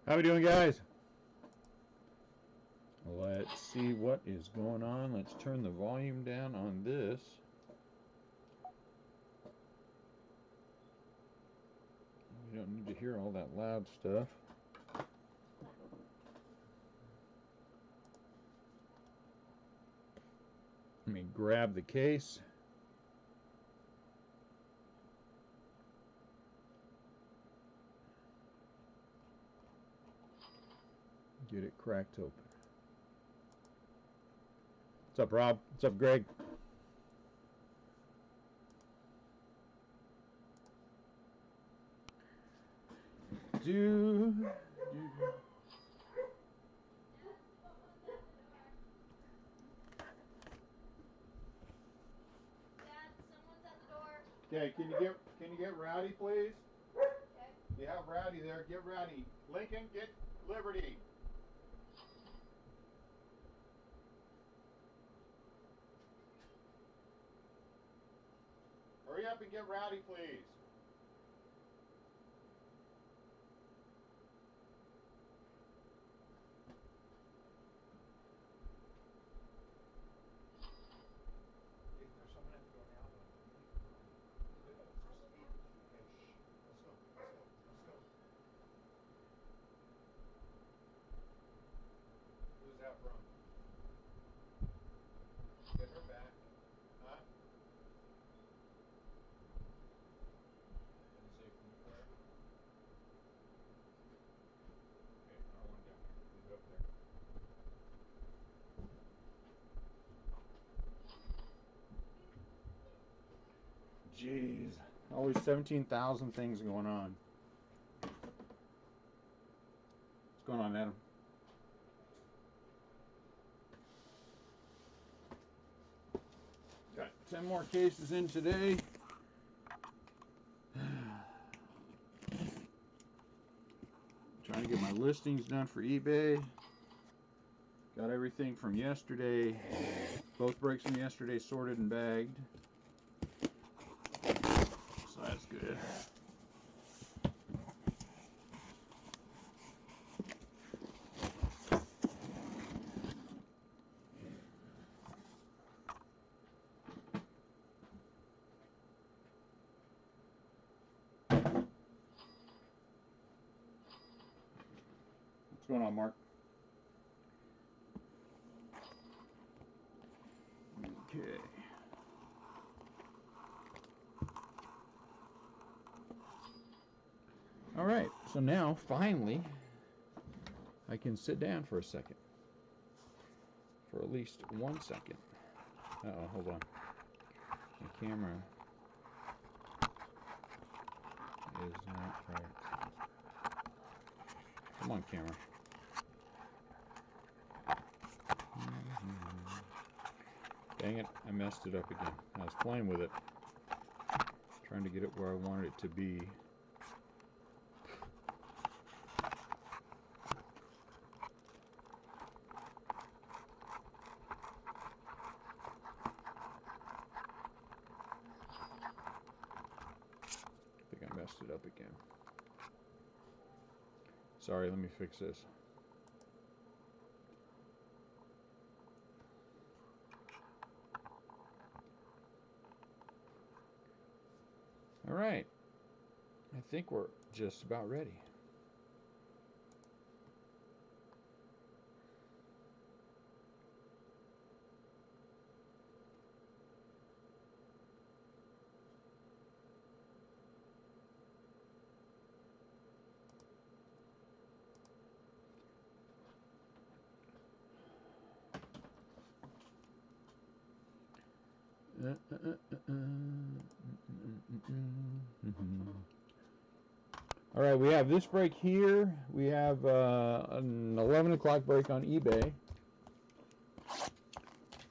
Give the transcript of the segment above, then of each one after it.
How we doing, guys? Let's see what is going on. Let's turn the volume down on this. We don't need to hear all that loud stuff. Let me grab the case. Get it cracked open. What's up, Rob? What's up, Greg? Do. Dad, someone's at the door. Okay, can you get Rowdy, please? Okay. You have Rowdy there. Get Rowdy. Lincoln, get Liberty. Hurry up and get Rowdy, please. There's someone at the door now. Okay, shh. Let's go. Let's go. Let's go. Who's that from? Get her back. Huh? Didn't say from where? Okay, I don't want it down there. Leave it up there. Jeez. Always 17,000 things going on. What's going on, Adam? Got 10 more cases in today. Trying to get my listings done for eBay. Got everything from yesterday, both breaks from yesterday sorted and bagged. So that's good. What's going on, Mark? Okay. All right, so now finally I can sit down for a second. For at least 1 second. Uh-oh, hold on. My camera is not right. Come on, camera. Dang it, I messed it up again. I was playing with it. Trying to get it where I wanted it to be. I think I messed it up again. Sorry, let me fix this. All right. I think we're just about ready. All right, we have this break here. We have an 11 o'clock break on eBay.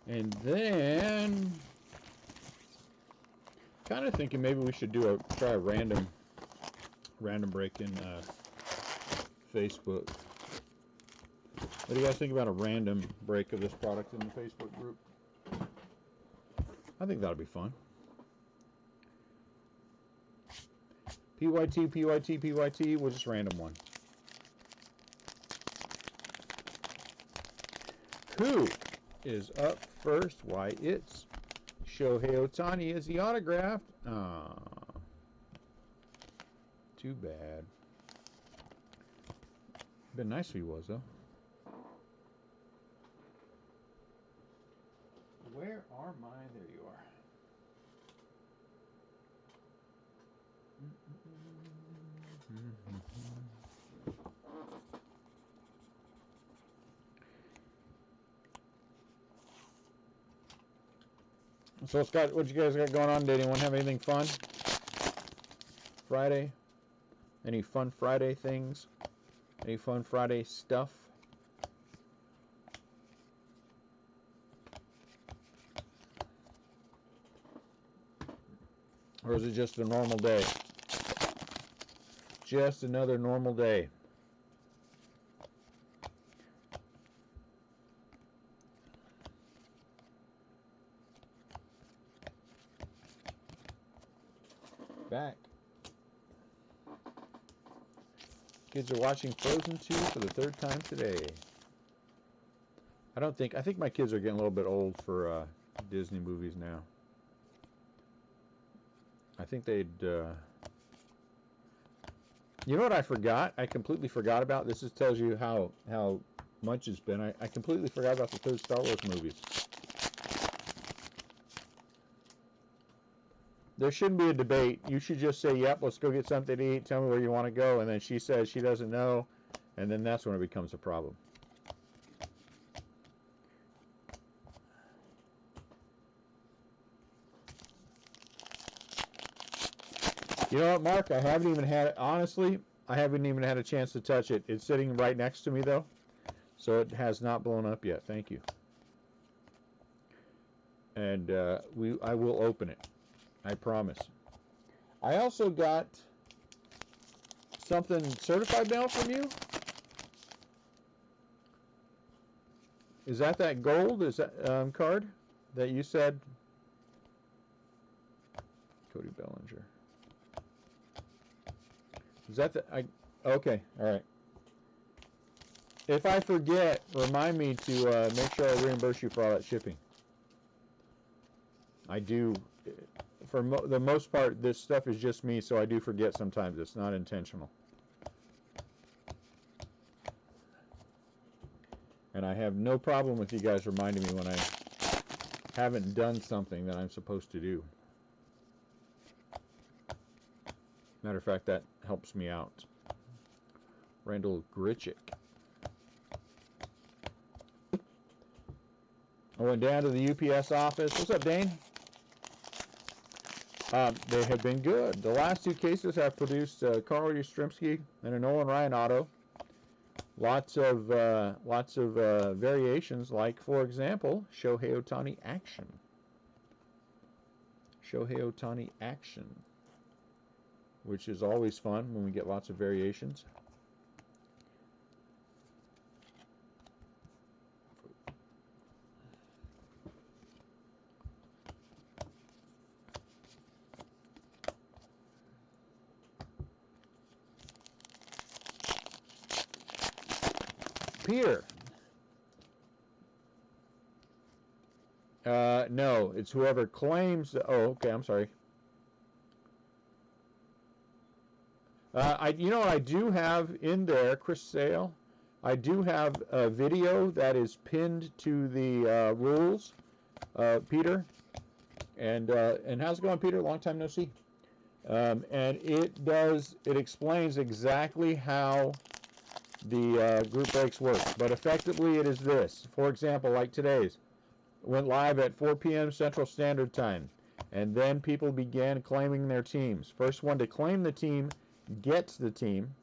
And then, kind of thinking maybe we should try a random break in Facebook. What do you guys think about a random break of this product in the Facebook group? I think that'll be fun. PYT, PYT, PYT, we'll just random one. Who is up first? Why, it's Shohei Ohtani is the autographed. Too bad. Been nice if he was, though. Where are my... There you are. So, Scott, what you guys got going on? Did anyone have anything fun? Friday? Any fun Friday things? Any fun Friday stuff? Or is it just a normal day? Just another normal day. Back. Kids are watching Frozen 2 for the third time today. I think my kids are getting a little bit old for Disney movies now. I think they'd... You know what I forgot? I completely forgot about. This just tells you how much it's been. I completely forgot about the third Star Wars movies. There shouldn't be a debate. You should just say, yep, let's go get something to eat. Tell me where you want to go. And then she says she doesn't know. And then that's when it becomes a problem. You know what, Mark? I haven't even had, honestly, I haven't even had a chance to touch it. It's sitting right next to me, though. So it has not blown up yet. Thank you. And I will open it. I promise. I also got something certified mail from you. Is that gold? Is that card that you said? Cody Bellinger. Is that the... okay, all right. If I forget, remind me to make sure I reimburse you for all that shipping. I do... For the most part, this stuff is just me, so I do forget sometimes. It's not intentional. And I have no problem with you guys reminding me when I haven't done something that I'm supposed to do. Matter of fact, that helps me out. Randall Gritchick. I went down to the UPS office. What's up, Dane? They have been good. The last two cases have produced Carl Yastrzemski and a Nolan Ryan auto. Lots of variations, like, for example, Shohei Ohtani Action. Shohei Ohtani Action, which is always fun when we get lots of variations. Peter. No, it's whoever claims. Oh, okay. I'm sorry. You know what I do have in there, Chris Sale? I do have a video that is pinned to the rules, Peter. And how's it going, Peter? Long time no see. And it explains exactly how the group breaks work. But effectively, it is this. For example, like today's, went live at 4 p.m. Central Standard Time, and then people began claiming their teams. First one to claim the team gets the team.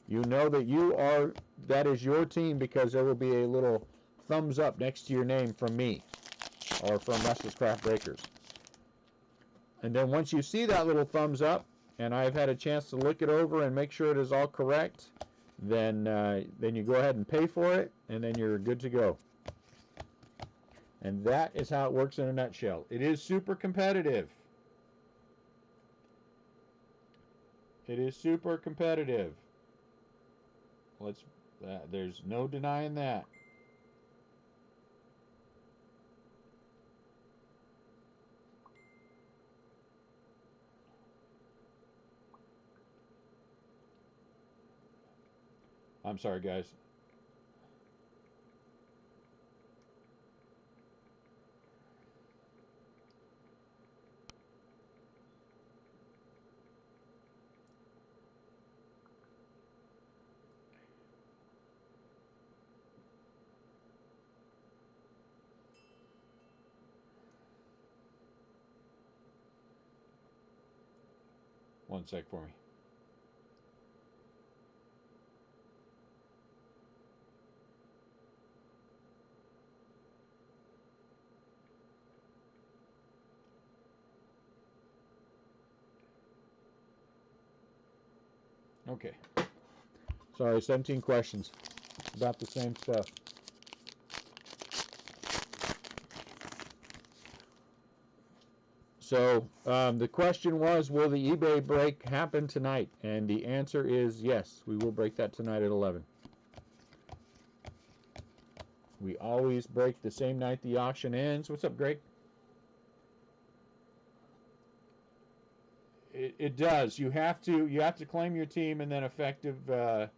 You know that that is your team, because there will be a little thumbs up next to your name from me or from Restlesscraft Breakers. And then once you see that little thumbs up, and I've had a chance to look it over and make sure it is all correct, then you go ahead and pay for it, and then you're good to go. And that is how it works in a nutshell. It is super competitive. It is super competitive. There's no denying that. I'm sorry, guys. One sec for me. Okay. Sorry, 17 questions about the same stuff. So the question was, will the eBay break happen tonight? And the answer is yes, we will break that tonight at 11. We always break the same night the auction ends. What's up, Greg? It does. You have to claim your team and then effectively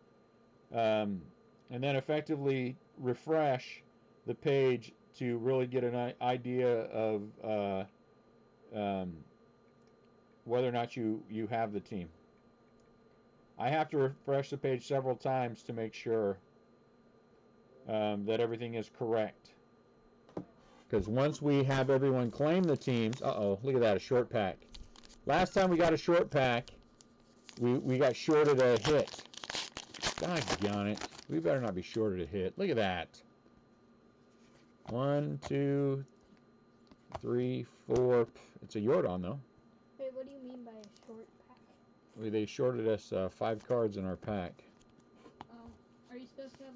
refresh the page to really get an idea of whether or not you have the team. I have to refresh the page several times to make sure that everything is correct. Because once we have everyone claim the teams, look at that, a short pack. Last time we got a short pack, we got shorted a hit. Doggone it. We better not be shorted a hit. Look at that. 1, 2, 3, 4. It's a Yordon, though. Wait, what do you mean by a short pack? They shorted us 5 cards in our pack. Oh. Are you supposed to have,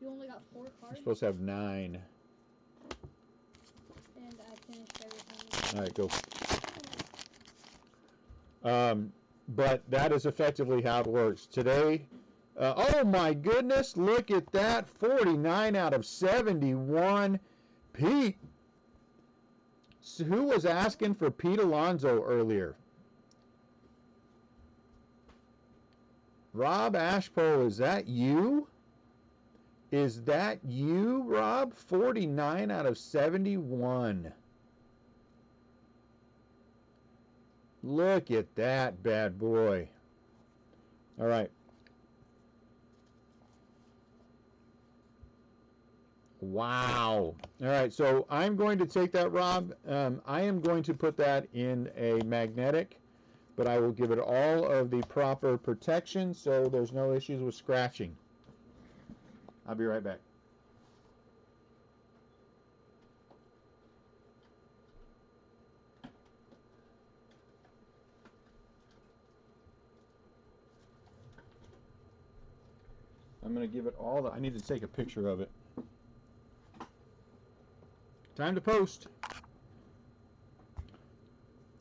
you only got 4 cards? You're supposed to have 9. And I finished everything. All right, go. But that is effectively how it works. Today, oh my goodness, look at that. 49 out of 71. Pete. So who was asking for Pete Alonso earlier? Rob Ashpole, is that you? Is that you, Rob? 49 out of 71. Look at that bad boy. All right. Wow. All right, so I'm going to take that, Rob. I am going to put that in a magnetic, but I will give it all of the proper protection so there's no issues with scratching. I'll be right back. I'm going to give it all I need to take a picture of it. Time to post.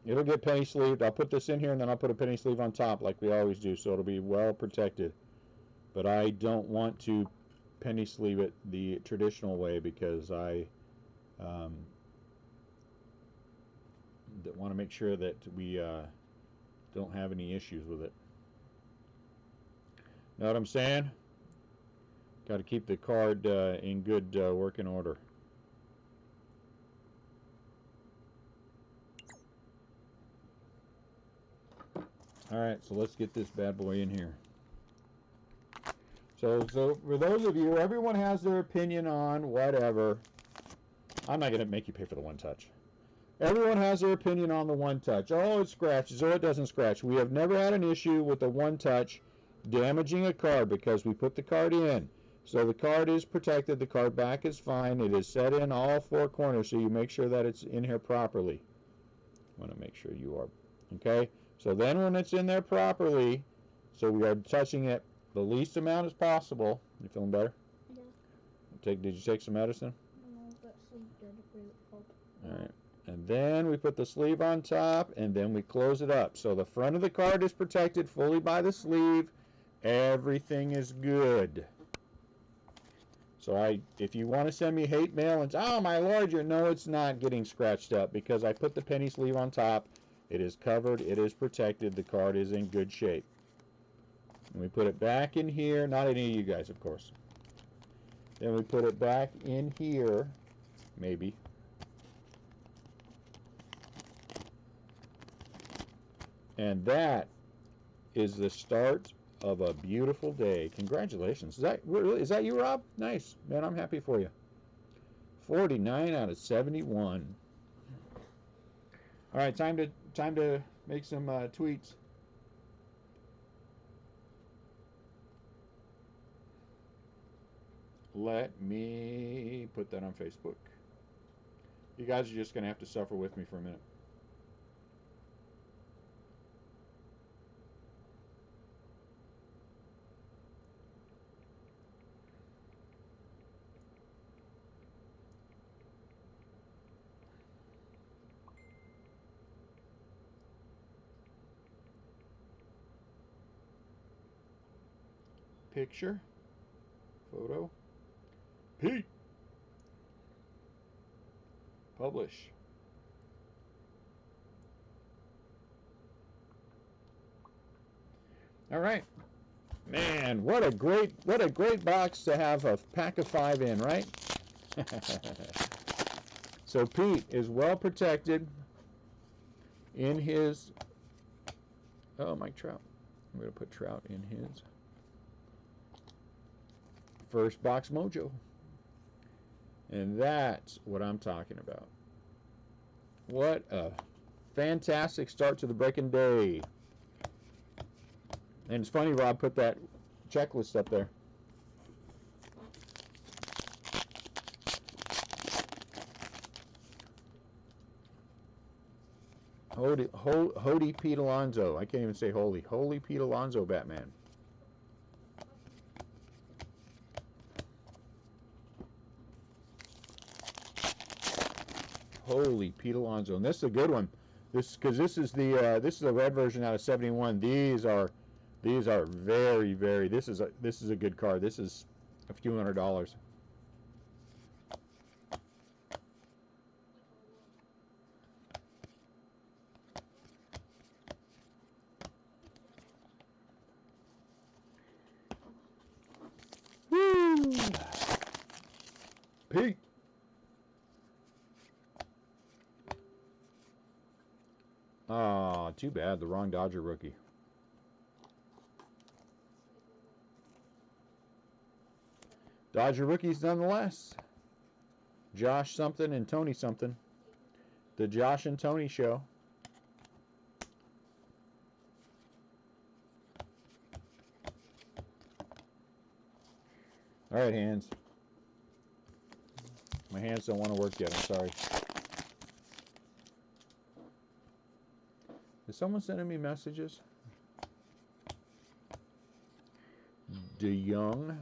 It'll get penny sleeved. I'll put this in here and then I'll put a penny sleeve on top like we always do, so it'll be well protected. But I don't want to penny sleeve it the traditional way because I want to make sure that we don't have any issues with it. Know what I'm saying? Got to keep the card in good working order. All right, so let's get this bad boy in here. So for those of you, everyone has their opinion on whatever. I'm not going to make you pay for the one touch. Everyone has their opinion on the one touch. Oh, it scratches. Oh, it doesn't scratch. We have never had an issue with the one touch damaging a card because we put the card in. So the card is protected. The card back is fine. It is set in all 4 corners, so you make sure that it's in here properly. I want to make sure you are. Okay? So then when it's in there properly, so we are touching it the least amount as possible. You feeling better? Yeah. Did you take some medicine? No, but sleep did really help. All right. And then we put the sleeve on top, and then we close it up. So the front of the card is protected fully by the sleeve. Everything is good. So if you want to send me hate mail and say, oh my lord, no, it's not getting scratched up because I put the penny sleeve on top. It is covered. It is protected. The card is in good shape. And we put it back in here. Not any of you guys, of course. Then we put it back in here. Maybe. And that is the start of a beautiful day. Congratulations. Is that you, Rob? Nice. Man, I'm happy for you. 49 out of 71. All right, time to make some tweets. Let me put that on Facebook. You guys are just going to have to suffer with me for a minute. Picture, photo, Pete, publish. All right, man, what a great box to have a pack of 5 in, right? So Pete is well protected in his. Oh, Mike Trout. I'm going to put Trout in his first box mojo. And that's what I'm talking about. What a fantastic start to the breaking day. And it's funny, Rob put that checklist up there. Holy Pete Alonso. I can't even say holy. Holy Pete Alonso Batman. Holy Pete Alonso. And this is a good one. This is the red version out of 71. These are very, very, this is a good card. This is a few $100. Woo! Pete. Oh, too bad. The wrong Dodger rookie. Dodger rookies nonetheless. Josh something and Tony something. The Josh and Tony show. All right, hands. My hands don't want to work yet. I'm sorry. Is someone sending me messages? DeYoung.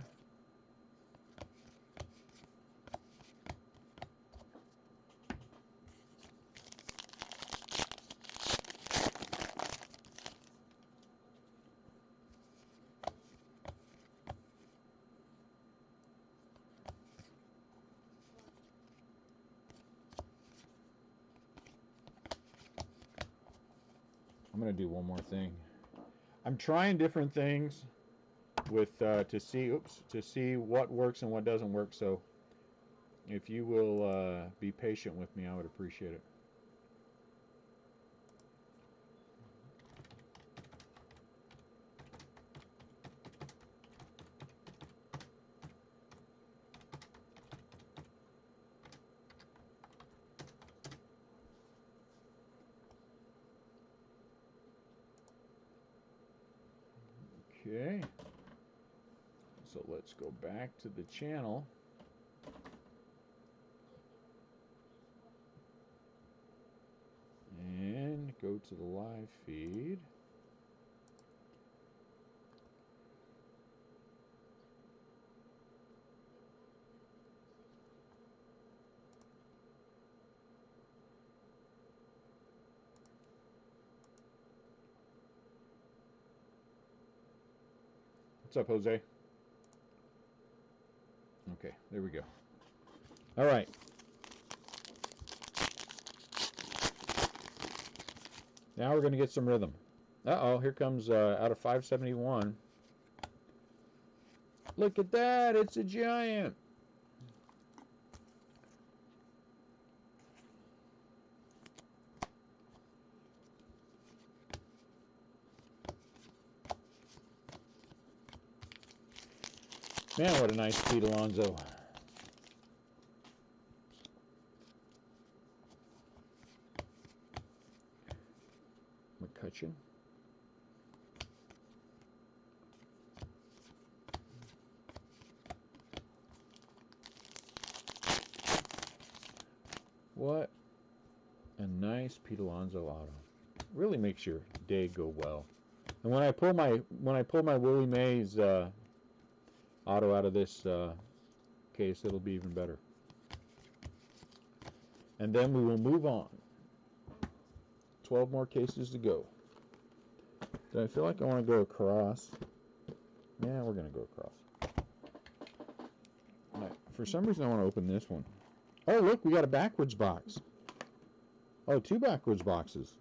I'm going to do one more thing. I'm trying different things with to see what works and what doesn't work. So if you will be patient with me, I would appreciate it. Okay, so let's go back to the channel. And go to the live feed. What's up, Jose? Okay, there we go. All right. Now we're going to get some rhythm. Uh-oh, here comes out of 571. Look at that. It's a giant. Man, what a nice Pete Alonso. McCutcheon. What a nice Pete Alonso auto. Really makes your day go well. And when I pull my Willie Mays auto out of this case, it'll be even better. And then we will move on. 12 more cases to go. Do I feel like I want to go across? Yeah, we're going to go across. Right. For some reason, I want to open this one. Oh, look, we got a backwards box. Oh, 2 backwards boxes.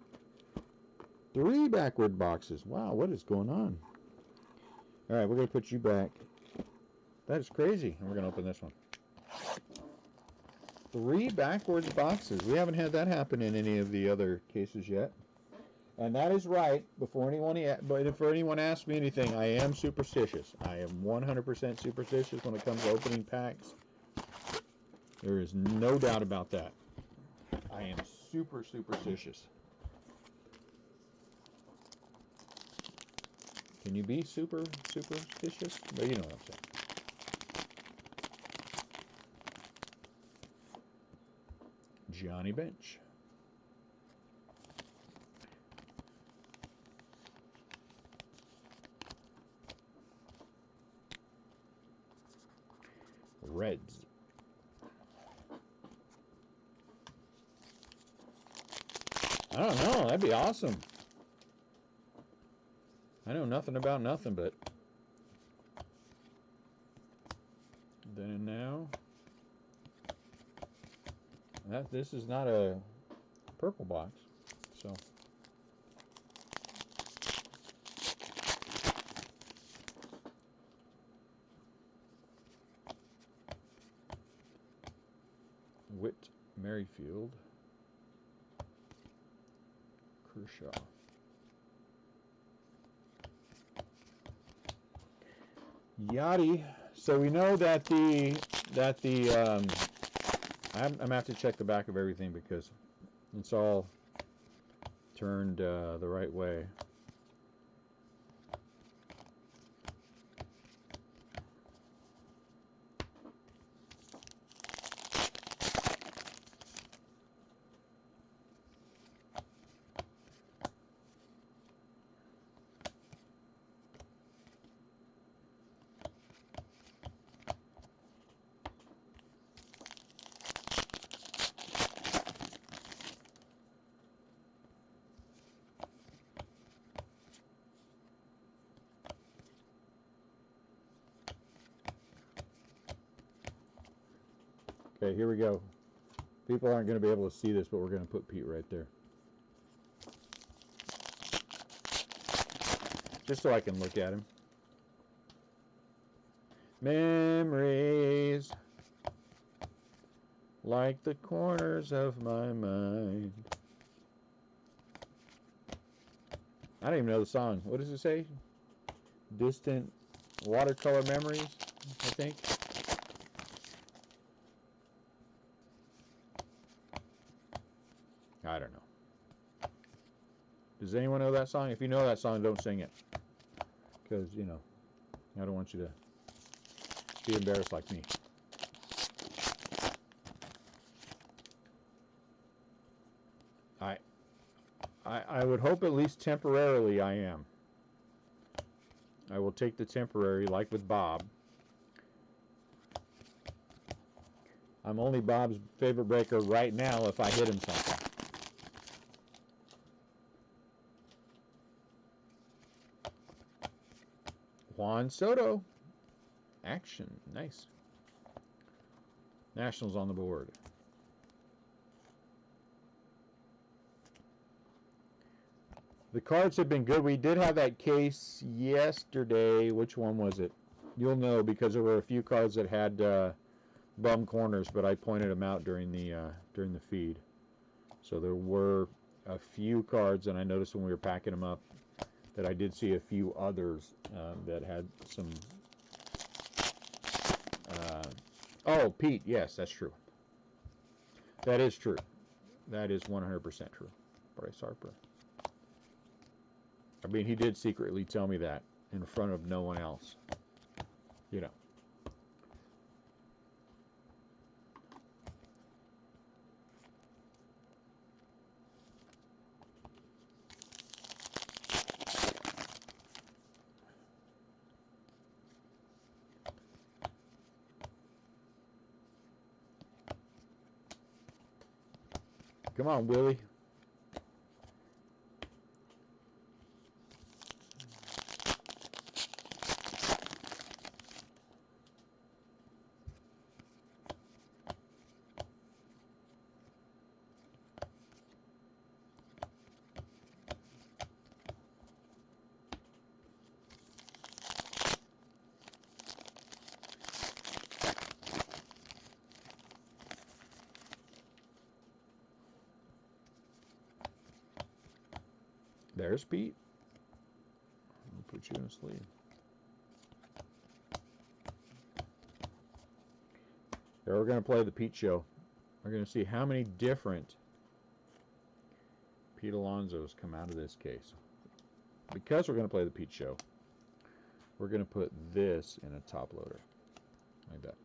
3 backward boxes. Wow, what is going on? All right, we're going to put you back. That is crazy. And we're going to open this one. 3 backwards boxes. We haven't had that happen in any of the other cases yet. And that is right. Before anyone asks me anything, I am superstitious. I am 100% superstitious when it comes to opening packs. There is no doubt about that. I am super superstitious. Can you be superstitious? But you know what I'm saying. Johnny Bench. Reds. I don't know. That'd be awesome. I know nothing about nothing, but then and now. This is not a purple box, so. Whit Merrifield. Kershaw. Yachty. So we know that I'm gonna have to check the back of everything because it's all turned the right way. Okay, here we go. People aren't going to be able to see this, but we're going to put Pete right there. Just so I can look at him. Memories like the corners of my mind. I don't even know the song. What does it say? Distant watercolor memories, I think. I don't know. Does anyone know that song? If you know that song, don't sing it. Because, you know, I don't want you to be embarrassed like me. I would hope at least temporarily I am. I will take the temporary, like with Bob. I'm only Bob's favorite breaker right now if I hit him something. Juan Soto. Action. Nice. Nationals on the board. The cards have been good. We did have that case yesterday. Which one was it? You'll know because there were a few cards that had bum corners, but I pointed them out during the feed. So there were a few cards, and I noticed when we were packing them up that I did see a few others that had some. Oh, Pete, yes, that's true. That is true. That is 100% true. Bryce Harper. I mean, he did secretly tell me that in front of no one else. You know. Come on, Willie. There's Pete. I'll put you in a sleeve. Here we're going to play the Pete show. We're going to see how many different Pete Alonsos come out of this case. Because we're going to play the Pete show, we're going to put this in a top loader. Like that.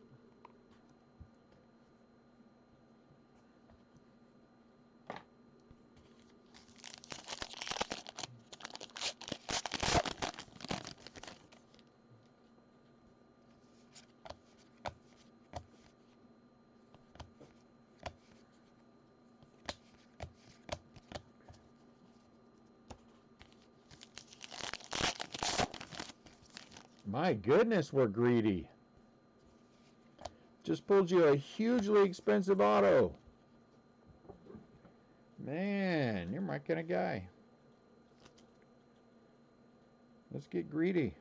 My goodness, we're greedy. Just pulled you a hugely expensive auto. Man, you're my kind of guy. Let's get greedy.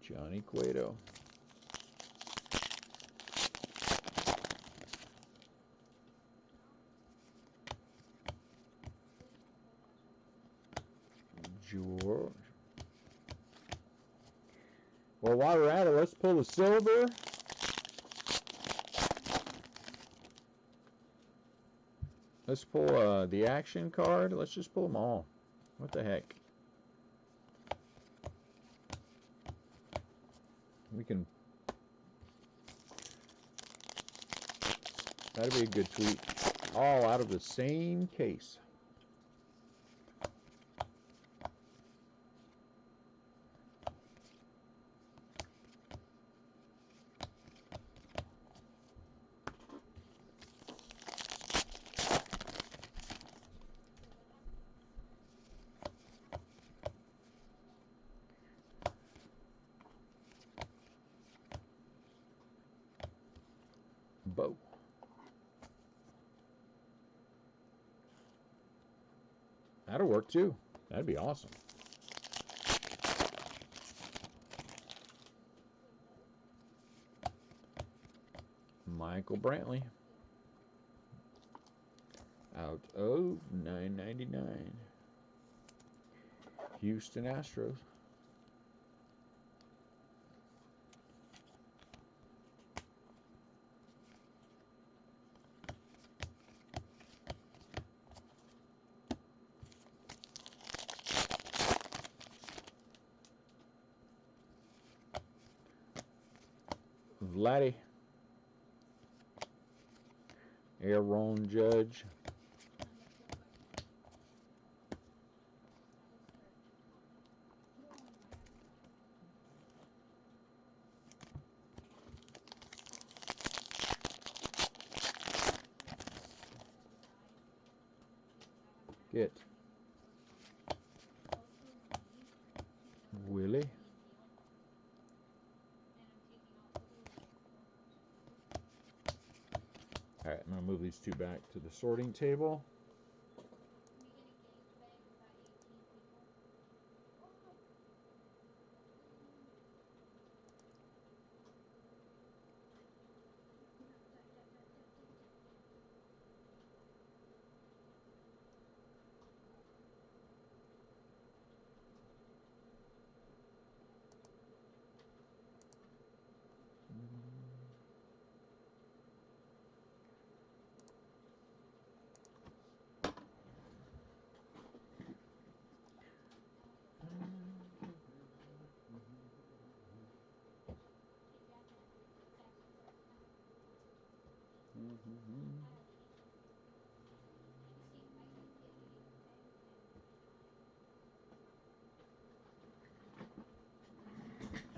Johnny Cueto. George. Well, while we're at it, let's pull the silver. Let's pull the action card. Let's just pull them all. What the heck? We can. That'd be a good tweet. All out of the same case. Bo. That'll work too. That'd be awesome. Michael Brantley. Out of 999. Houston Astros. Vladdy. Aaron Judge. Get Willie. All right, I'm going to move these two back to the sorting table.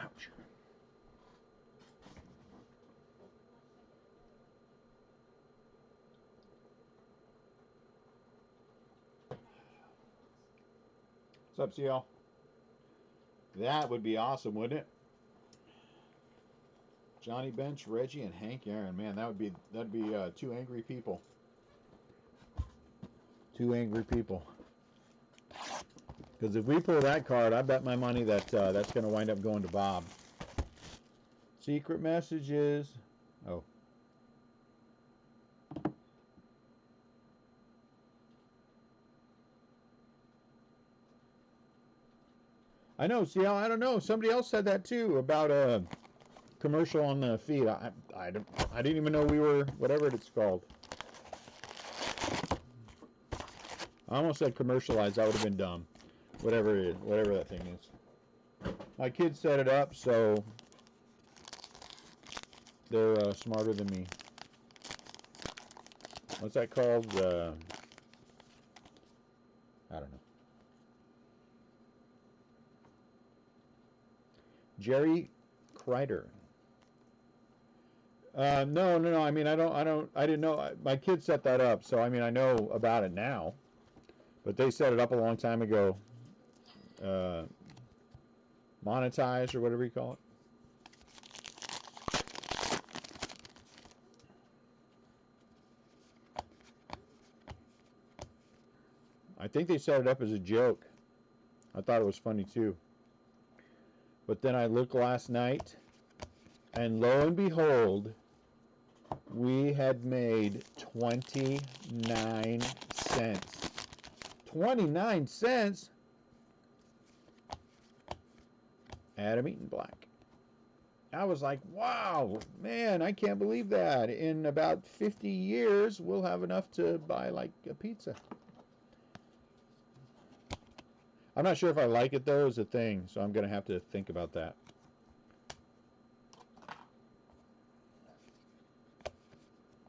Ouch. What's up, CL? That would be awesome, wouldn't it? Johnny Bench, Reggie, and Hank Aaron. Man, that'd be two angry people. Two angry people. Because if we pull that card, I bet my money that that's going to wind up going to Bob. Secret messages. Oh. I know, CL, I don't know. Somebody else said that too about a commercial on the feed. I didn't even know we were, whatever it's called. I almost said commercialized. That would have been dumb. Whatever it is, whatever that thing is. My kids set it up, so they're smarter than me. What's that called? I don't know. Jerry Kreider. No. I mean, I didn't know. My kids set that up, so I mean, I know about it now. But they set it up a long time ago. Monetized or whatever you call it. I think they set it up as a joke. I thought it was funny too. But then I looked last night, and lo and behold, we had made 29 cents. 29 cents? Adam Eaton Black. I was like, wow, man, I can't believe that. In about 50 years, we'll have enough to buy like a pizza. I'm not sure if I like it though, is a thing, so I'm going to have to think about that.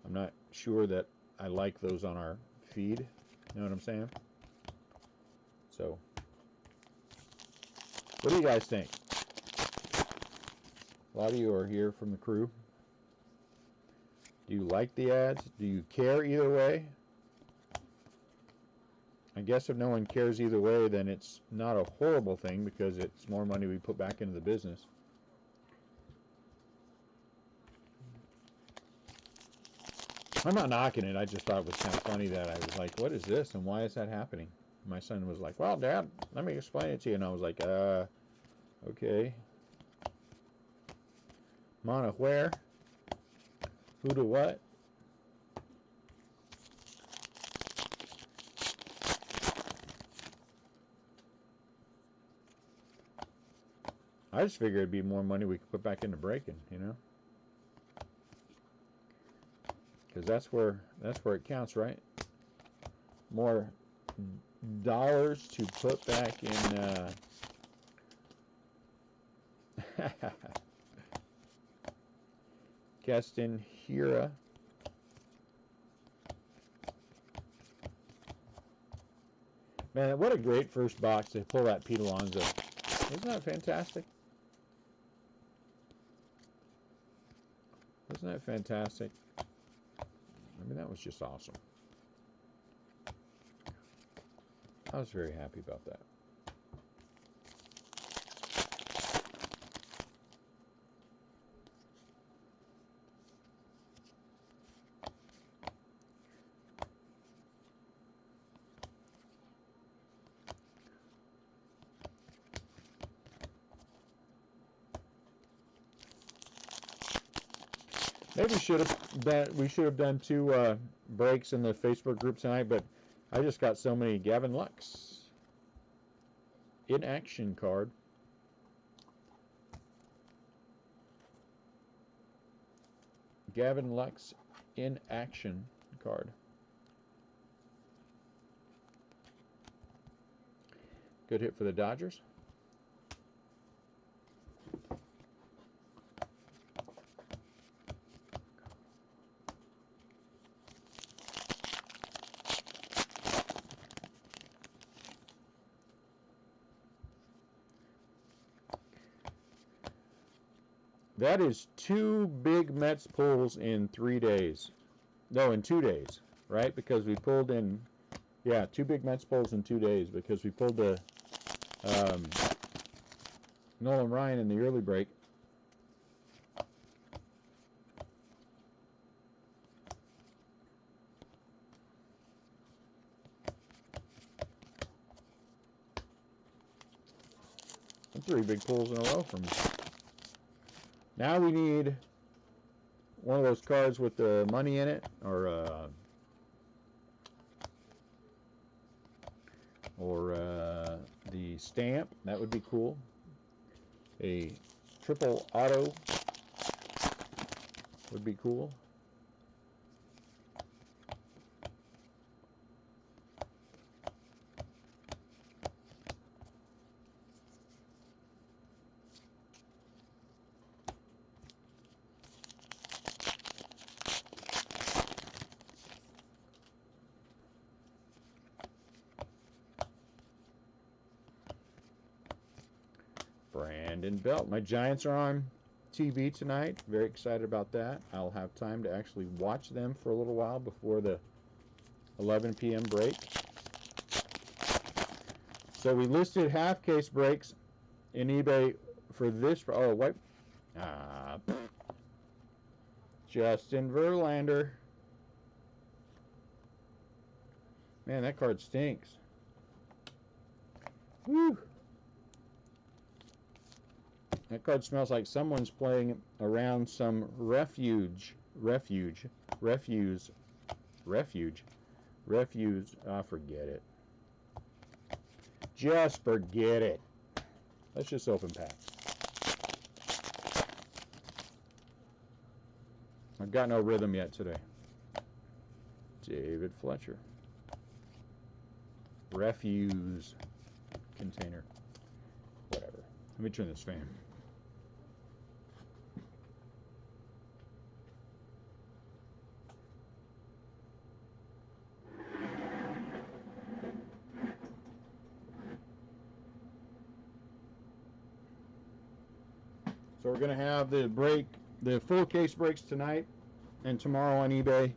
I'm not sure that I like those on our feed. You know what I'm saying? So, what do you guys think? A lot of you are here from the crew. Do you like the ads? Do you care either way? I guess if no one cares either way, then it's not a horrible thing because it's more money we put back into the business. I'm not knocking it. I just thought it was kind of funny that I was like, what is this and why is that happening? My son was like, well, Dad, let me explain it to you. And I was like, okay. Mana where? Who to what? I just figured it'd be more money we could put back into breaking, you know? Because that's where it counts, right? More dollars to put back in Keston Hira. Man, what a great first box to pull that Pete Alonso. Isn't that fantastic? Isn't that fantastic? I mean, that was just awesome. I was very happy about that. Maybe we should have done two breaks in the Facebook group tonight, but I just got so many. Gavin Lux in action card. Gavin Lux in action card. Good hit for the Dodgers. That is 2 big Mets pulls in 3 days. No, in 2 days, right? Because we pulled in, yeah, 2 big Mets pulls in 2 days because we pulled the Nolan Ryan in the early break. And 3 big pulls in a row from me. Now we need one of those cards with the money in it, or the stamp. That would be cool. A triple auto would be cool. Brandon Belt. My Giants are on TV tonight. Very excited about that. I'll have time to actually watch them for a little while before the 11 p.m. break. So we listed half case breaks in eBay for this. Oh, what? Justin Verlander. Man, that card stinks. Whew. That card smells like someone's playing around some refuse. Forget it. Just forget it. Let's just open packs. I've got no rhythm yet today. David Fletcher. Refuse container. Whatever. Let me turn this fan. So we're going to have the full case breaks tonight and tomorrow on eBay.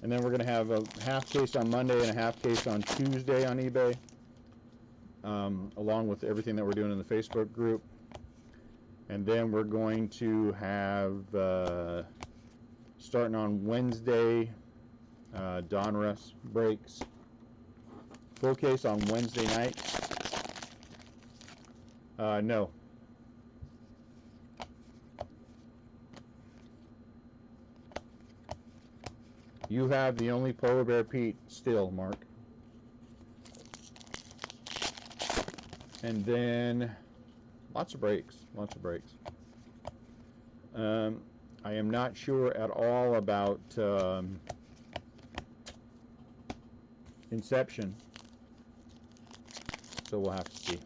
And then we're going to have a half case on Monday and a half case on Tuesday on eBay. Along with everything that we're doing in the Facebook group. And then we're going to have, starting on Wednesday, Donruss breaks. Full case on Wednesday night. No. You have the only Polar Bear Pete still, Mark. And then lots of breaks. I am not sure at all about Inception. So we'll have to see.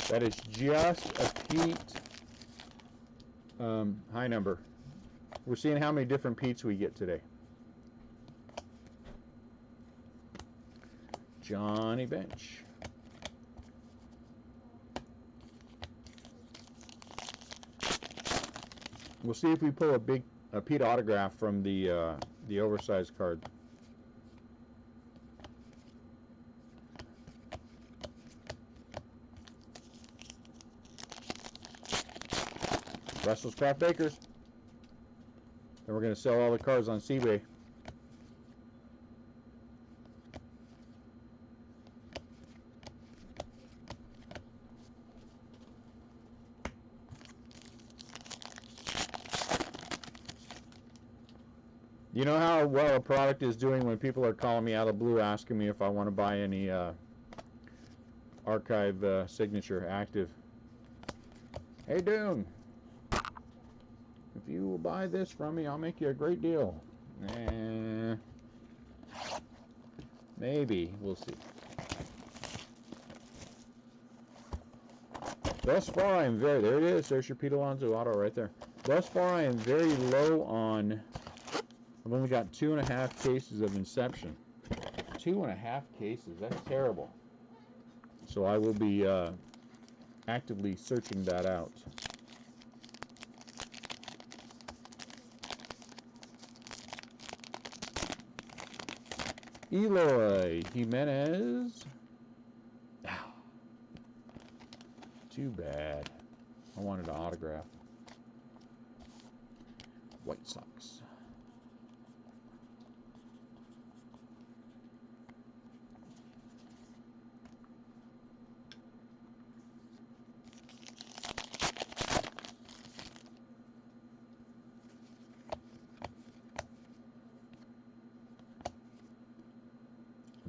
That is just a Pete high number. We're seeing how many different Petes we get today. Johnny Bench. We'll see if we pull a Pete autograph from the oversized card. Restlesscraft Breakers. And we're going to sell all the cards on eBay. You know how well a product is doing when people are calling me out of the blue asking me if I want to buy any archive signature active. Hey Dune, if you will buy this from me, I'll make you a great deal. Maybe, we'll see. Thus far I am very, there it is, there's your Pete Alonso auto right there. Thus far I am very low on, I've only got 2.5 cases of Inception. 2.5 cases, that's terrible. So I will be actively searching that out. Eloy Jimenez. Too bad. I wanted an autograph. White Sox.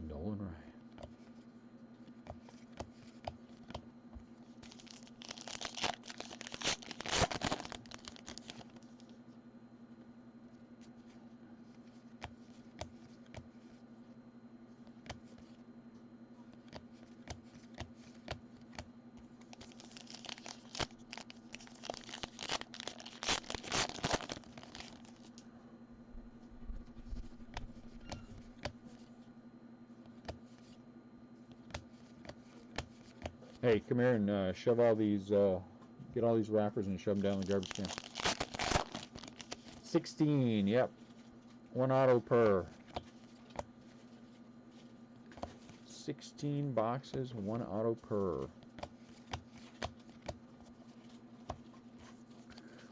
Nolan Ryan. Hey, come here and shove all these, get all these wrappers and shove them down the garbage can. 16, yep. 1 auto per. 16 boxes, 1 auto per.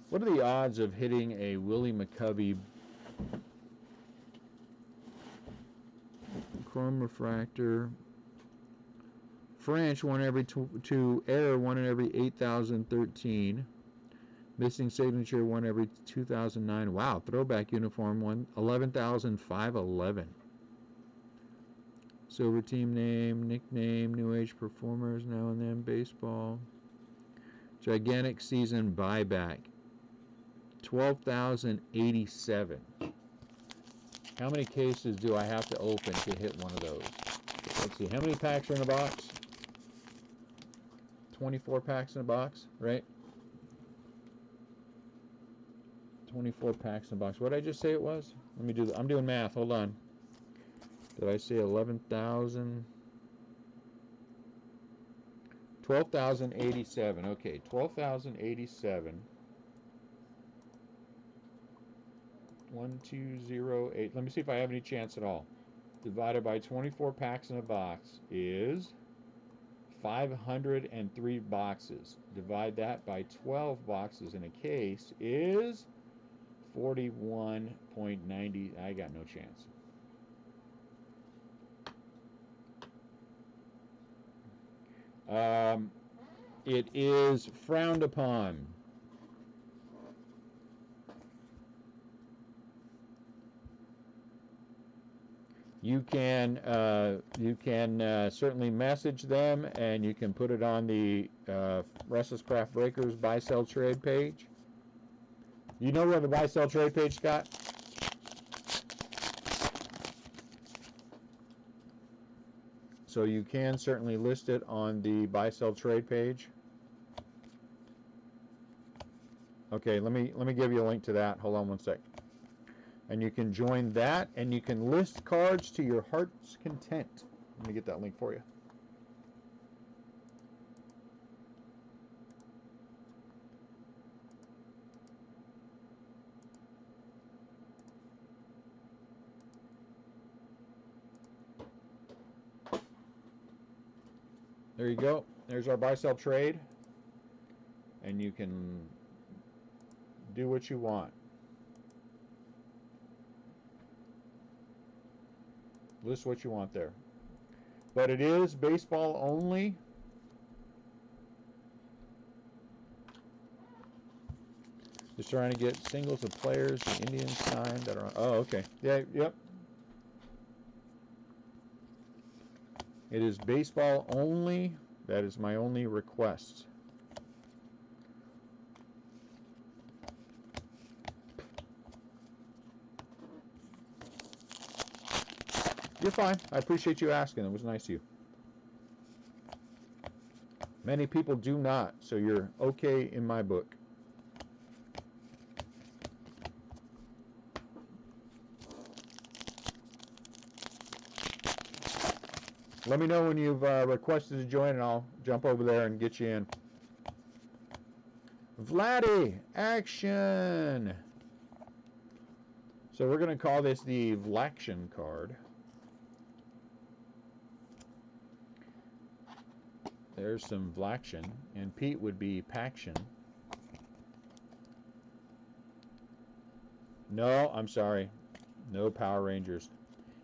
What are the odds of hitting a Willie McCovey chrome refractor? French, 1 every 2, error, 1 in every 8,013. Missing signature, 1 every 2009. Wow, throwback uniform, 11,511. Silver team name, nickname, new age performers, now and then, baseball. Gigantic season buyback, 12,087. How many cases do I have to open to hit one of those? Let's see, how many packs are in a box? 24 packs in a box, right? 24 packs in a box. What did I just say it was? Let me do, I'm doing math, hold on. Did I say 11,000? 12,087, okay, 12,087. 1208, let me see if I have any chance at all. Divided by 24 packs in a box is 503 boxes. Divide that by 12 boxes in a case is 41.90. I got no chance. It is frowned upon. You can certainly message them, and you can put it on the Restlesscraft Breakers buy sell trade page. You know we have a buy sell trade page, Scott? So you can certainly list it on the buy sell trade page. Okay, let me give you a link to that. Hold on one sec. And you can join that, and you can list cards to your heart's content. Let me get that link for you. There you go. There's our buy sell trade, and you can do what you want. List what you want there. But it is baseball only. Just trying to get singles of players the Indians signed that are. Oh, okay. Yeah. Yep. It is baseball only. That is my only request. You're fine. I appreciate you asking. It was nice of you. Many people do not, so you're okay in my book. Let me know when you've requested to join, and I'll jump over there and get you in. Vladdy, action! So we're going to call this the Vlaction card. There's some Vlaction, and Pete would be Paction. No, I'm sorry. No Power Rangers.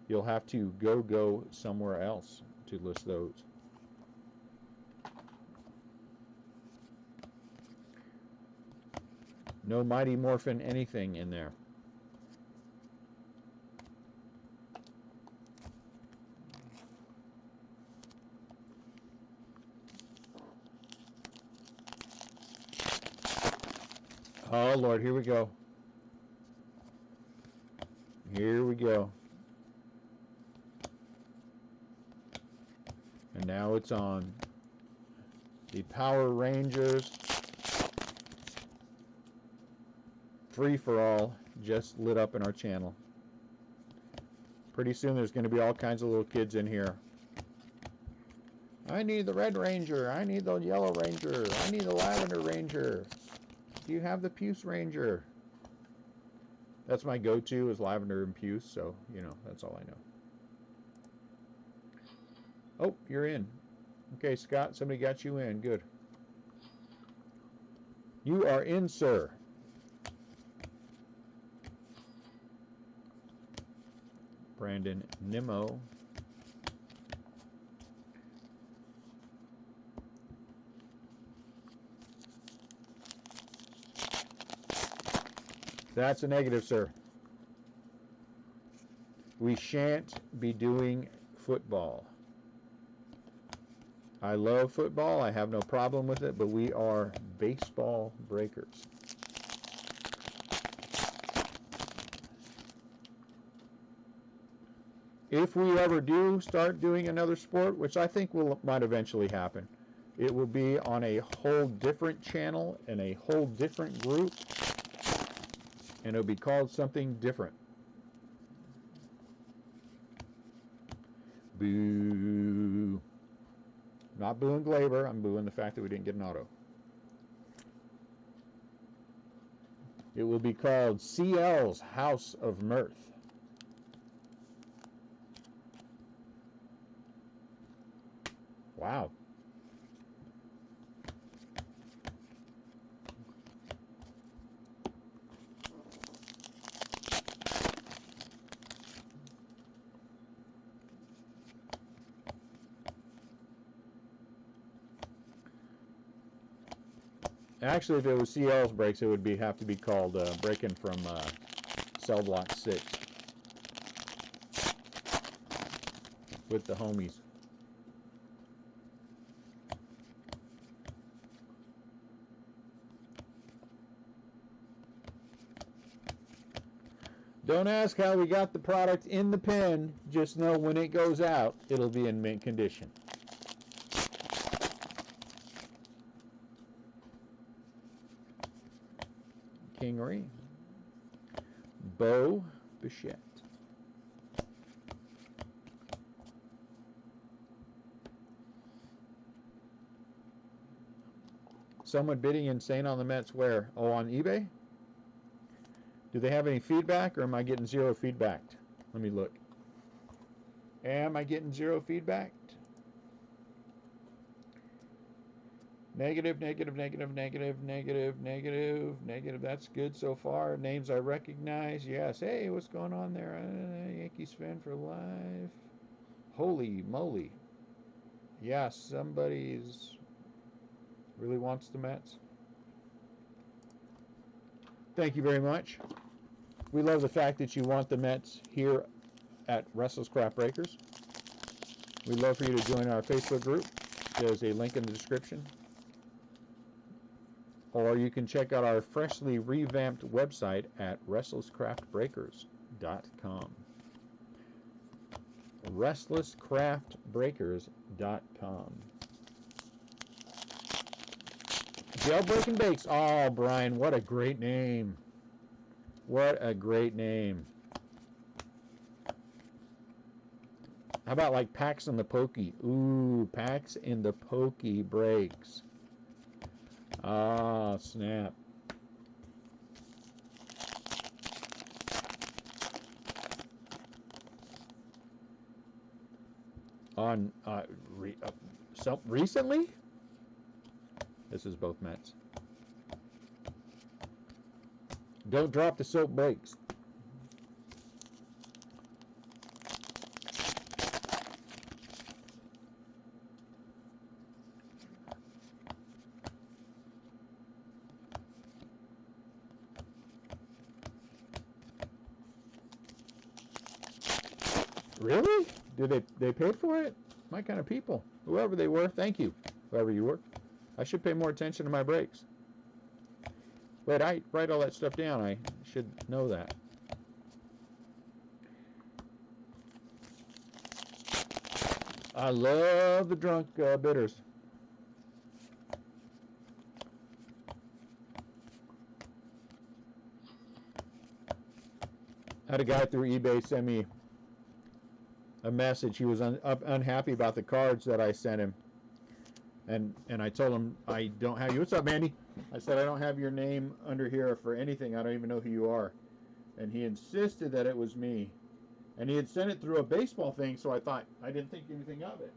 You'll have to go somewhere else to list those. No Mighty Morphin anything in there. Oh, Lord, here we go. Here we go. And now it's on. The Power Rangers free for all just lit up in our channel. Pretty soon there's going to be all kinds of little kids in here. I need the Red Ranger. I need the Yellow Ranger. I need the Lavender Ranger. Do you have the Puce Ranger? That's my go-to is Lavender and Puce, so, you know, that's all I know. Oh, you're in. Okay, Scott, somebody got you in. Good. You are in, sir. Brandon Nimmo. That's a negative, sir. We shan't be doing football. I love football. I have no problem with it, but we are baseball breakers. If we ever do start doing another sport, which I think might eventually happen, it will be on a whole different channel and a whole different group, and it'll be called something different. Boo. Not booing Glaber, I'm booing the fact that we didn't get an auto. It will be called CL's House of Mirth. Wow. Actually, if it was CL's breaks, it would have to be called breaking from cell block 6 with the homies. Don't ask how we got the product in the pen. Just know when it goes out, it'll be in mint condition. Kingery. Bo Bichette. Someone bidding insane on the Mets where? Oh, on eBay? Do they have any feedback, or am I getting zero feedback? Let me look. Am I getting zero feedback? Negative, negative, negative, negative, negative, negative, negative. That's good so far. Names I recognize. Yes. Hey, what's going on there? Yankees fan for life. Holy moly. Yeah, somebody's really wants the Mets. Thank you very much. We love the fact that you want the Mets here at Restlesscraft Breakers. We'd love for you to join our Facebook group. There's a link in the description. Or you can check out our freshly revamped website at restlesscraftbreakers.com. Restlesscraftbreakers.com. Jailbreak and Bakes. Oh, Brian, what a great name. What a great name. How about like Pax and the Pokey? Ooh, Pax and the Pokey Breaks. Ah, snap. On recently? This is both Mets. Don't drop the soap breaks. Really? Did they paid for it? My kind of people. Whoever they were, thank you. Whoever you were. I should pay more attention to my breaks. Wait, I write all that stuff down. I should know that. I love the drunk bitters. I had a guy through eBay send me a message. He was unhappy about the cards that I sent him. And I told him, I don't have you. What's up, Mandy? I said, I don't have your name under here for anything. I don't even know who you are. And he insisted that it was me. And he had sent it through a baseball thing, so I thought, I didn't think anything of it.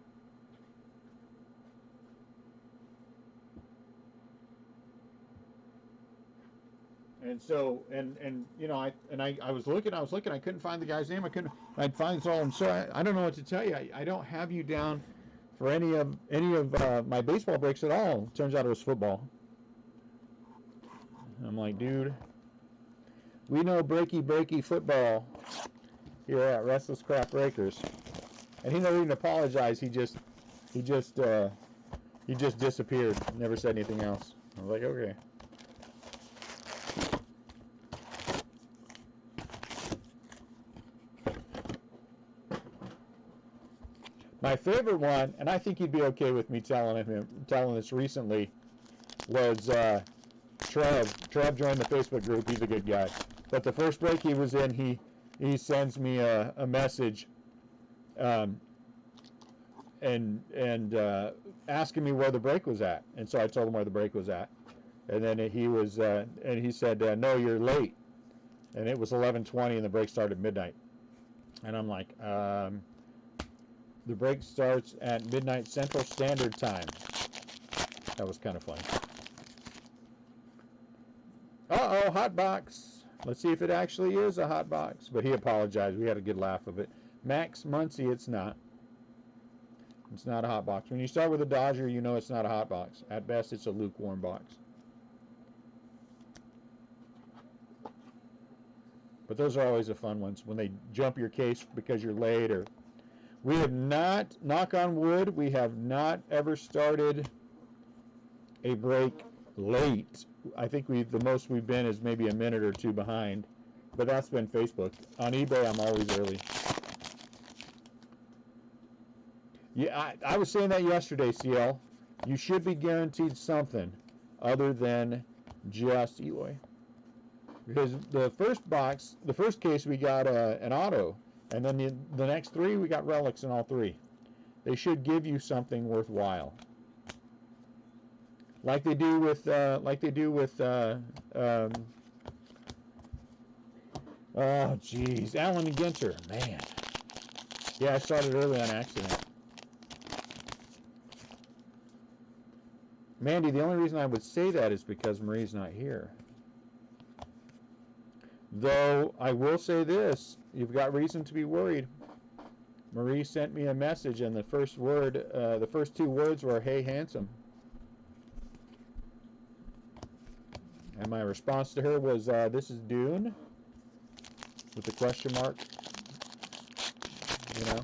And so, and you know, I was looking, I couldn't find the guy's name. I'd find this all. And so I don't know what to tell you. I don't have you down for any of my baseball breaks at all. Turns out it was football. I'm like, dude, we know breaky football here at Restlesscraft Breakers, and he never even apologized. He just disappeared. Never said anything else. I was like, okay. My favorite one, and I think he'd be okay with me telling this recently, was Trev. Trev joined the Facebook group. He's a good guy. But the first break he was in, he sends me a message, and asking me where the break was at. And so I told him where the break was at. And then he said, no, you're late. And it was 11:20, and the break started at midnight. And I'm like, the break starts at midnight Central Standard Time. That was kind of funny. Uh-oh, hot box. Let's see if it actually is a hot box. But he apologized. We had a good laugh of it. Max Muncy, it's not. It's not a hot box. When you start with a Dodger, you know it's not a hot box. At best, it's a lukewarm box. But those are always the fun ones, when they jump your case because you're late. Or we have not, knock on wood, we have not ever started a break late. I think the most we've been is maybe a minute or two behind. But that's been Facebook. On eBay, I'm always early. Yeah, I was saying that yesterday, CL. You should be guaranteed something other than just Eloy. Because the first box, the first case, we got an auto. And then the next three, we got relics in all three. They should give you something worthwhile. Like they do with, oh, geez, Alan Ginter, man. Yeah, I started early on accident. Mandy, the only reason I would say that is because Marie's not here. Though, I will say this, you've got reason to be worried. Marie sent me a message, and the first two words were, "Hey, handsome." And my response to her was, "This is Dune," with a question mark, you know.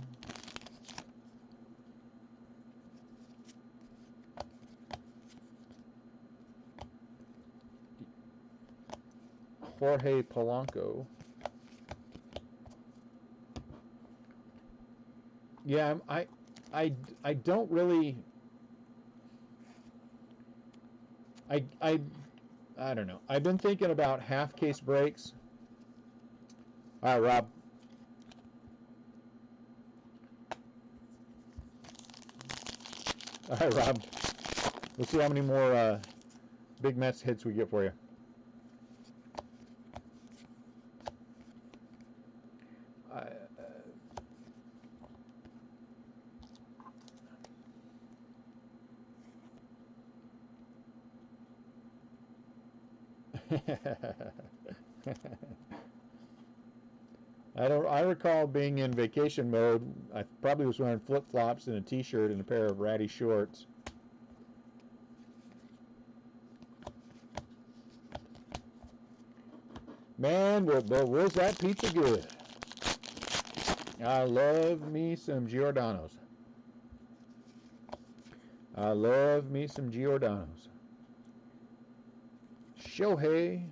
Jorge Polanco. Yeah, I don't really. I don't know. I've been thinking about half case breaks. All right, Rob. All right, Rob. Let's see how many more big Mets hits we get for you. I recall being in vacation mode. I probably was wearing flip-flops and a t-shirt and a pair of ratty shorts. Man, was that pizza good? I love me some Giordano's. I love me some Giordano's. Shohei.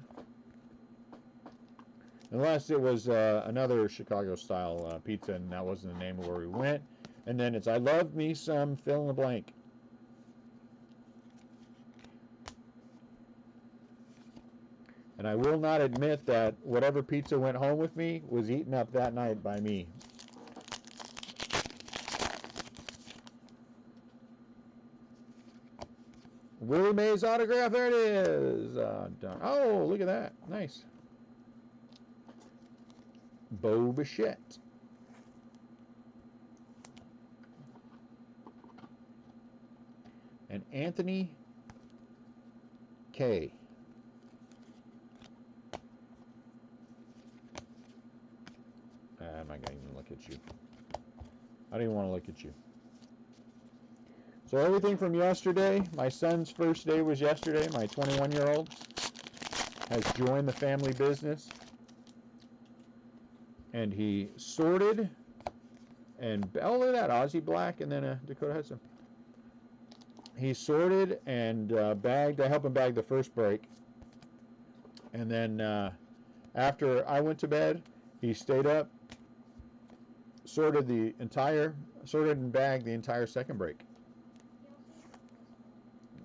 Unless it was another Chicago-style pizza, and that wasn't the name of where we went. And then it's, I love me some fill in the blank. And I will not admit that whatever pizza went home with me was eaten up that night by me. Willie Mays autograph, there it is. Done. Oh, look at that. Nice. Bo Bichette. And Anthony K. I'm not going to even look at you. I don't even want to look at you. So everything from yesterday, my son's first day was yesterday. My 21-year-old has joined the family business. And he sorted and, oh, look at that, Aussie Black and then a Dakota Hudson. He sorted and bagged. I helped him bag the first break. And then after I went to bed, he stayed up, sorted and bagged the entire second break.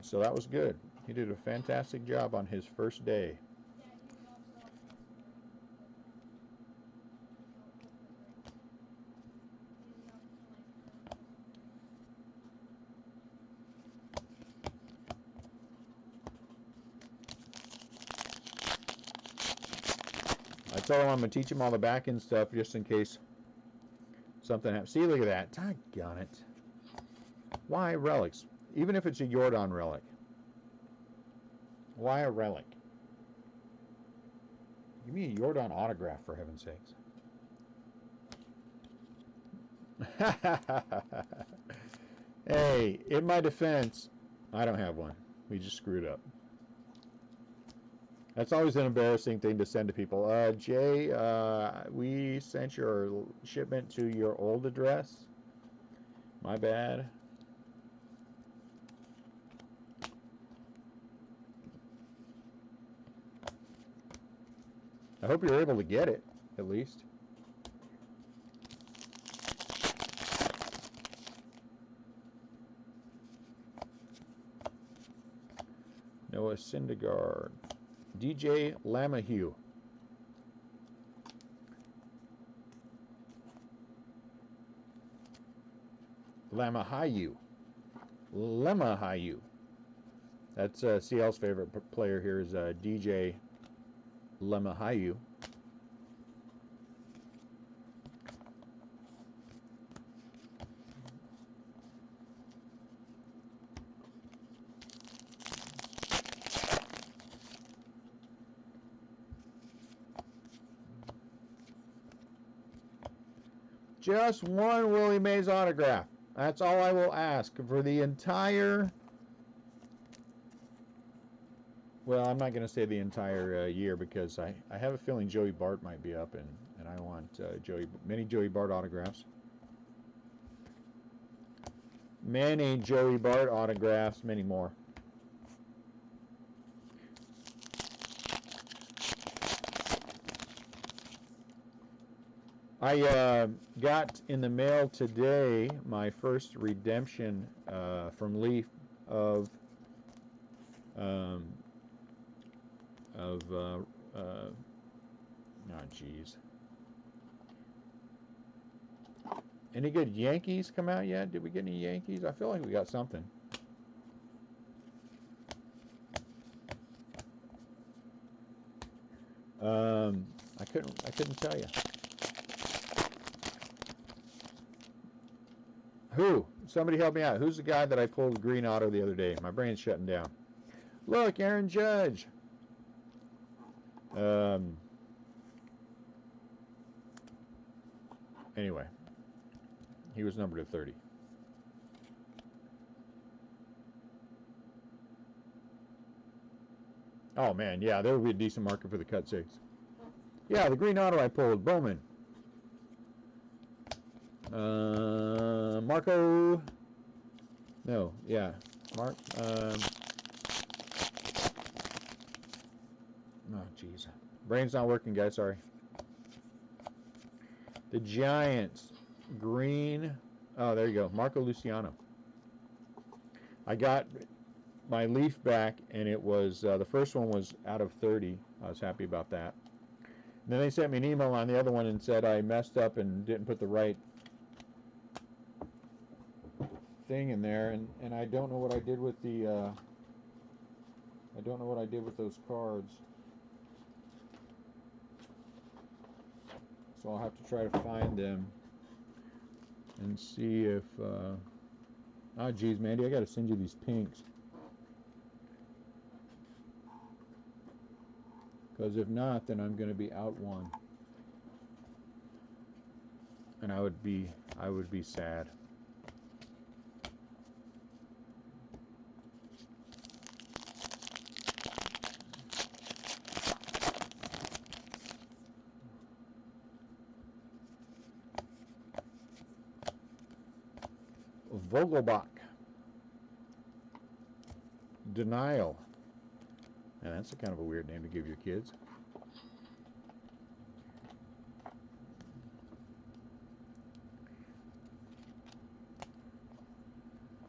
So that was good. He did a fantastic job on his first day. I told him I'm going to teach him all the back end stuff just in case something happens. See, look at that. Doggone it. Why relics? Even if it's a Jordan relic. Why a relic? Give me a Jordan autograph, for heaven's sakes. Hey, in my defense, I don't have one. We just screwed up. That's always an embarrassing thing to send to people. Jay, we sent your shipment to your old address. My bad. I hope you're able to get it, at least. Noah Syndergaard. DJ Lamahue. Lamahue. That's CL's favorite player here is DJ Lamahue. Just one Willie Mays autograph. That's all I will ask for the entire. Well, I'm not going to say the entire year because I have a feeling Joey Bart might be up, and I want many Joey Bart autographs. Many Joey Bart autographs, many more. I got in the mail today my first redemption from Leaf of geez. Any good Yankees come out yet? Did we get any Yankees? I feel like we got something. I couldn't tell you. Who? Somebody help me out. Who's the guy that I pulled green auto the other day? My brain's shutting down. Look, Aaron Judge. Anyway, he was numbered to 30. Oh man, yeah, there would be a decent market for the cut 6. Yeah, the green auto I pulled, Bowman. Marco. No, yeah, Mark. Oh, jeez, brain's not working, guys. Sorry. The Giants, green. Oh, there you go, Marco Luciano. I got my Leaf back, and it was the first one was out of 30. I was happy about that. And then they sent me an email on the other one and said I messed up and didn't put the right thing in there, and I don't know what I did with the I don't know what I did with those cards, so I'll have to try to find them and see if oh geez, Mandy, I gotta send you these pinks, because if not, then I'm gonna be out one, and I would be sad. Vogelbach. Denial. And that's a kind of a weird name to give your kids.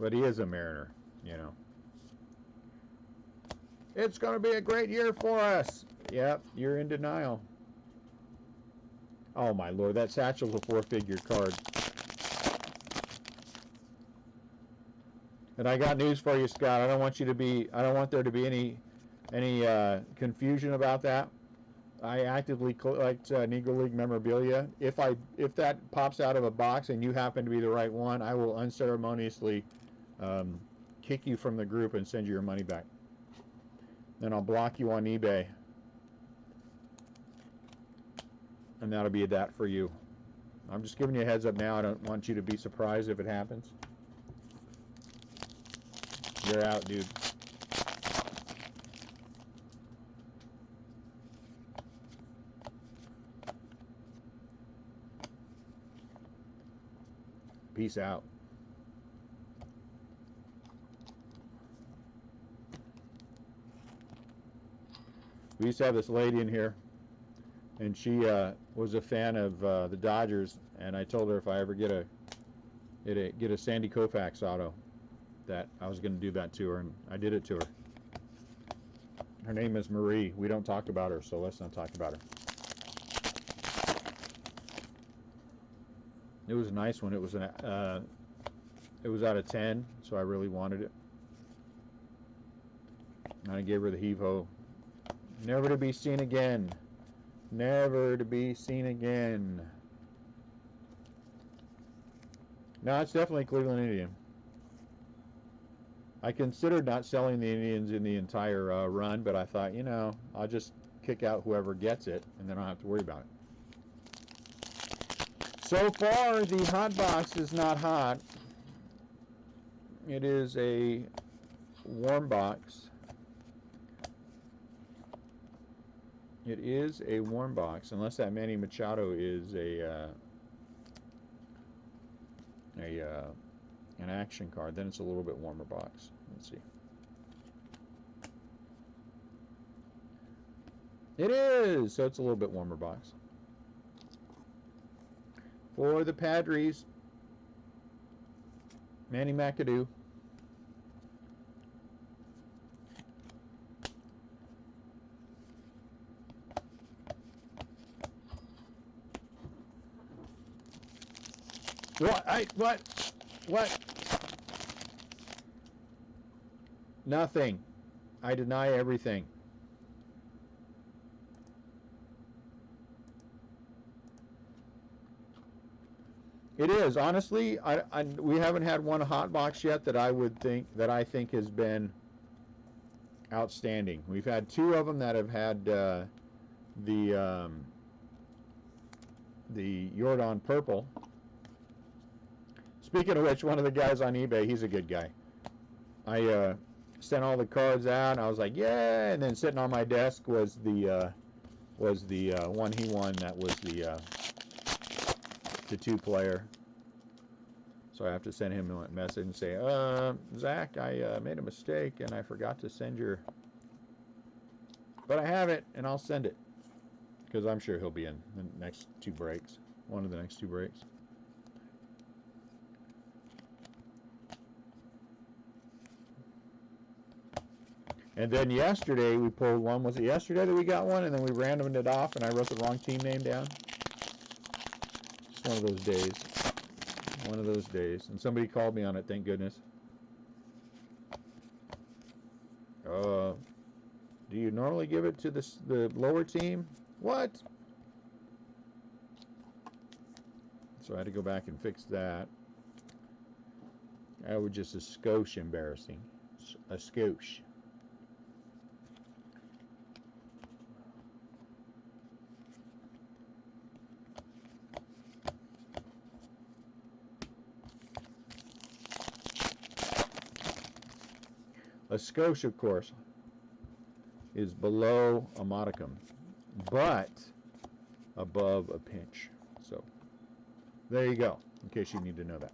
But he is a Mariner, you know. It's going to be a great year for us. Yep, you're in denial. Oh my lord, that satchel's a 4-figure card. And I got news for you, Scott. I don't want there to be any confusion about that. I actively collect Negro League memorabilia. If that pops out of a box and you happen to be the right one, I will unceremoniously kick you from the group and send you your money back. Then I'll block you on eBay. And that'll be that for you. I'm just giving you a heads up now. I don't want you to be surprised if it happens. You're out, dude. Peace out. We used to have this lady in here and she was a fan of the Dodgers, and I told her if I ever get a Sandy Koufax auto, that I was going to do that to her, and I did it to her. Her name is Marie. We don't talk about her, so let's not talk about her. It was a nice one. It was out of 10, so I really wanted it. And I gave her the heave-ho. Never to be seen again. Never to be seen again. No, it's definitely Cleveland Indian. I considered not selling the Indians in the entire run, but I thought, you know, I'll just kick out whoever gets it, and then I don't have to worry about it. So far, the hot box is not hot. It is a warm box. It is a warm box, unless that Manny Machado is an action card. Then it's a little bit warmer box. Let's see. It is! So it's a little bit warmer box. For the Padres, Manny McAdoo. What? Nothing. I deny everything. It is, honestly. We haven't had one hot box yet that I think has been outstanding. We've had two of them that have had the Jordan purple. Speaking of which, one of the guys on eBay, he's a good guy. I sent all the cards out, and I was like, yeah, and then sitting on my desk was the one he won. That was the 2-player. So I have to send him a message and say, Zach, I made a mistake, and I forgot to send your... But I have it, and I'll send it. Because I'm sure he'll be in the next 2 breaks. One of the next 2 breaks. And then yesterday we pulled one. Was it yesterday that we got one? And then we randomed it off and I wrote the wrong team name down. Just one of those days. One of those days. And somebody called me on it, thank goodness. Do you normally give it to the lower team? What? So I had to go back and fix that. That was just a skosh embarrassing. A skosh. A skosh, of course, is below a modicum, but above a pinch. So, there you go, in case you need to know that.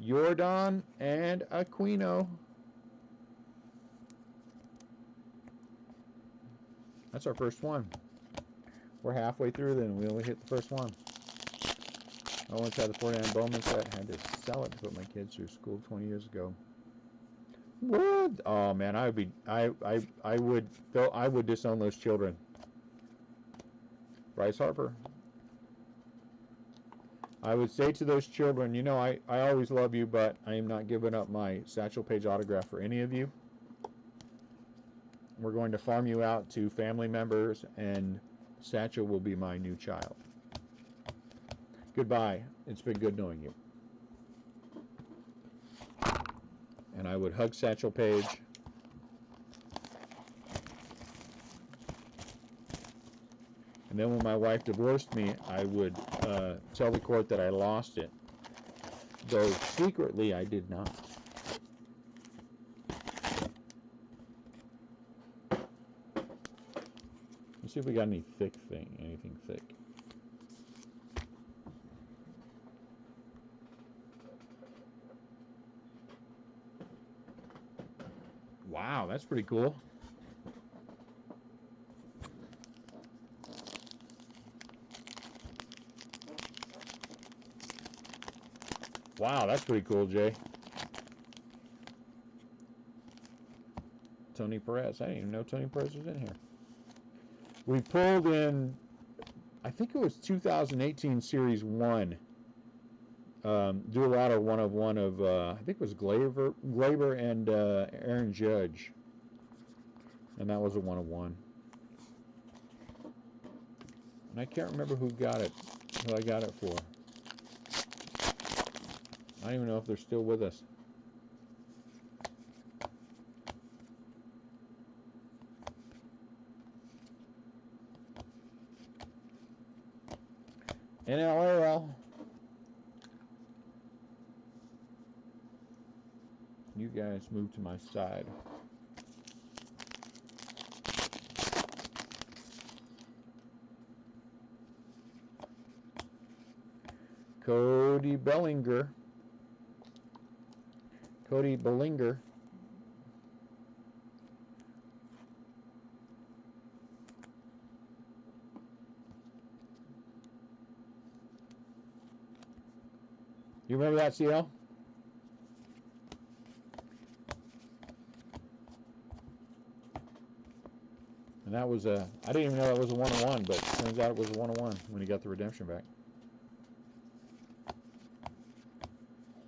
Jordan and Aquino. That's our first one. We're halfway through then. We only hit the first one. I once had the 49 Bowman set. Had to sell it to put my kids through school 20 years ago. What? Oh man, I would disown those children. Bryce Harper. I would say to those children, you know, I always love you, but I am not giving up my Satchel Paige autograph for any of you. We're going to farm you out to family members, and Satchel will be my new child. Goodbye. It's been good knowing you. And I would hug Satchel Paige. And then when my wife divorced me, I would tell the court that I lost it. Though secretly I did not. Let's see if we got anything thick. Wow, that's pretty cool. Wow, that's pretty cool, Jay. Tony Perez. I didn't even know Tony Perez was in here. We pulled in, I think it was 2018 Series 1. Do a lot of one of I think it was Glaber and Aaron Judge. And that was a 1 of 1. And I can't remember who got it, who I got it for. I don't even know if they're still with us. NLRL. You guys move to my side. Cody Bellinger. Cody Bellinger. You remember that, CL? And that was a, I didn't even know that was a 1-of-1, but it turns out it was a 1-of-1 when he got the redemption back.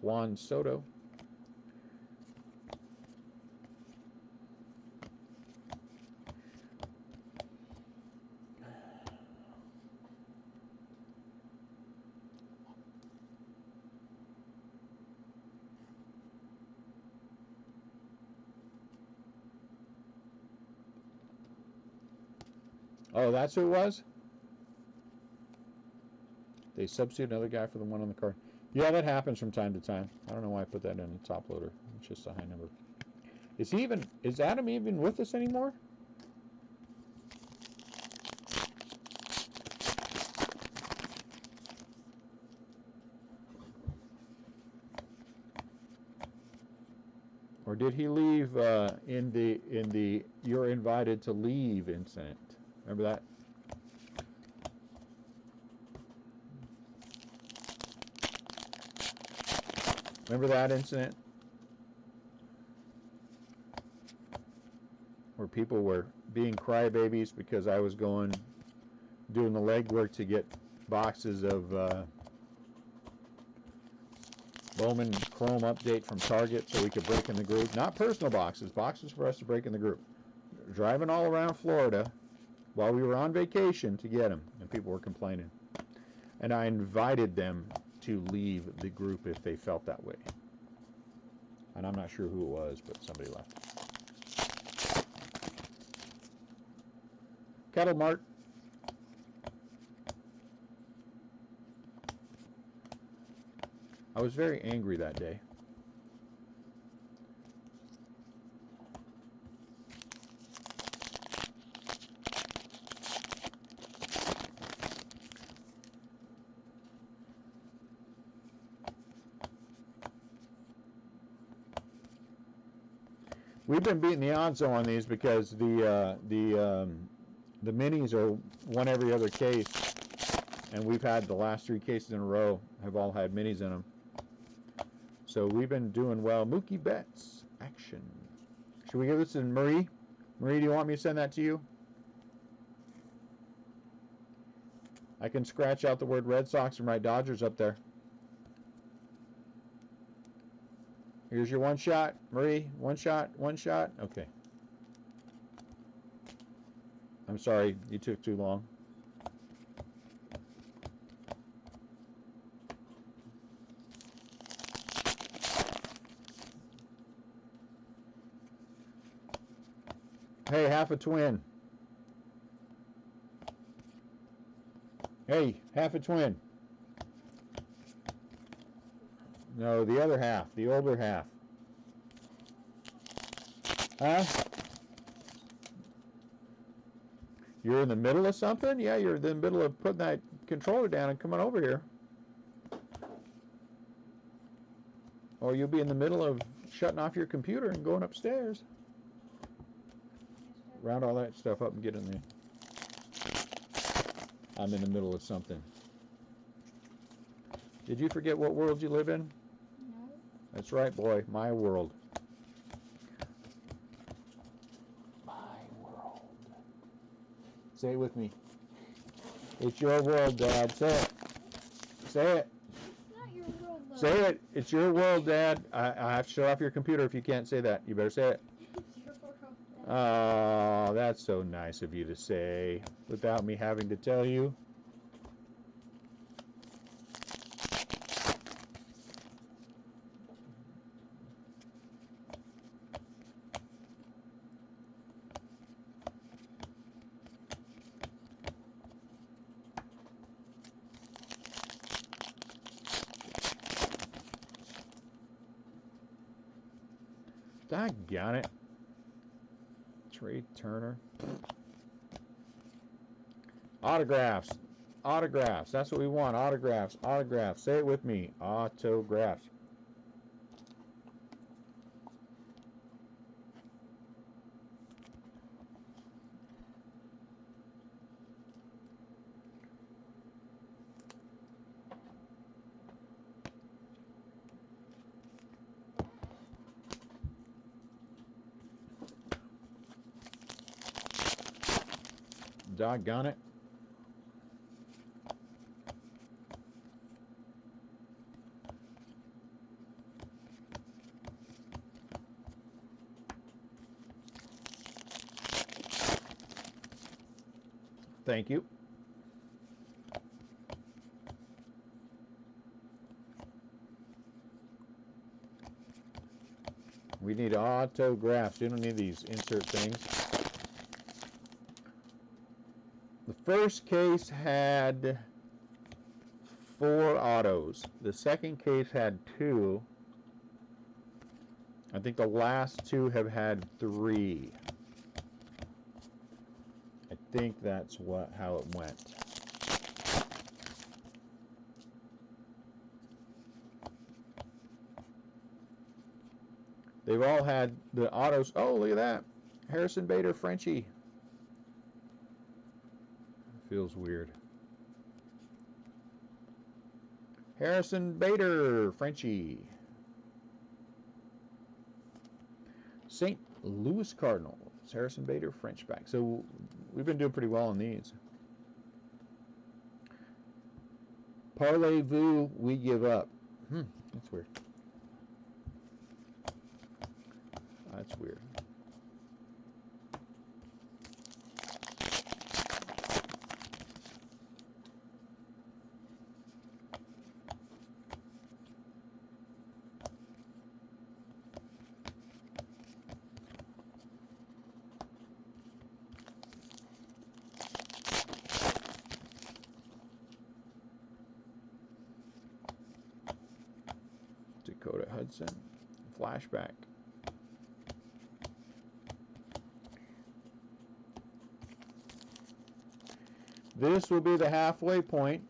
Juan Soto. Oh, that's who it was? They substitute another guy for the one on the card. Yeah, that happens from time to time. I don't know why I put that in the top loader. It's just a high number. Is Adam even with us anymore? Or did he leave in the you're invited to leave incident? Remember that? Remember that incident? Where people were being crybabies because I was doing the legwork to get boxes of Bowman Chrome update from Target so we could break in the group. Not personal boxes, boxes for us to break in the group. Driving all around Florida while we were on vacation to get them, and people were complaining. And I invited them to leave the group if they felt that way. And I'm not sure who it was, but somebody left. Kettle Mart. I was very angry that day. We've been beating the odds on these because the minis are one every other case, and we've had the last 3 cases in a row have all had minis in them. So we've been doing well. Mookie Betts action. Should we give this to Marie? Marie, do you want me to send that to you? I can scratch out the word Red Sox and write Dodgers up there. Here's your 1 shot, Marie. 1 shot, 1 shot. Okay. I'm sorry, you took too long. Hey, half a twin. Hey, half a twin. No, the other half, the older half. Huh? You're in the middle of something? Yeah, you're in the middle of putting that controller down and coming over here. Or you'll be in the middle of shutting off your computer and going upstairs. round all that stuff up and get in there. I'm in the middle of something. Did you forget what world you live in? No. That's right, boy. My world. My world. Say it with me. It's your world, Dad. Say it. Say it. It's not your world, though. Say it. It's your world, Dad. I have to shut off your computer if you can't say that. You better say it. It's your world, Dad. Oh, that's so nice of you to say without me having to tell you. Doggone it. Trey Turner. Autographs. Autographs. That's what we want. Autographs. Autographs. Say it with me. Autographs. Doggone it. Thank you. We need autographs. You don't need these insert things. The first case had 4 autos. The second case had 2. I think the last 2 have had 3. I think that's how it went. They've all had the autos. Oh, look at that. Harrison Bader, Frenchie. Feels weird. Harrison Bader, Frenchie. St. Louis Cardinals, Harrison Bader, Frenchback. So we've been doing pretty well on these. Parlez-vous, we give up. That's weird. That's weird. Dakota Hudson, flashback. This will be the halfway point,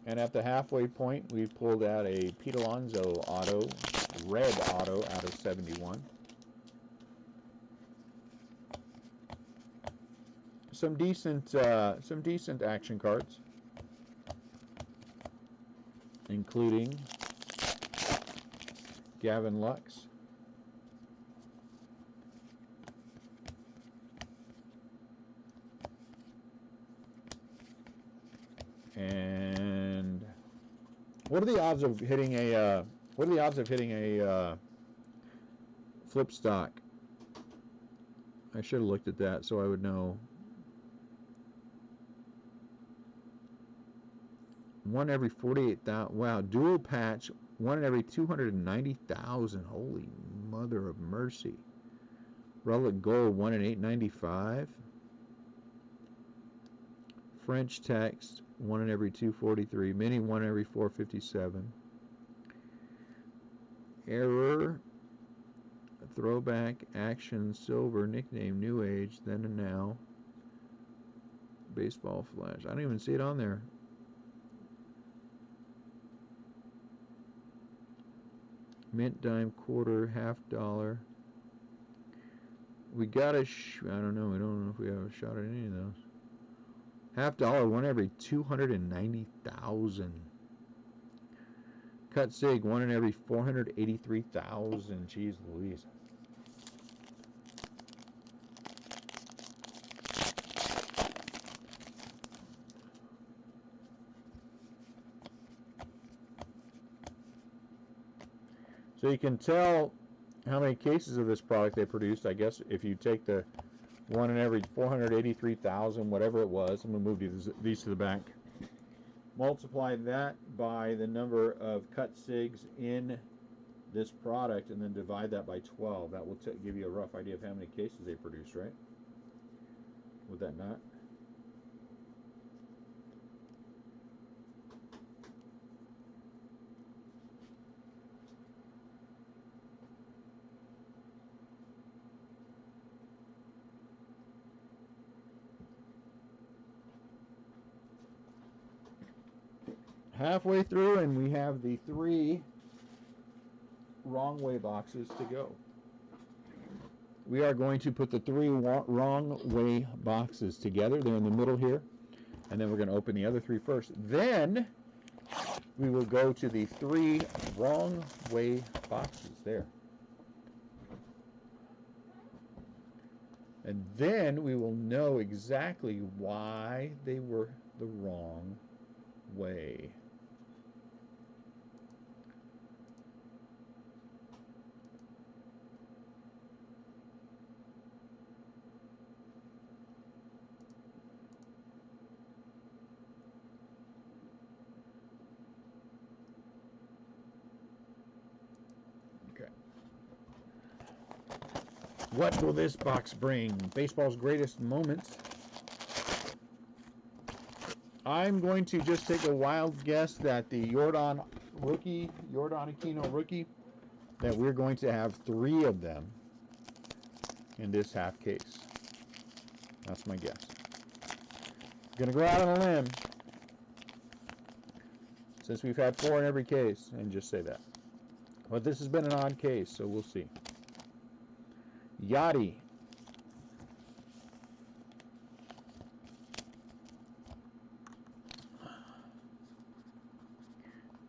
and at the halfway point, we pulled out a Pete Alonso auto, red auto out of 71. Some decent action cards, including Gavin Lux, and what are the odds of hitting a flip stock? I should have looked at that so I would know. 1 every 48,000. Wow, dual patch. 1 in every 290,000. Holy mother of mercy. Relic gold. 1 in 895. French text. 1 in every 243. Mini. 1 in every 457. Error. Throwback. Action. Silver. Nickname. New Age. Then and now. Baseball flash. I don't even see it on there. Mint, dime, quarter, half dollar. We got a, I don't know. I don't know if we have a shot at any of those. $50, one every 290,000. Cut sig, one in every 483,000. Jeez Louise. So you can tell how many cases of this product they produced, I guess, if you take the one in every 483,000, whatever it was. I'm going to move these to the back. Multiply that by the number of cut sigs in this product, and then divide that by 12. That will give you a rough idea of how many cases they produced, right? Would that not? Halfway through, and we have the 3 wrong way boxes to go. We are going to put the 3 wrong way boxes together. They're in the middle here, and then we're going to open the other 3 first. Then we will go to the 3 wrong way boxes there. And then we will know exactly why they were the wrong way. What will this box bring? Baseball's greatest moments. I'm going to just take a wild guess that the Jordan Aquino rookie, that we're going to have 3 of them in this half case. That's my guess. I'm going to go out on a limb, since we've had 4 in every case, and just say that. But this has been an odd case, so we'll see. Yachty.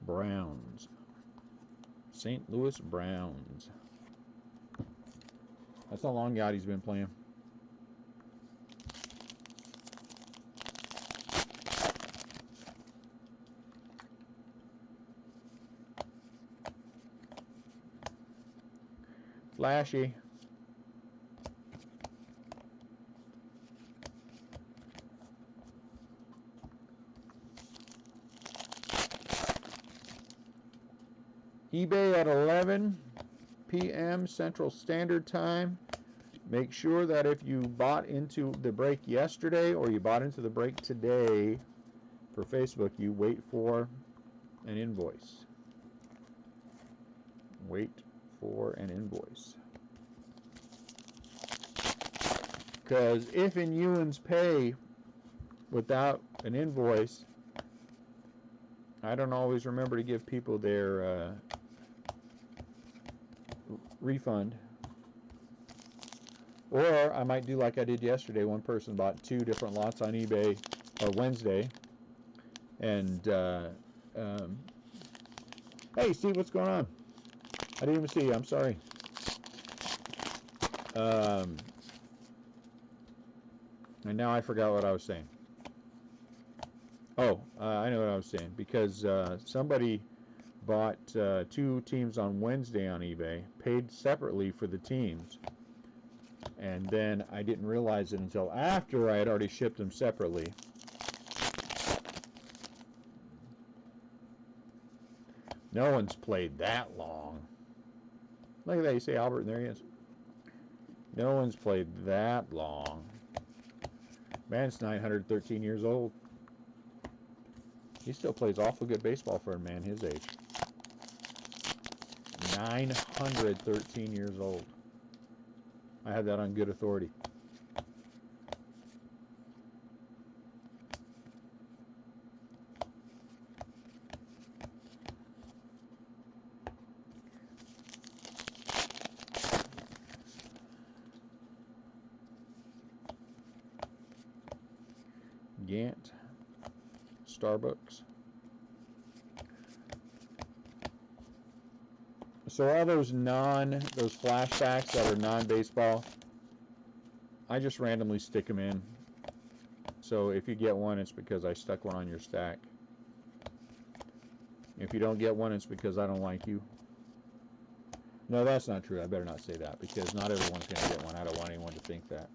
Browns. St. Louis Browns. That's how long Yachty's been playing. Flashy. eBay at 11 p.m. Central Standard Time. Make sure that if you bought into the break yesterday or you bought into the break today for Facebook, you wait for an invoice. Wait for an invoice. Because if in Ewan's pay without an invoice, I don't always remember to give people their refund. Or I might do like I did yesterday. One person bought 2 different lots on eBay Wednesday. And, hey, Steve, what's going on? I didn't even see you. I'm sorry. And now I forgot what I was saying. Oh, I know what I was saying. Because somebody bought 2 teams on Wednesday on eBay, paid separately for the teams, and then I didn't realize it until after I had already shipped them separately. No one's played that long. Look at that, you say Albert, and there he is. No one's played that long. Man's 913 years old. He still plays awful good baseball for a man his age. 913 years old. I have that on good authority. Gigant. Starbucks. So all those flashbacks that are non-baseball, I just randomly stick them in. So if you get one, it's because I stuck one on your stack. If you don't get one, it's because I don't like you. No, that's not true. I better not say that, because not everyone's going to get one. I don't want anyone to think that.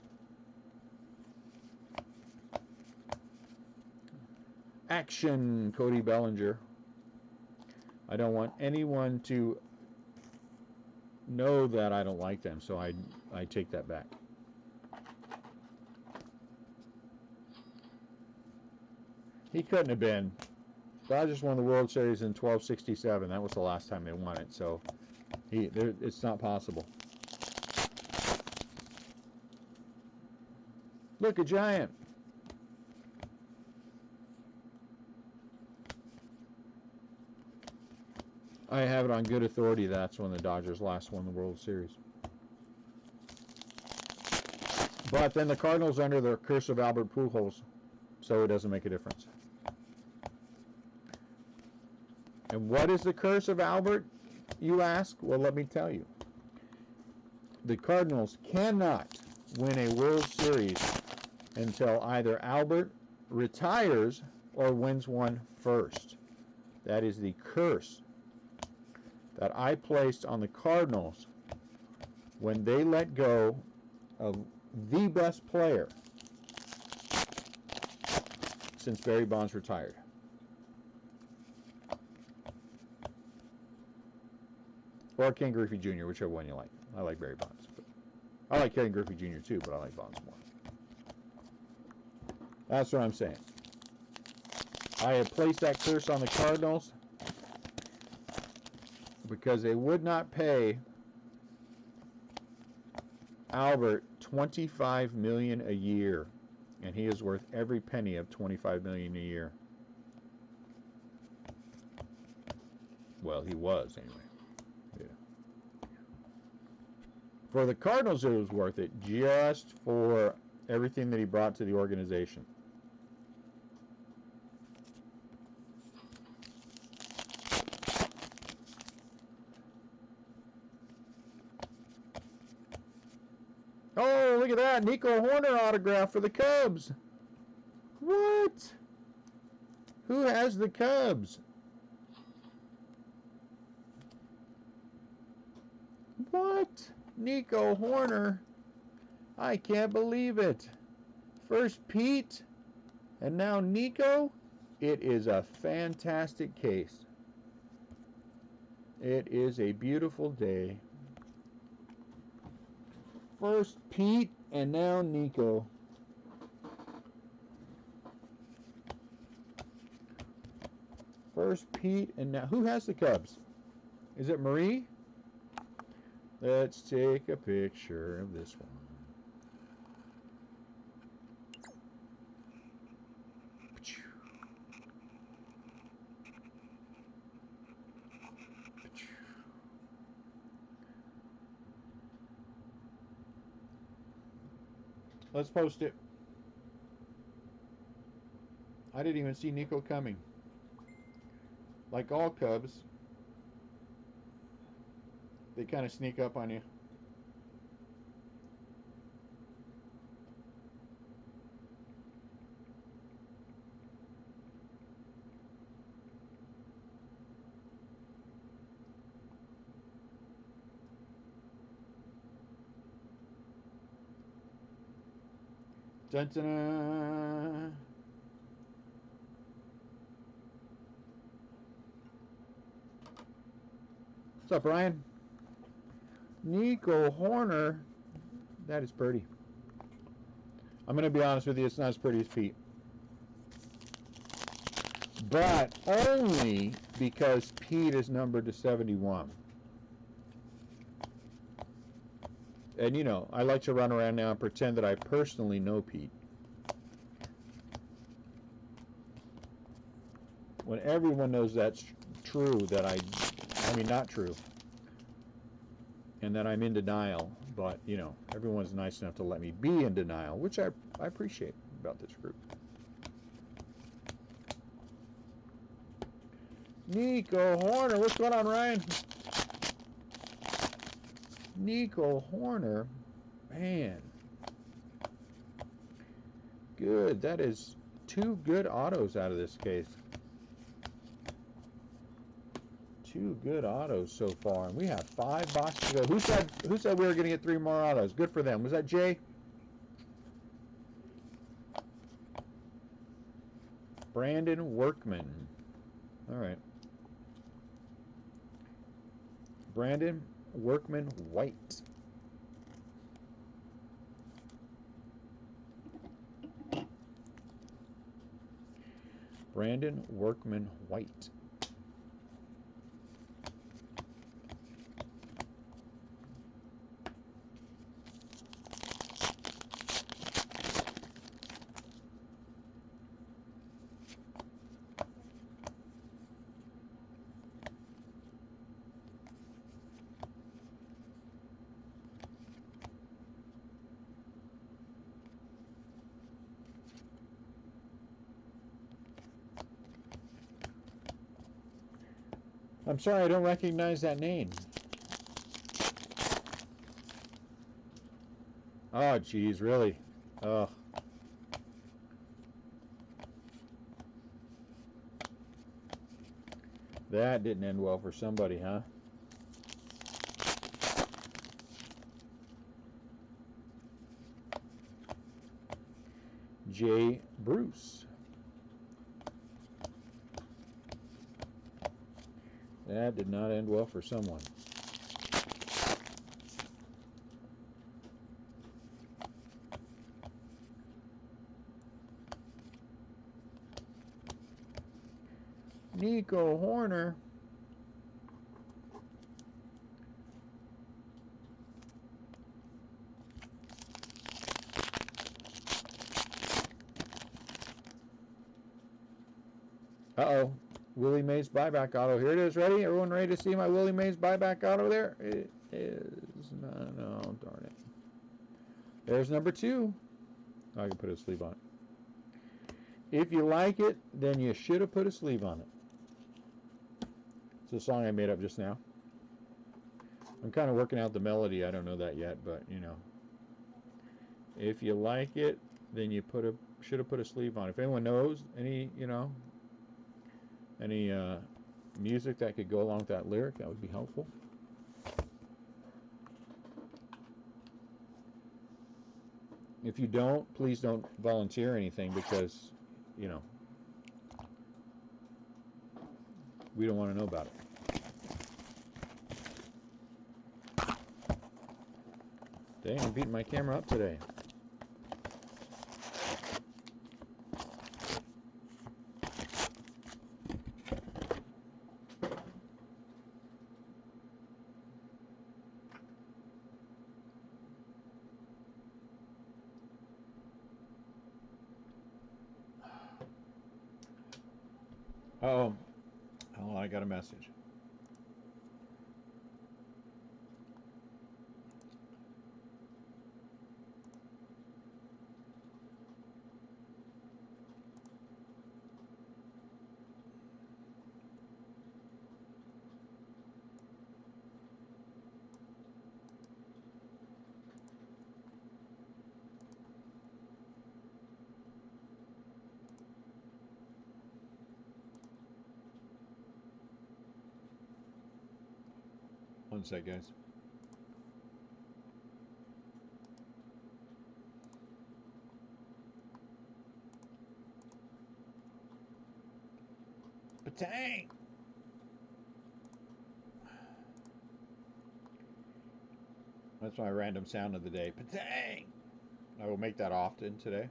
Action, Cody Bellinger. I don't want anyone to know that I don't like them, so I take that back. He couldn't have been. Dodgers won the World Series in 1267. That was the last time they won it, so it's not possible. Look, a giant. I have it on good authority that's when the Dodgers last won the World Series. But then the Cardinals are under the curse of Albert Pujols, so it doesn't make a difference. And what is the curse of Albert, you ask? Well, let me tell you. The Cardinals cannot win a World Series until either Albert retires or wins one first. That is the curse that I placed on the Cardinals when they let go of the best player since Barry Bonds retired. Or Ken Griffey Jr., whichever one you like. I like Barry Bonds. I like Ken Griffey Jr. too, but I like Bonds more. That's what I'm saying. I had placed that curse on the Cardinals because they would not pay Albert $25 million a year, and he is worth every penny of $25 million a year. Well, he was anyway. Yeah. For the Cardinals, it was worth it just for everything that he brought to the organization. Oh, look at that. Nico Horner autograph for the Cubs. What? Who has the Cubs? What? Nico Horner? I can't believe it. First Pete, and now Nico? It is a fantastic case. It is a beautiful day. First Pete, and now Nico. First Pete, and now... Who has the Cubs? Is it Marie? Let's take a picture of this one. Let's post it. I didn't even see Nico coming. Like all Cubs, they kind of sneak up on you. Dun-dun-dun. What's up, Brian? Nico Horner. That is pretty. I'm going to be honest with you, it's not as pretty as Pete. But only because Pete is numbered to 71. And, you know, I like to run around now and pretend that I personally know Pete. When everyone knows that's true, that I mean, not true. And that I'm in denial. But, you know, everyone's nice enough to let me be in denial, which I appreciate about this group. Nico Horner. What's going on, Ryan? Nico Horner. Man. Good. That is 2 good autos out of this case. 2 good autos so far. And we have 5 boxes to go. Who said we were going to get 3 more autos? Good for them. Was that Jay? Brandon Workman. All right. Brandon Workman White. Brandon Workman White. I'm sorry, I don't recognize that name. Oh, geez, really? Oh. That didn't end well for somebody, huh? Jay Bruce. That did not end well for someone. Nico Horner. Uh-oh. Willie Mays buyback auto. Here it is. Ready? Everyone ready to see my Willie Mays buyback auto there? It is. No, darn it. There's number 2. Oh, I can put a sleeve on it. If you like it, then you should have put a sleeve on it. It's a song I made up just now. I'm kind of working out the melody. I don't know that yet, but, you know. If you like it, then you should have put a sleeve on it. If anyone knows any, you know, any music that could go along with that lyric, that would be helpful. If you don't, please don't volunteer anything because, you know, we don't want to know about it. Dang, I'm beating my camera up today. Oh, I got a message. One sec, guys. Patang! That's my random sound of the day. Patang! I will make that often today.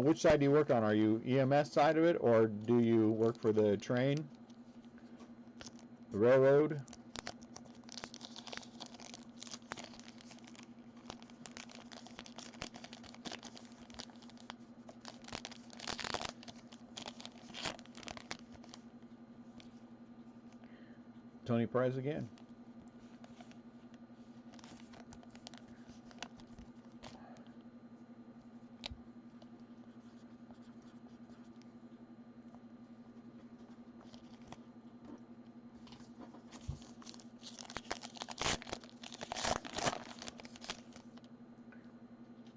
Which side do you work on? Are you EMS side of it, or do you work for the train, the railroad? Tony Perez again.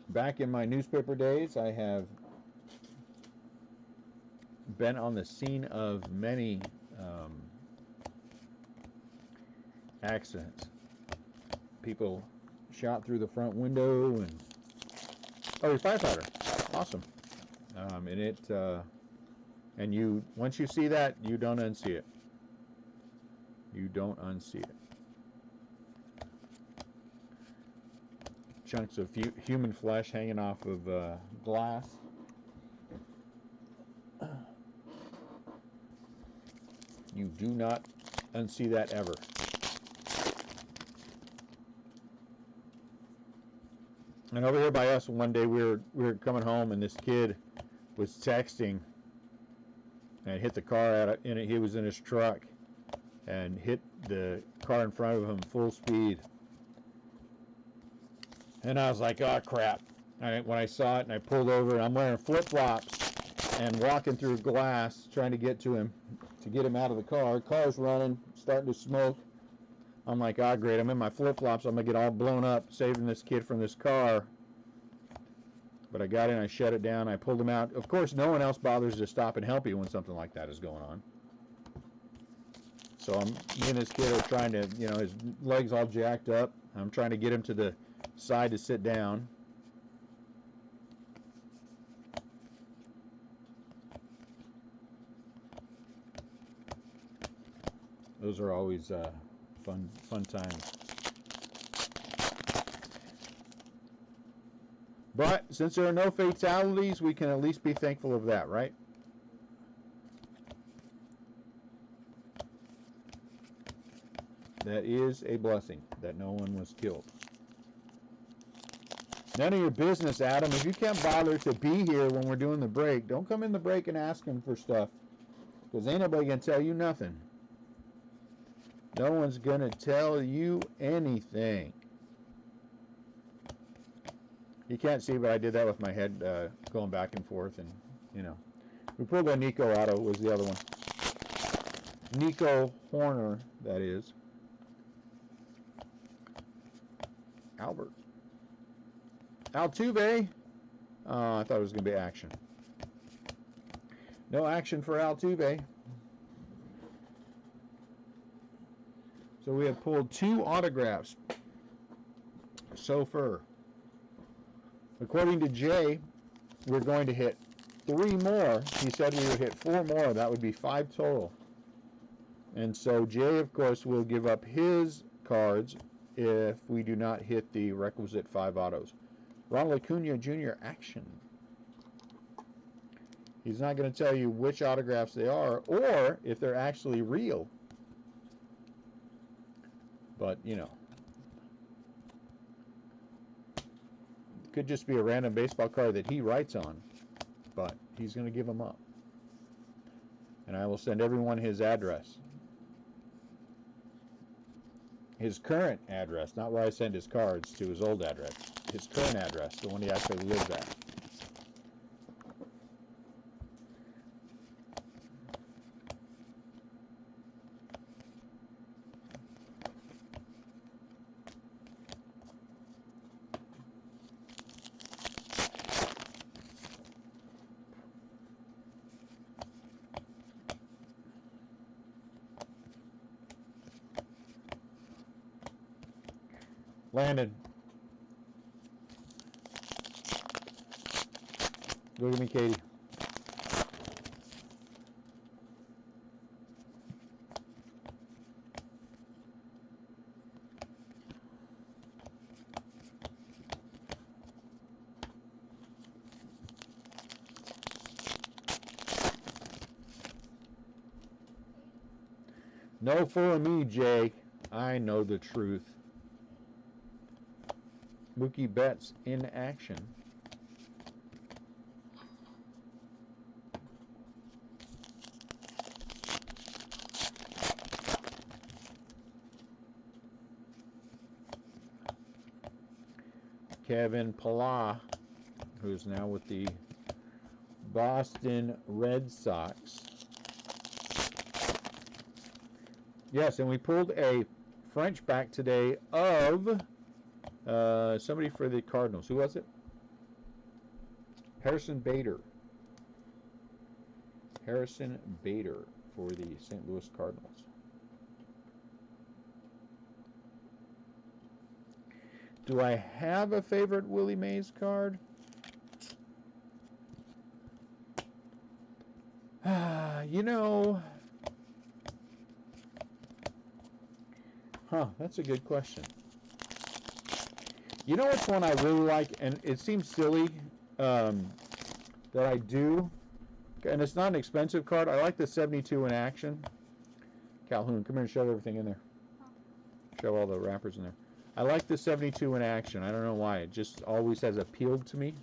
Back in my newspaper days, I have been on the scene of many accidents. People shot through the front window, and oh, you're a firefighter. Awesome. And it and you, once you see that, you don't unsee it. You don't unsee it. Chunks of human flesh hanging off of glass. You do not unsee that ever. And over here by us, one day we were coming home, and this kid was texting and hit the car he was in his truck and hit the car in front of him full speed. And I was like, oh crap. When I saw it, and I pulled over, and I'm wearing flip-flops and walking through glass trying to get to him, to get him out of the car. Car's running, starting to smoke. I'm like, ah, great, I'm in my flip-flops, I'm going to get all blown up saving this kid from this car. But I got in, I shut it down, I pulled him out. Of course, no one else bothers to stop and help you when something like that is going on. So me and this kid are trying to, his legs all jacked up. I'm trying to get him to the side to sit down. Those are always fun times. But since there are no fatalities, we can at least be thankful of that, right? That is a blessing that no one was killed. None of your business, Adam. If you can't bother to be here when we're doing the break, don't come in the break and asking for stuff, because ain't nobody gonna tell you nothing. No one's gonna tell you anything. You can't see, but I did that with my head going back and forth, and we pulled a Nico Auto was the other one. Nico Horner, that is. Albert. Altuve. I thought it was going to be action. No action for Altuve. So we have pulled 2 autographs so far. According to Jay, we're going to hit 3 more. He said we would hit 4 more. That would be 5 total. And so Jay, of course, will give up his cards if we do not hit the requisite 5 autos. Ronald Acuna Jr. action. He's not going to tell you which autographs they are or if they're actually real. But, could just be a random baseball card that he writes on, but he's going to give them up. And I will send everyone his address. His current address, not where I send his cards to his old address. His current address, the one he actually lives at. Landon. Go to me, Katie. No for me, Jay. I know the truth. Mookie Betts in action. Kevin Pillar, who's now with the Boston Red Sox. Yes, and we pulled a French back today of somebody for the Cardinals. Who was it? Harrison Bader. Harrison Bader for the St. Louis Cardinals. Do I have a favorite Willie Mays card? You know, that's a good question. You know which one I really like, and it seems silly that I do, and it's not an expensive card. I like the 72 in action. Calhoun, come here and shove everything in there. Shove all the wrappers in there. I like the 72 in action. I don't know why. It just always has appealed to me.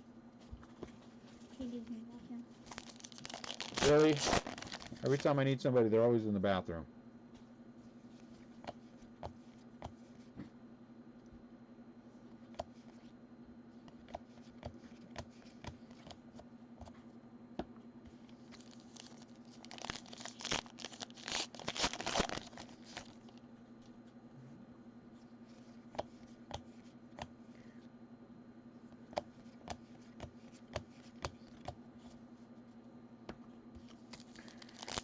He gives me vacuum. Really? Every time I need somebody, they're always in the bathroom.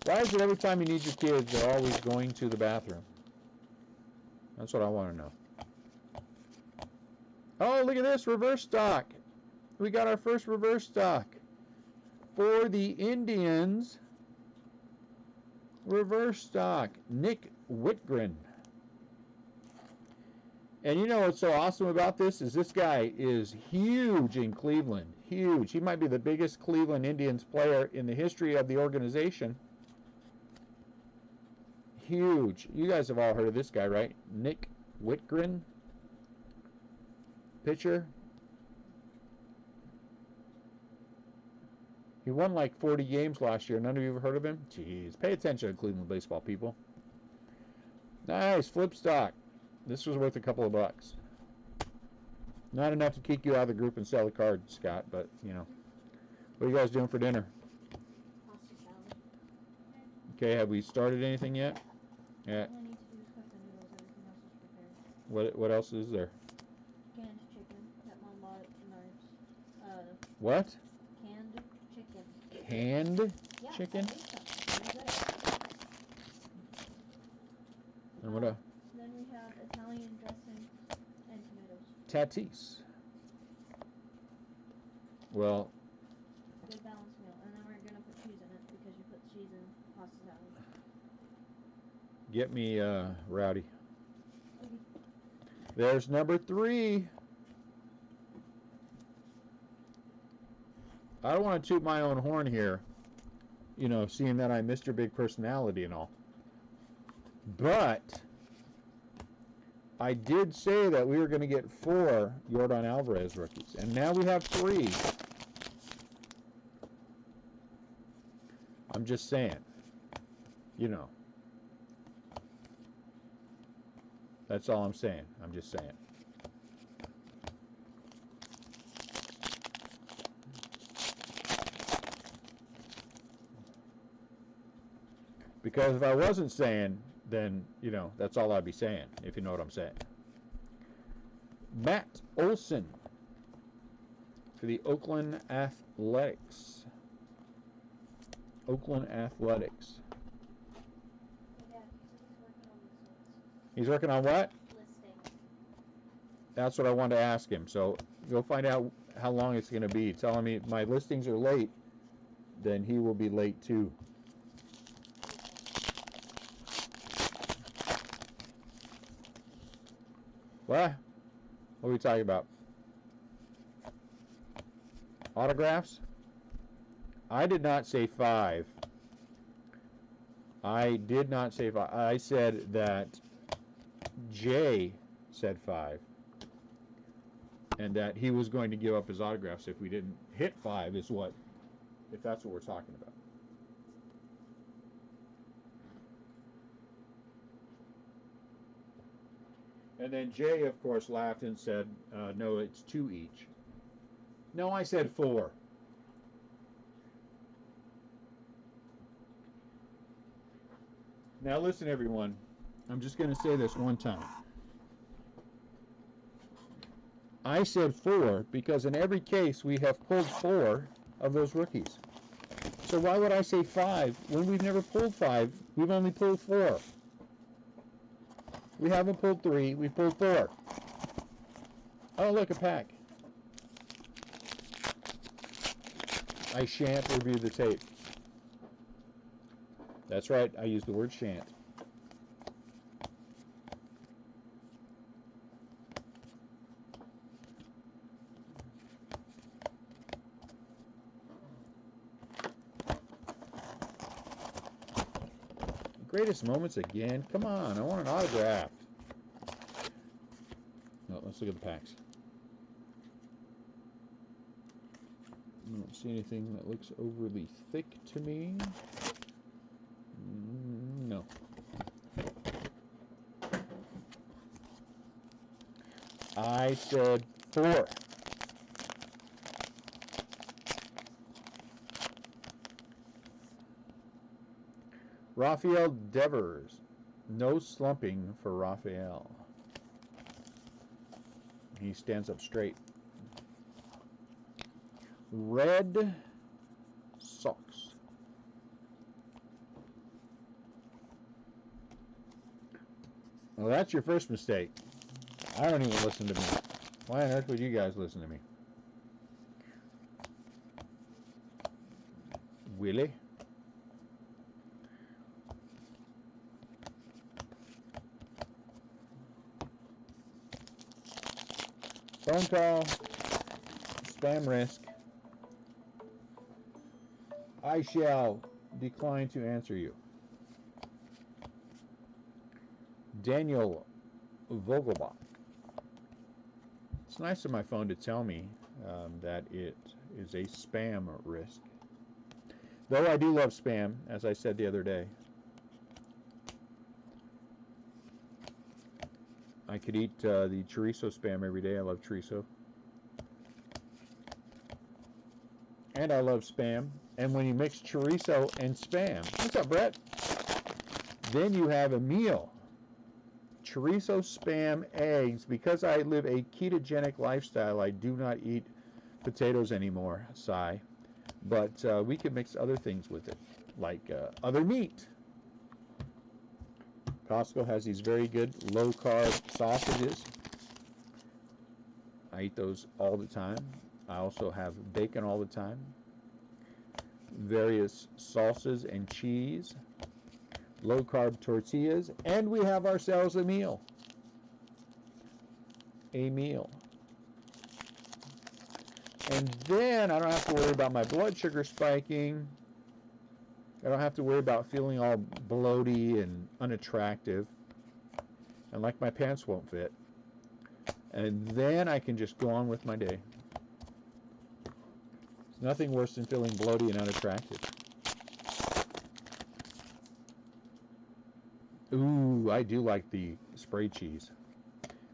Why is it every time you need your kids, they're always going to the bathroom? That's what I want to know. Oh, look at this, reverse stock. We got our first reverse stock. For the Indians, reverse stock, Nick Whitgren. And you know what's so awesome about this is this guy is huge in Cleveland. Huge. He might be the biggest Cleveland Indians player in the history of the organization. Huge. You guys have all heard of this guy, right? Nick Whitgren, pitcher. He won like 40 games last year. None of you ever heard of him? Jeez, pay attention to Cleveland baseball, people. Nice, flip stock. This was worth a couple of bucks. Not enough to kick you out of the group and sell the card, Scott, but, you know. What are you guys doing for dinner? Pasta salad. Okay, have we started anything yet? Yeah. All I need to do is cook the noodles. Everything else is prepared. What else is there? Canned chicken that Mom bought at Menards. What? Canned chicken. Canned Yeah, chicken? I made some. Really good. And what else? Then we have Italian dressing and tomatoes. Tatis. Well, Good balanced meal. And then we're going to put cheese in it because you put cheese in pasta salad. get me Rowdy. Okay. There's number 3. I don't want to toot my own horn here, you know, seeing that I'm Mr. Big Personality and all. But I did say that we were going to get 4 Yordan Alvarez rookies, and now we have 3. I'm just saying, you know. That's all I'm saying. I'm just saying. Because if I wasn't saying, then, you know, that's all I'd be saying, if you know what I'm saying. Matt Olson for the Oakland Athletics. Oakland Athletics. Yeah, he's working on this. He's working on what? Listing. That's what I wanted to ask him. So go find out how long it's going to be. Telling me my listings are late, then he will be late too. What? What are we talking about? Autographs? I did not say 5. I did not say 5. I said that Jay said 5. And that he was going to give up his autographs if we didn't hit 5 is what, if that's what we're talking about. And then Jay, of course, laughed and said, no, it's 2 each. No, I said 4. Now listen, everyone. I'm just going to say this one time. I said 4 because in every case we have pulled 4 of those rookies. So why would I say 5 when we've never pulled 5? We've only pulled 4. We haven't pulled 3. We've pulled 4. Oh, look, a pack. I shan't review the tape. That's right. I used the word shan't. Greatest moments again. Come on, I want an autograph. No, let's look at the packs. I don't see anything that looks overly thick to me. No. I said 4. Rafael Devers. No slumping for Rafael. He stands up straight. Red Sox. Well, that's your first mistake. I don't even listen to me. Why on earth would you guys listen to me? Willie? Phone call. Spam risk. I shall decline to answer you. Daniel Vogelbach. It's nice of my phone to tell me that it is a spam risk. Though I do love spam, as I said the other day. I could eat the chorizo spam every day. I love chorizo. And I love spam. And when you mix chorizo and spam, what's up, Brett? Then you have a meal. Chorizo, spam, eggs. Because I live a ketogenic lifestyle, I do not eat potatoes anymore, sigh. But we can mix other things with it, like other meat. Costco has these very good low-carb sausages. I eat those all the time. I also have bacon all the time. Various salsas and cheese. Low-carb tortillas. And we have ourselves a meal. A meal. And then I don't have to worry about my blood sugar spiking. I don't have to worry about feeling all bloaty and unattractive. And like my pants won't fit. And then I can just go on with my day. There's nothing worse than feeling bloaty and unattractive. Ooh, I do like the spray cheese.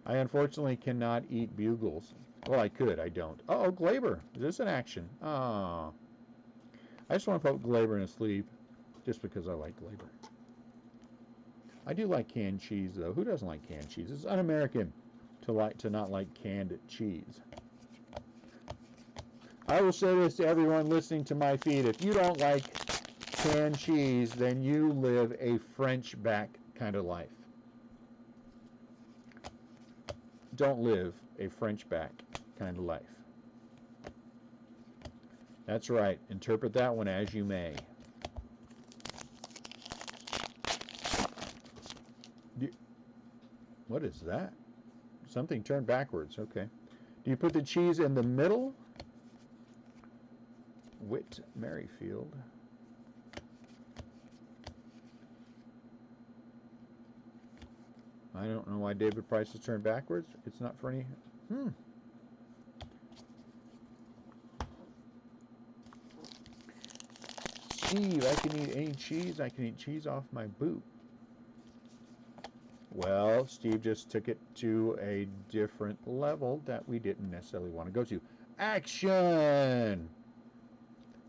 I unfortunately cannot eat bugles. Well, I could, I don't. Uh-oh, Glaber. Is this an action? Ah. I just want to put Glaber in a sleeve just because I like Glaber. I do like canned cheese, though. Who doesn't like canned cheese? It's un-American to not like canned cheese. I will say this to everyone listening to my feed. If you don't like canned cheese, then you live a French back kind of life. Don't live a French back kind of life. That's right. Interpret that one as you may. What is that? Something turned backwards. Okay. Do you put the cheese in the middle? Whit Merrifield. I don't know why David Price is turned backwards. It's not for any... Steve, I can eat any cheese. I can eat cheese off my boot. Well, Steve just took it to a different level that we didn't necessarily want to go to. Action!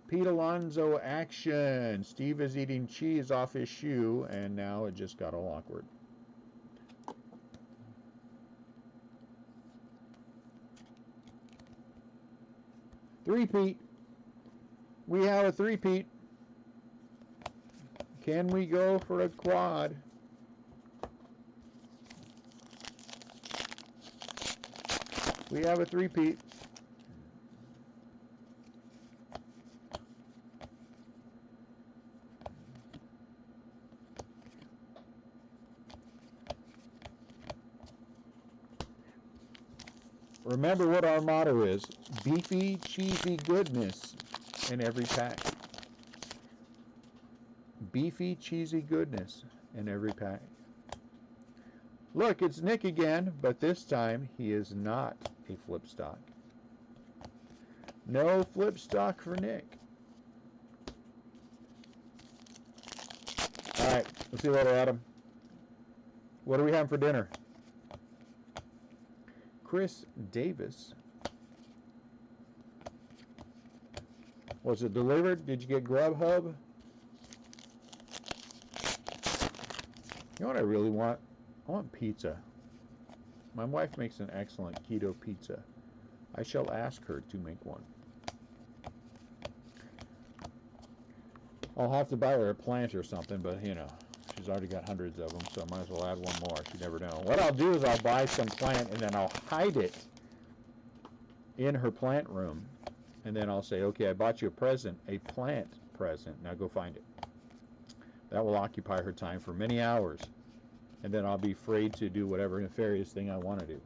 Pete Alonso, action! Steve is eating cheese off his shoe, and now it just got all awkward. Three-peat. We have a three-peat. Can we go for a quad? We have a three-peat. Remember what our motto is: beefy, cheesy goodness in every pack. Beefy, cheesy goodness in every pack. Look, it's Nick again, but this time he is not a flip stock. No flip stock for Nick. All right, let's see you later, Adam. What are we having for dinner? Chris Davis. Was it delivered? Did you get Grubhub? You know what I really want? I want pizza. My wife makes an excellent keto pizza. I shall ask her to make one. I'll have to buy her a plant or something, but you know, she's already got hundreds of them, so I might as well add one more. You never know. What I'll do is I'll buy some plant and then I'll hide it in her plant room. And then I'll say, okay, I bought you a present, a plant present. Now go find it. That will occupy her time for many hours. And then I'll be afraid to do whatever nefarious thing I want to do.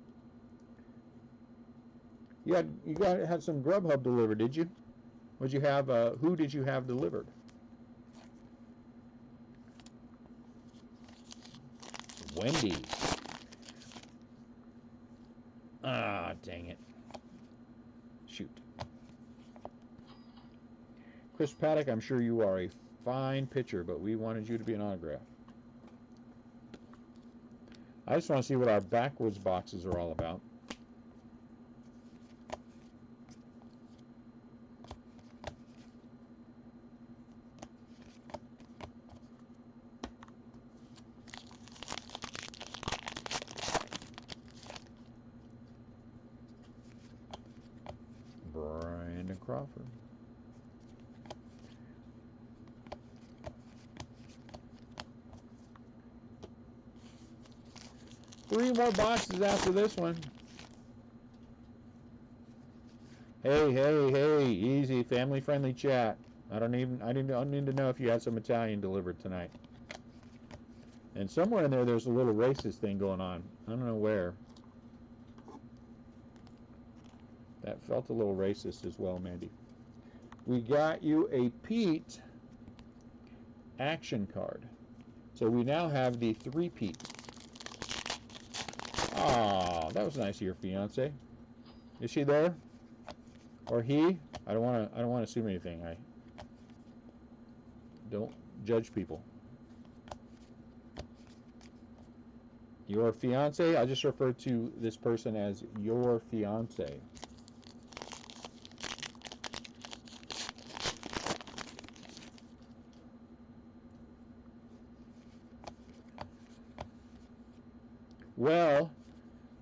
You had some Grubhub delivered, did you? What'd you have? Who did you have delivered? Wendy. Ah, dang it. Shoot. Chris Paddock, I'm sure you are a fine pitcher, but we wanted you to be an autograph. I just want to see what our backwards boxes are all about. Brandon Crawford. Three more boxes after this one. Hey, easy, family-friendly chat. I don't need to know if you had some Italian delivered tonight. And somewhere in there's a little racist thing going on. I don't know where. That felt a little racist as well, Mandy. We got you a Pete action card. So we now have the three-peat. Ah, that was nice of your fiance. Is she there? Or he? I don't want to assume anything. I don't judge people. Your fiance? I just refer to this person as your fiance. Well,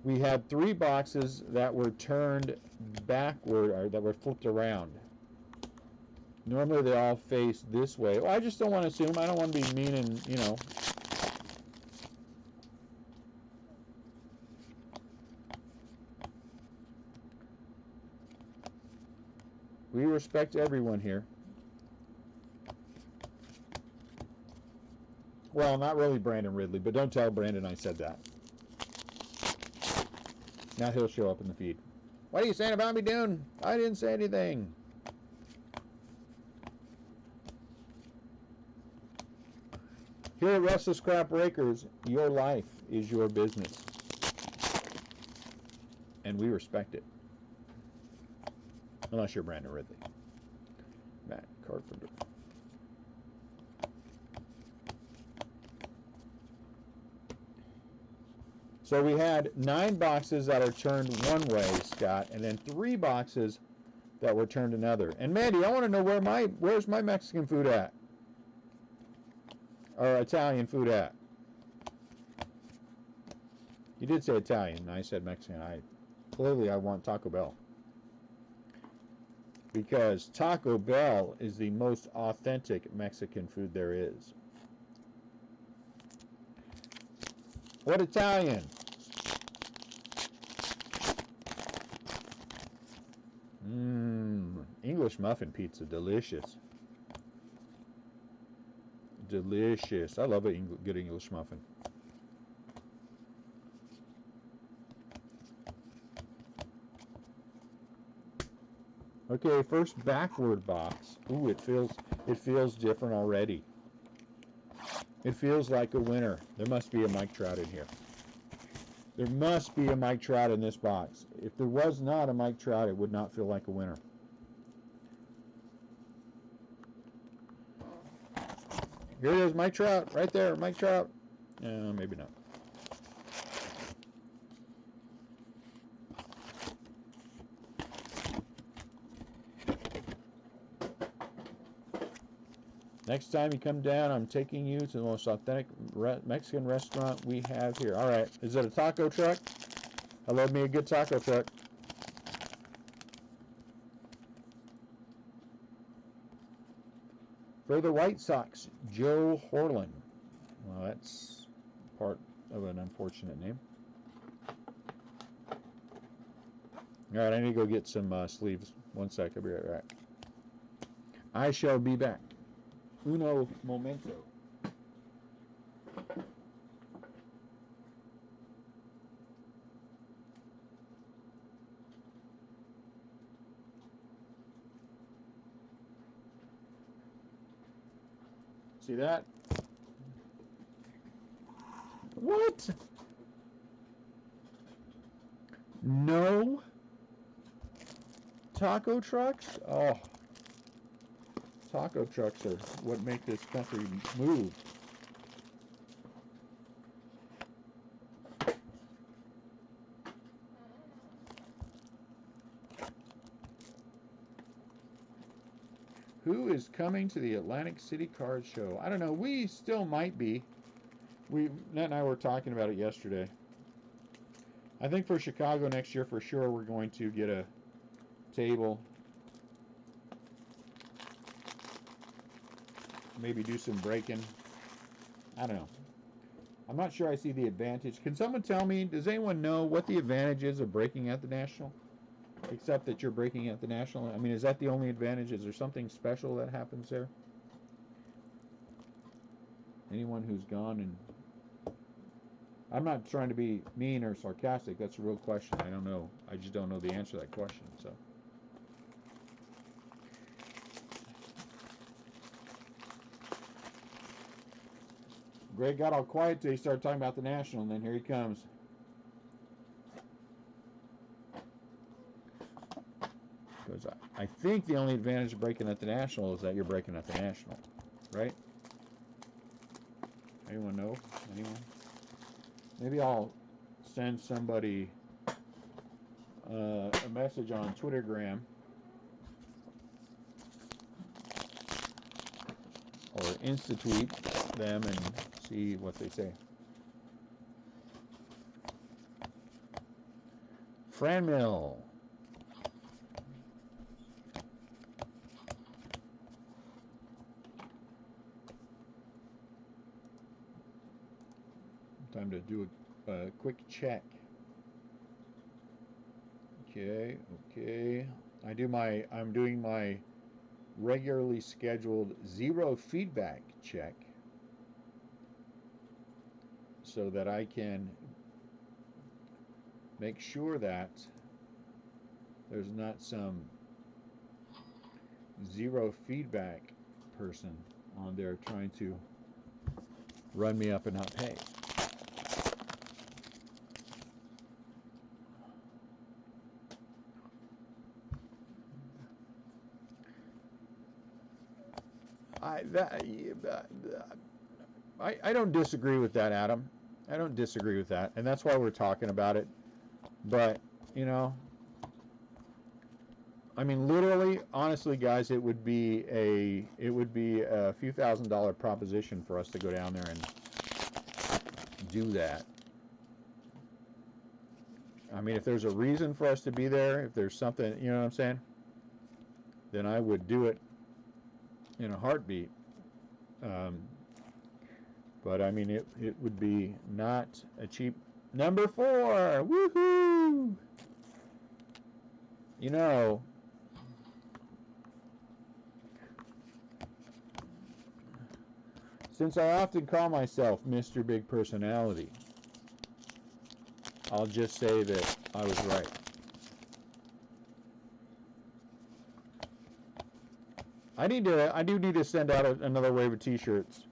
we had three boxes that were turned backward, or that were flipped around. Normally they all face this way. Well, I just don't want to assume. I don't want to be mean and, you know. We respect everyone here. Well, not really Brandon Ridley, but don't tell Brandon I said that. Now he'll show up in the feed. What are you saying about me doing? I didn't say anything. Here at Restlesscraft Breakers, your life is your business. And we respect it. Unless you're Brandon Ridley. Matt Carpenter. So we had 9 boxes that are turned one way, Scott, and then 3 boxes that were turned another. And Mandy, I want to know where's my Mexican food at? Or Italian food at? You did say Italian, and I said Mexican. Clearly I want Taco Bell. Because Taco Bell is the most authentic Mexican food there is. What Italian? English muffin pizza, delicious. Delicious. I love a good English muffin. Okay, first backward box. Ooh, it feels different already. It feels like a winner. There must be a Mike Trout in here. There must be a Mike Trout in this box. If there was not a Mike Trout, it would not feel like a winner. Here it is, Mike Trout, right there, Mike Trout. Maybe not. Next time you come down, I'm taking you to the most authentic Mexican restaurant we have here. All right, is it a taco truck? I love me a good taco truck. For the White Sox, Joe Horlin. Well, that's part of an unfortunate name. All right, I need to go get some sleeves. One sec, I'll be right back. I shall be back. Uno momento. See that? What? No taco trucks? Oh. Taco trucks are what make this country move. Who is coming to the Atlantic City Card Show? I don't know. We still might be. Nat and I were talking about it yesterday. I think for Chicago next year, for sure, we're going to get a table. Maybe do some breaking. I don't know. I'm not sure I see the advantage. Can someone tell me, does anyone know what the advantage is of breaking at the National? Except that you're breaking at the National. I mean, is that the only advantage? Is there something special that happens there? Anyone who's gone and... I'm not trying to be mean or sarcastic. That's a real question. I don't know. I just don't know the answer to that question. So, Greg got all quiet till he started talking about the National, and then here he comes. Because I think the only advantage of breaking at the National is that you're breaking at the National, right? Anyone know? Anyone? Maybe I'll send somebody a message on Twittergram or Insta-tweet them and see what they say. Franmil. Time to do a quick check. Okay. I'm doing my regularly scheduled zero feedback check so that I can make sure that there's not some zero feedback person on there trying to run me up and not pay. I don't disagree with that, Adam. I don't disagree with that, and that's why we're talking about it. But, you know, I mean, literally, honestly, guys, it would be a few $1,000 proposition for us to go down there and do that. I mean, if there's a reason for us to be there, if there's something, you know what I'm saying, then I would do it in a heartbeat. But I mean, it would be not a cheap. Number 4, woohoo! You know, since I often call myself Mr. Big Personality, I'll just say that I was right. I do need to send out another wave of T-shirts.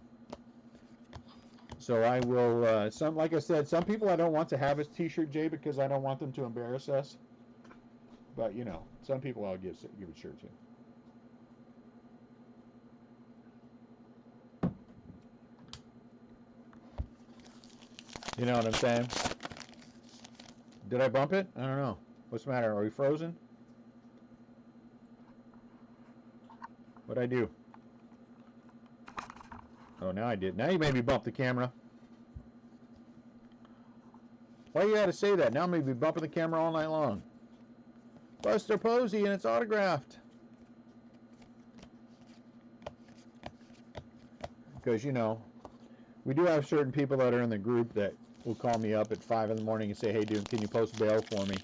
So I will. Like I said, some people I don't want to have a T-shirt, Jay, because I don't want them to embarrass us. But you know, some people I'll give a shirt to. You know what I'm saying? Did I bump it? I don't know. What's the matter? Are we frozen? What'd I do? Oh, now I did. Now you made me bump the camera. Why you gotta say that? Now I'm gonna be bumping the camera all night long. Buster Posey, and it's autographed. Because, you know, we do have certain people that are in the group that will call me up at 5 in the morning and say, hey, dude, can you post bail for me?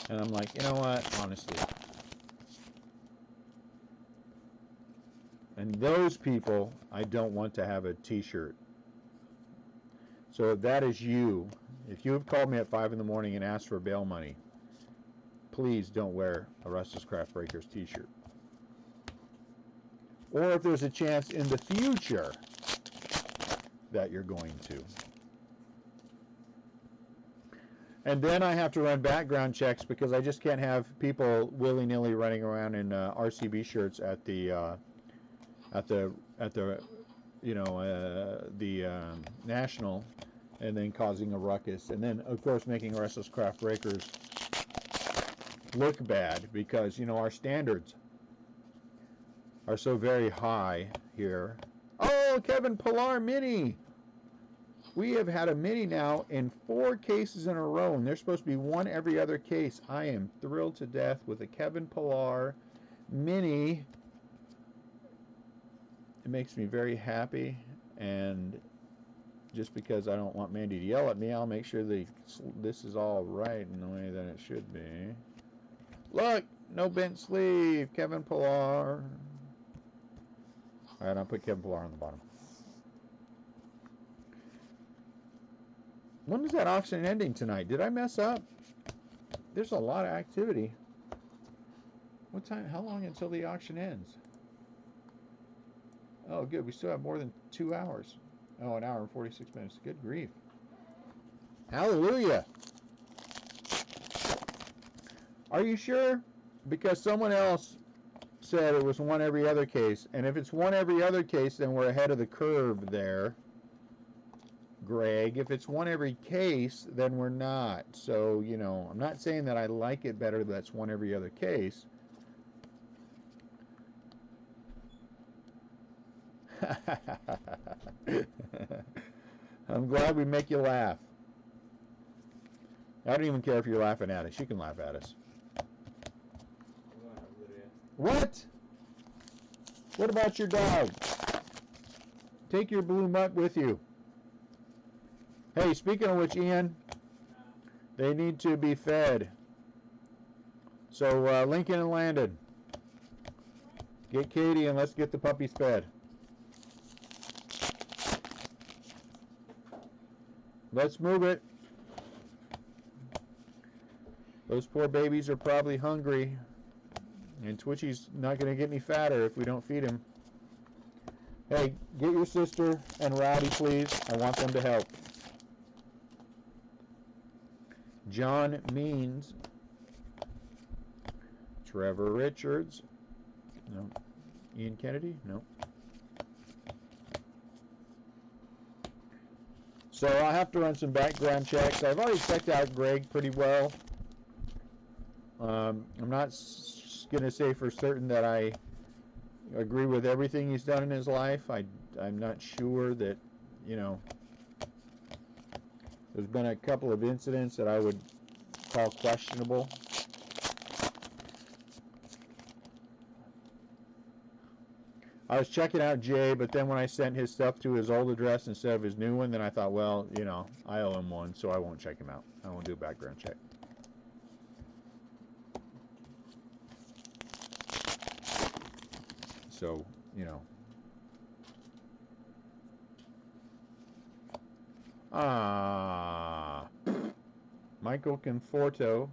And I'm like, you know what? Honestly. And those people, I don't want to have a T-shirt. So if that is you, if you have called me at 5 in the morning and asked for bail money, please don't wear a Restlesscraft Breakers T-shirt. Or if there's a chance in the future that you're going to. And then I have to run background checks because I just can't have people willy-nilly running around in RCB shirts at the you know, the National, and then causing a ruckus, and then of course making Restlesscraft Breakers look bad because, you know, our standards are so very high here. Oh, Kevin Pillar mini. We have had a mini now in 4 cases in a row, and there's supposed to be one every other case. I am thrilled to death with a Kevin Pillar mini. It makes me very happy, and just because I don't want Mandy to yell at me, I'll make sure that this is all right in the way that it should be. Look, no bent sleeve, Kevin Pillar. All right, I'll put Kevin Pillar on the bottom. When is that auction ending tonight? Did I mess up? There's a lot of activity. What time? How long until the auction ends? Oh, good. We still have more than 2 hours. Oh, 1 hour and 46 minutes. Good grief. Hallelujah. Are you sure? Because someone else said it was one every other case. And if it's one every other case, then we're ahead of the curve there, Greg. If it's one every case, then we're not. So, you know, I'm not saying that I like it better that's one every other case. I'm glad we make you laugh. I don't even care if you're laughing at us. You can laugh at us. What? What about your dog? Take your blue mutt with you. Hey, speaking of which, Ian, they need to be fed. So, Lincoln and Landon, get Katie and let's get the puppies fed. Let's move it. Those poor babies are probably hungry. And Twitchy's not going to get any fatter if we don't feed him. Hey, get your sister and Rowdy, please. I want them to help. John Means. Trevor Richards. No. Ian Kennedy? No. So I'll have to run some background checks. I've already checked out Greg pretty well. I'm not going to say for certain that I agree with everything he's done in his life. I'm not sure that, you know, there's been a couple of incidents that I would call questionable. I was checking out Jay, but then when I sent his stuff to his old address instead of his new one, then I thought, well, you know, I owe him one, so I won't check him out. I won't do a background check. So, you know. Michael Conforto.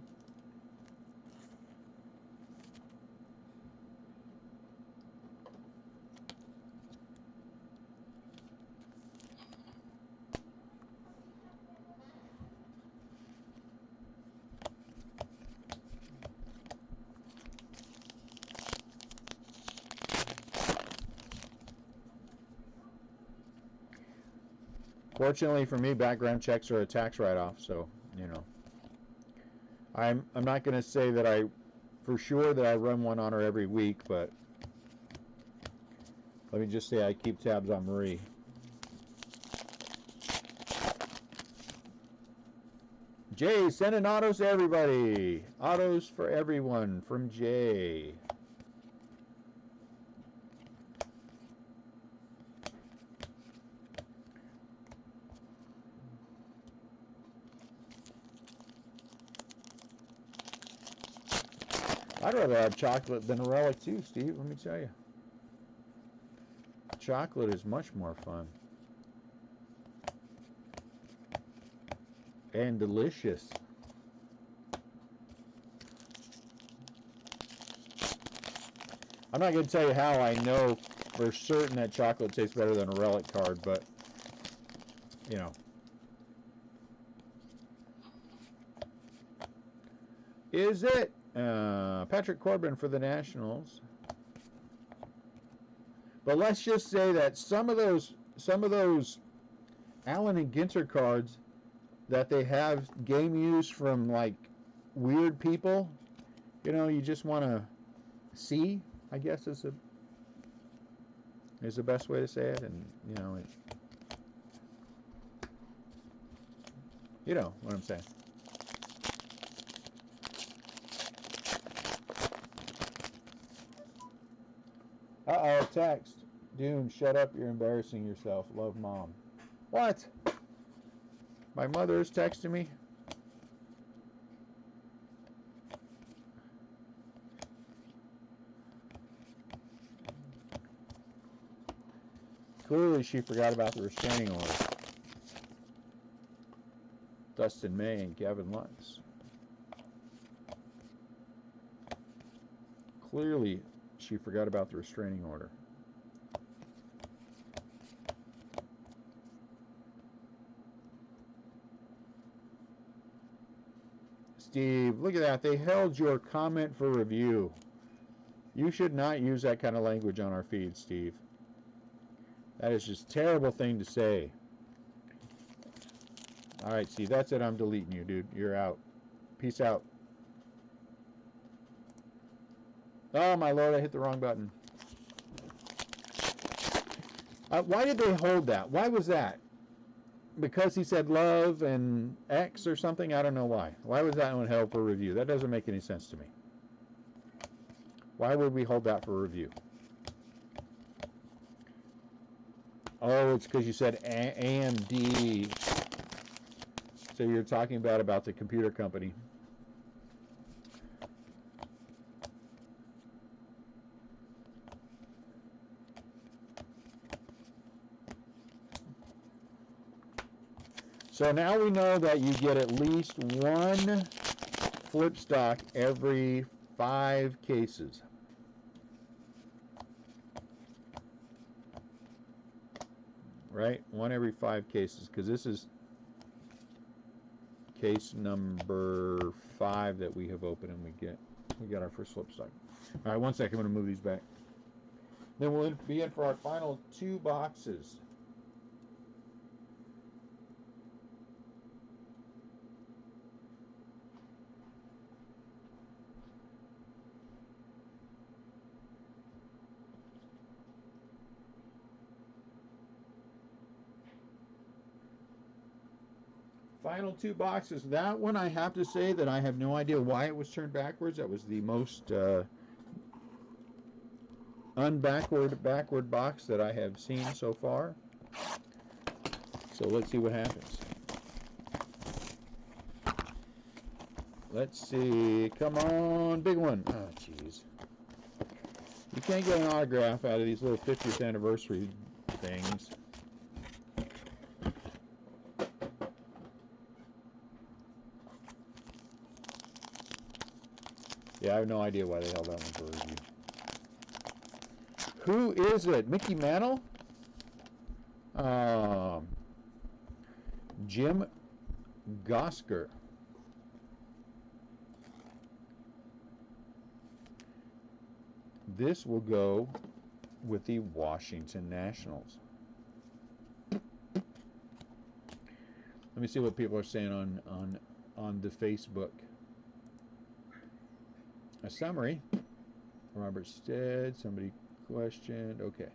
Fortunately for me, background checks are a tax write-off, so, you know. I'm not going to say that I, for sure, that I run one on her every week, but let me just say I keep tabs on Marie. Jay, sending autos to everybody. Autos for everyone from Jay. I'd rather have chocolate than a relic too, Steve, let me tell you. Chocolate is much more fun. And delicious. I'm not going to tell you how I know for certain that chocolate tastes better than a relic card, but, you know. Is it? Patrick Corbin for the Nationals. But let's just say that some of those Allen and Ginter cards that they have game use from like weird people, you know, you just want to see, I guess is the best way to say it, and you know you know what I'm saying. Uh-oh, text. Dune, shut up, you're embarrassing yourself. Love, Mom. What? My mother is texting me? Clearly she forgot about the restraining order. Dustin May and Gavin Lutz. Clearly she forgot about the restraining order. Steve, look at that. They held your comment for review. You should not use that kind of language on our feed, Steve. That is just a terrible thing to say. All right, Steve, that's it. I'm deleting you, dude. You're out. Peace out. Oh, my Lord, I hit the wrong button. Why did they hold that? Why was that? Because he said love and X or something? I don't know why. Why was that one held for review? That doesn't make any sense to me. Why would we hold that for review? Oh, it's because you said AMD. So you're talking about the computer company. So now we know that you get at least one flip stock every 5 cases. Right? One every 5 cases, because this is case number 5 that we have opened, and we got our first flip stock. All right, one second, I'm going to move these back. Then we'll be in for our final 2 boxes. Final 2 boxes. That one, I have to say that I have no idea why it was turned backwards. That was the most backward box that I have seen so far. So let's see what happens. Let's see. Come on, big one. Oh, jeez. You can't get an autograph out of these little 50th anniversary things. Yeah, I have no idea why they held that one for review. Who is it? Mickey Mantle? Jim Gosker. This will go with the Washington Nationals. Let me see what people are saying on the Facebook. A summary. Robert Stead. Somebody questioned. Okay.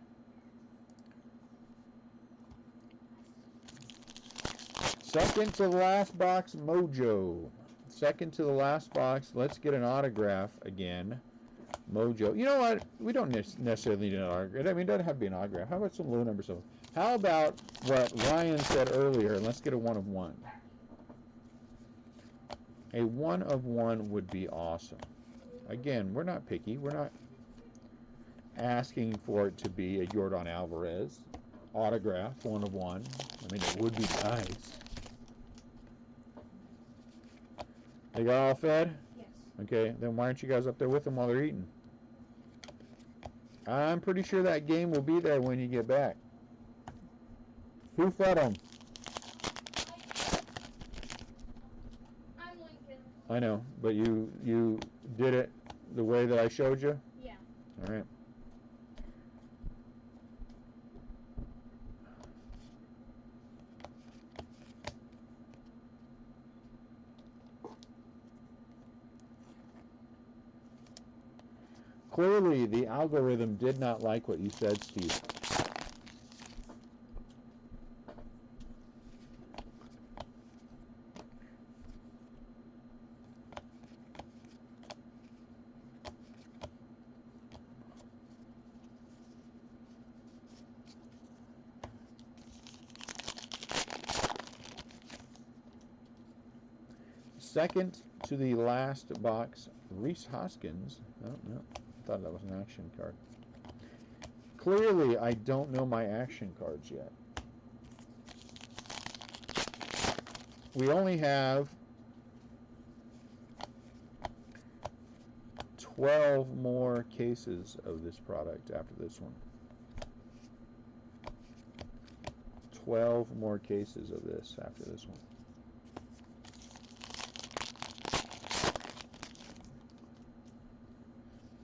Second to the last box, Mojo. Second to the last box. Let's get an autograph again. Mojo. You know what? We don't necessarily need an autograph. I mean, it doesn't have to be an autograph. How about some low number stuff? How about what Ryan said earlier? And let's get a 1 of 1. A 1 of 1 would be awesome. Again, we're not picky. We're not asking for it to be a Yordan Alvarez autograph, 1 of 1. I mean, it would be nice. They got all fed? Yes. Okay, then why aren't you guys up there with them while they're eating? I'm pretty sure that game will be there when you get back. Who fed them? I'm Lincoln. I know, but you did it the way that I showed you? Yeah. All right. Clearly, the algorithm did not like what you said, Steve. Second to the last box, Reese Hoskins. Oh, no. Thought that was an action card. Clearly, I don't know my action cards yet. We only have 12 more cases of this product after this one. 12 more cases of this after this one.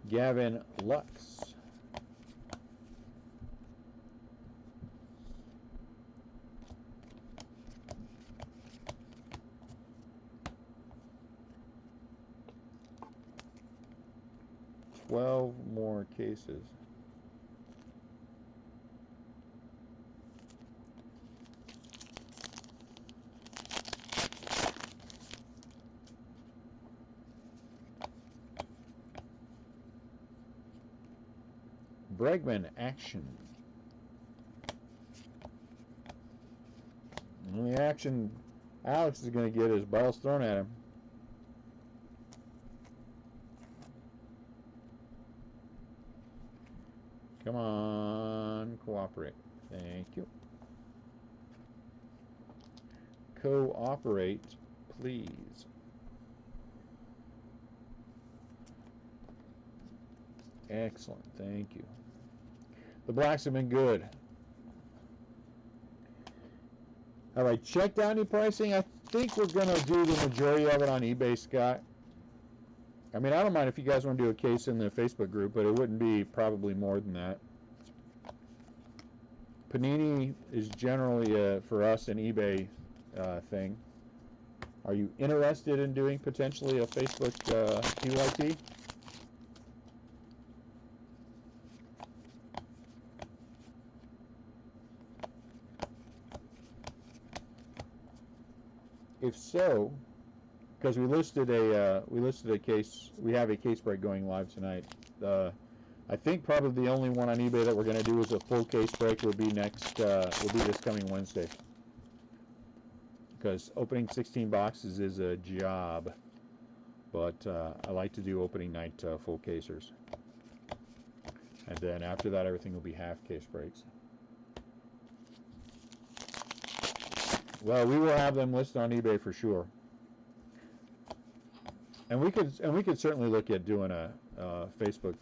Gavin Lux. Twelve more cases. Bregman action. The only action Alex is going to get is balls thrown at him. Come on, cooperate. Thank you. Cooperate, please. Excellent, thank you. The blacks have been good. Have I checked out any pricing? I think we're going to do the majority of it on eBay, Scott. I mean, I don't mind if you guys want to do a case in the Facebook group, but it wouldn't be probably more than that. Panini is generally, for us, an eBay thing. Are you interested in doing potentially a Facebook PYT? if so, because we listed a case, we have a case break going live tonight. I think probably the only one on eBay that we're going to do is a full case break. Will be this coming Wednesday. Because opening 16 boxes is a job, but I like to do opening night full casers. And then after that, everything will be half case breaks. Well, we will have them listed on eBay for sure. And we could certainly look at doing a Facebook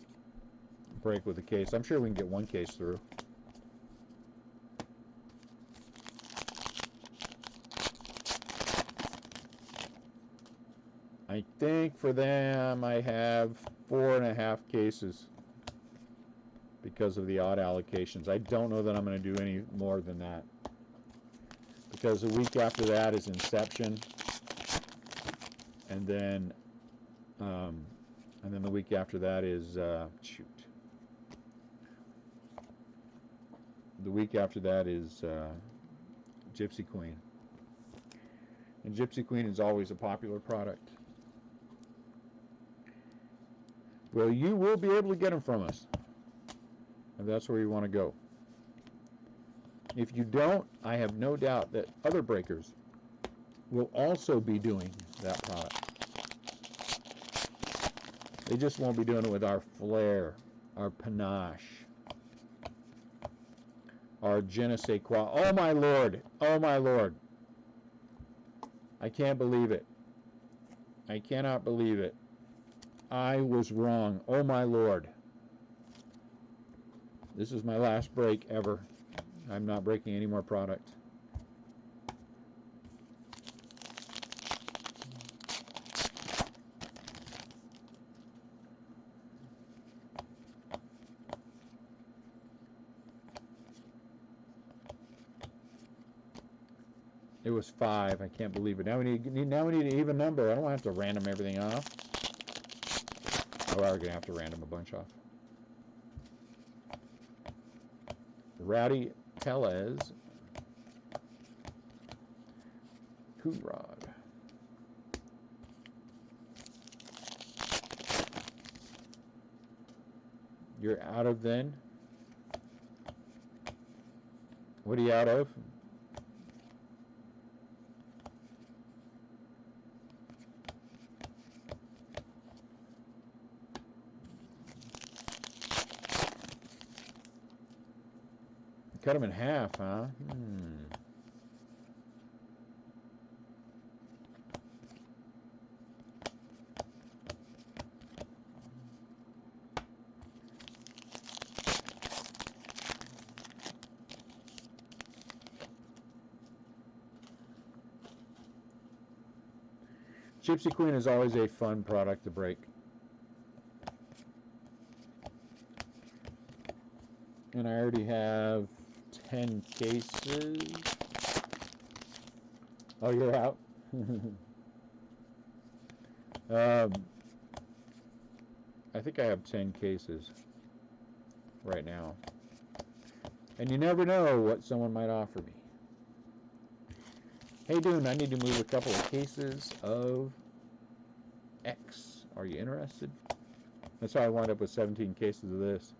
break with a case. I'm sure we can get one case through. I think for them I have 4.5 cases because of the odd allocations. I don't know that I'm going to do any more than that, because the week after that is Inception, and then the week after that is the week after that is Gypsy Queen, and Gypsy Queen is always a popular product. Well, you will be able to get them from us, if that's where you want to go. If you don't, I have no doubt that other breakers will also be doing that product. They just won't be doing it with our flair, our panache, our je ne sais quoi. Oh my Lord! Oh my Lord! I can't believe it. I cannot believe it. I was wrong. Oh my Lord. This is my last break ever. I'm not breaking any more product. It was 5. I can't believe it. Now we need an even number. I don't want to have to random everything off. Oh, we're going to have to random a bunch off. Rowdy Tellez. Coorod. You're out of then? What are you out of? Cut them in half, huh? Gypsy Queen is always a fun product to break. And I already have 10 cases. Oh, you're out? I think I have 10 cases right now. And you never know what someone might offer me. Hey, Dune, I need to move a couple of cases of X. Are you interested? That's how I wound up with 17 cases of this.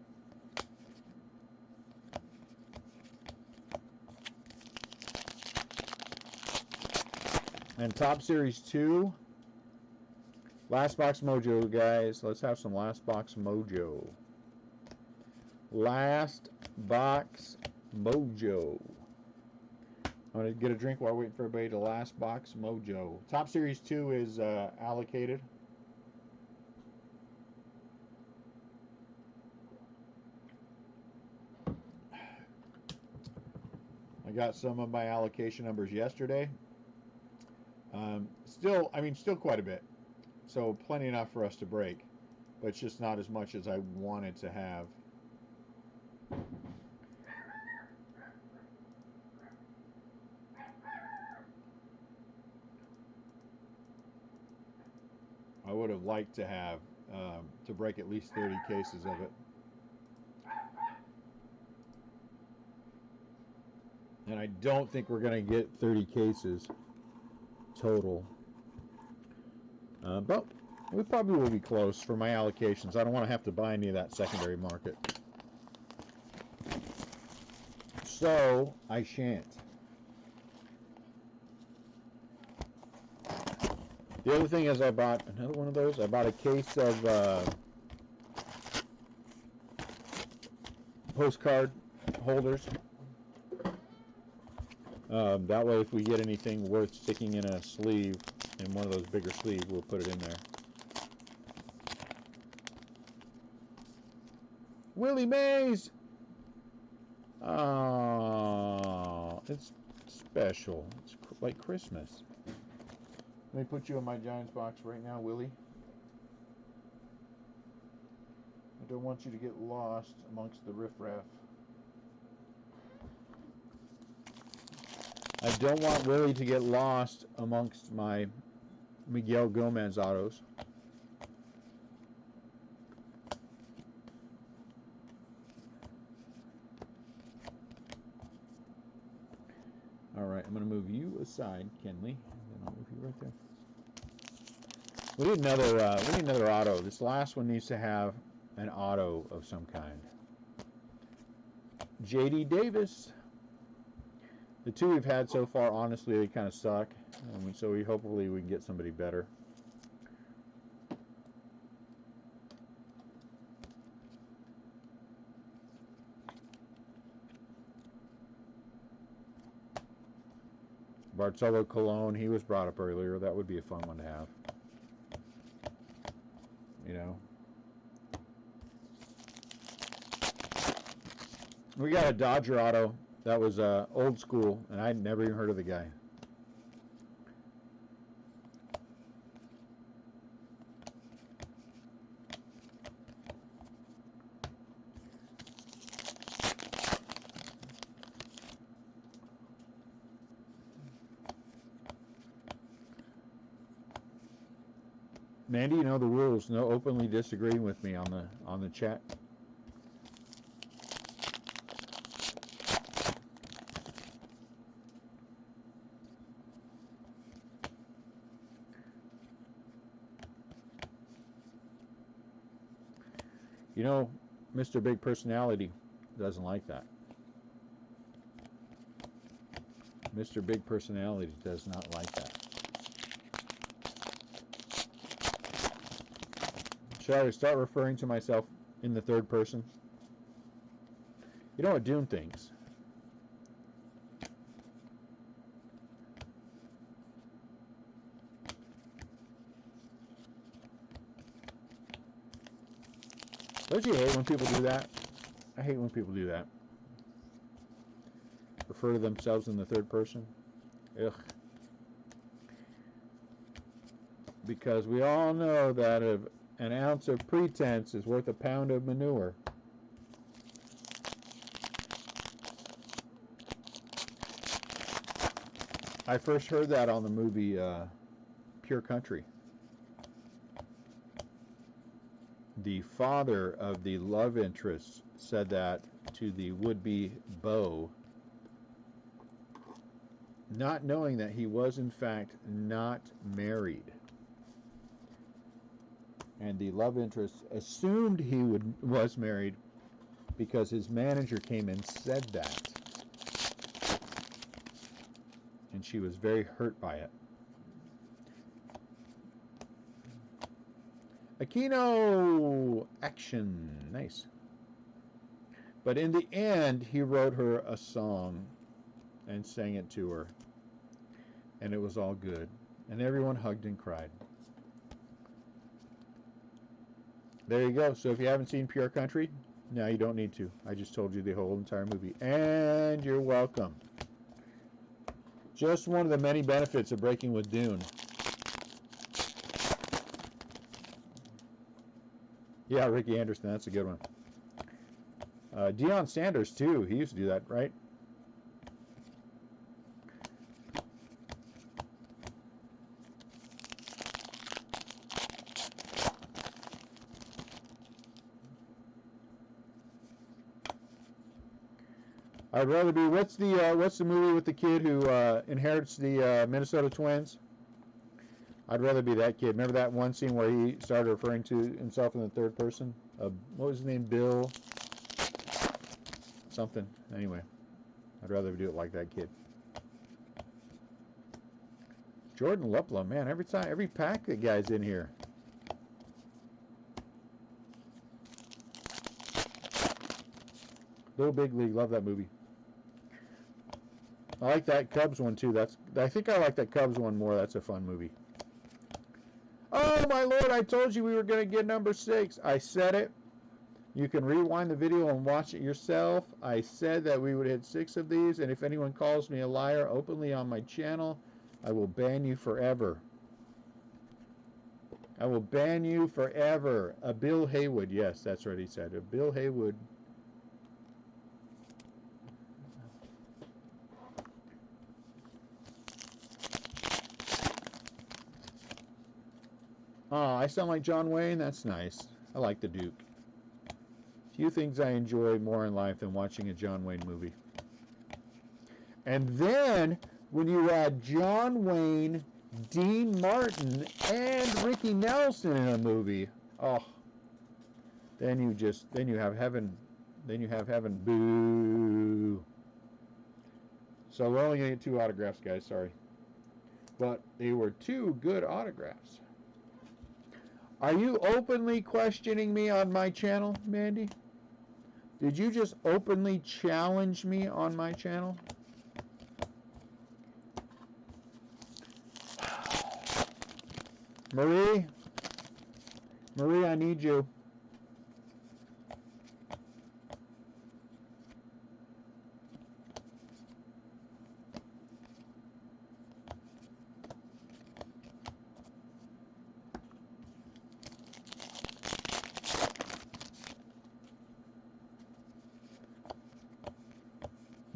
And Top Series 2. Last Box Mojo, guys. Let's have some Last Box Mojo. Last Box Mojo. I'm going to get a drink while waiting for everybody to Last Box Mojo. Top Series 2 is allocated. I got some of my allocation numbers yesterday. Still quite a bit. So plenty enough for us to break. But it's just not as much as I wanted to have. I would have liked to have to break at least 30 cases of it. And I don't think we're going to get 30 cases total. But we probably will be close for my allocations. I don't want to have to buy any of that secondary market. So I shan't. The other thing is I bought another one of those. I bought a case of postcard holders. That way if we get anything worth sticking in a sleeve, in one of those bigger sleeves, we'll put it in there. Willie Mays! Oh, it's special. It's like Christmas. Let me put you in my Giants box right now, Willie. I don't want you to get lost amongst the riffraff. I don't want Willie to get lost amongst my Miguel Gomez autos. All right, I'm going to move you aside, Kenley, and then I'll move you right there. We need another auto. This last one needs to have an auto of some kind. J.D. Davis. The two we've had so far, honestly, they kind of suck. So hopefully we can get somebody better. Bartolo Colon, he was brought up earlier. That would be a fun one to have. You know. We got a Dodger auto that was old school, and I'd never even heard of the guy. Mandy, you know the rules. No openly disagreeing with me on the chat. You know, Mr. Big Personality doesn't like that. Mr. Big Personality does not like that. Should I start referring to myself in the third person? You know what Dune thinks? Don't you hate when people do that? I hate when people do that. Refer to themselves in the third person. Ugh. Because we all know that an ounce of pretense is worth a pound of manure. I first heard that on the movie Pure Country. The father of the love interest said that to the would-be beau, not knowing that he was in fact not married. And the love interest assumed he was married because his manager came and said that. And she was very hurt by it. Aquino action. Nice. But in the end, he wrote her a song and sang it to her. And it was all good. And everyone hugged and cried. There you go. So if you haven't seen Pure Country, now you don't need to. I just told you the whole entire movie. And you're welcome. Just one of the many benefits of breaking with Dune. Yeah, Ricky Anderson, that's a good one. Deion Sanders, too. He used to do that, right? I'd rather be. What's the movie with the kid who inherits the Minnesota Twins? I'd rather be that kid. Remember that one scene where he started referring to himself in the third person? What was his name? Bill? Something. Anyway, I'd rather do it like that kid. Jordan Lupla, man, every pack that guy's in here. Little Big League, love that movie. I like that Cubs one too. I think I like that Cubs one more. That's a fun movie. Oh my lord, I told you we were going to get number 6. I said it. You can rewind the video and watch it yourself. I said that we would hit 6 of these, and if anyone calls me a liar openly on my channel, I will ban you forever. I will ban you forever. A Bill Haywood. Yes, that's what he said. A Bill Haywood. Oh, I sound like John Wayne? That's nice. I like the Duke. Few things I enjoy more in life than watching a John Wayne movie. And then, when you add John Wayne, Dean Martin, and Ricky Nelson in a movie, oh, then you have heaven. Then you have heaven. Boo. So we're only going to get 2 autographs, guys. Sorry. But they were 2 good autographs. Are you openly questioning me on my channel, Mandy? Did you just openly challenge me on my channel? Marie, I need you.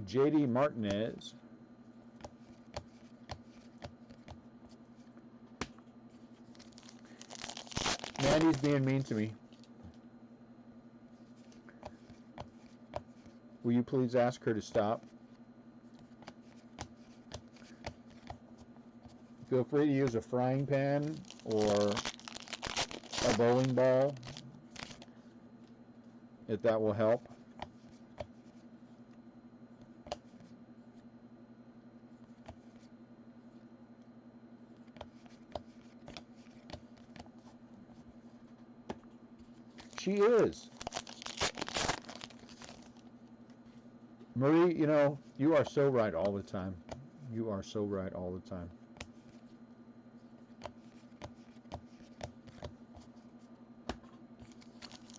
JD Martinez. Mandy's being mean to me. Will you please ask her to stop? Feel free to use a frying pan or a bowling ball if that will help. She is. Marie, you know, you are so right all the time. You are so right all the time.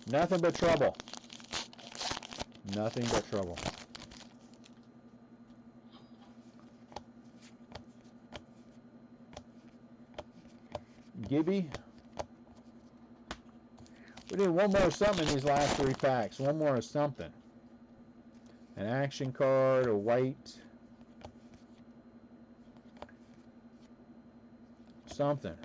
Nothing but trouble. Nothing but trouble. Gibby. We need one more something in these last 3 packs. One more something. An action card, a white. Something.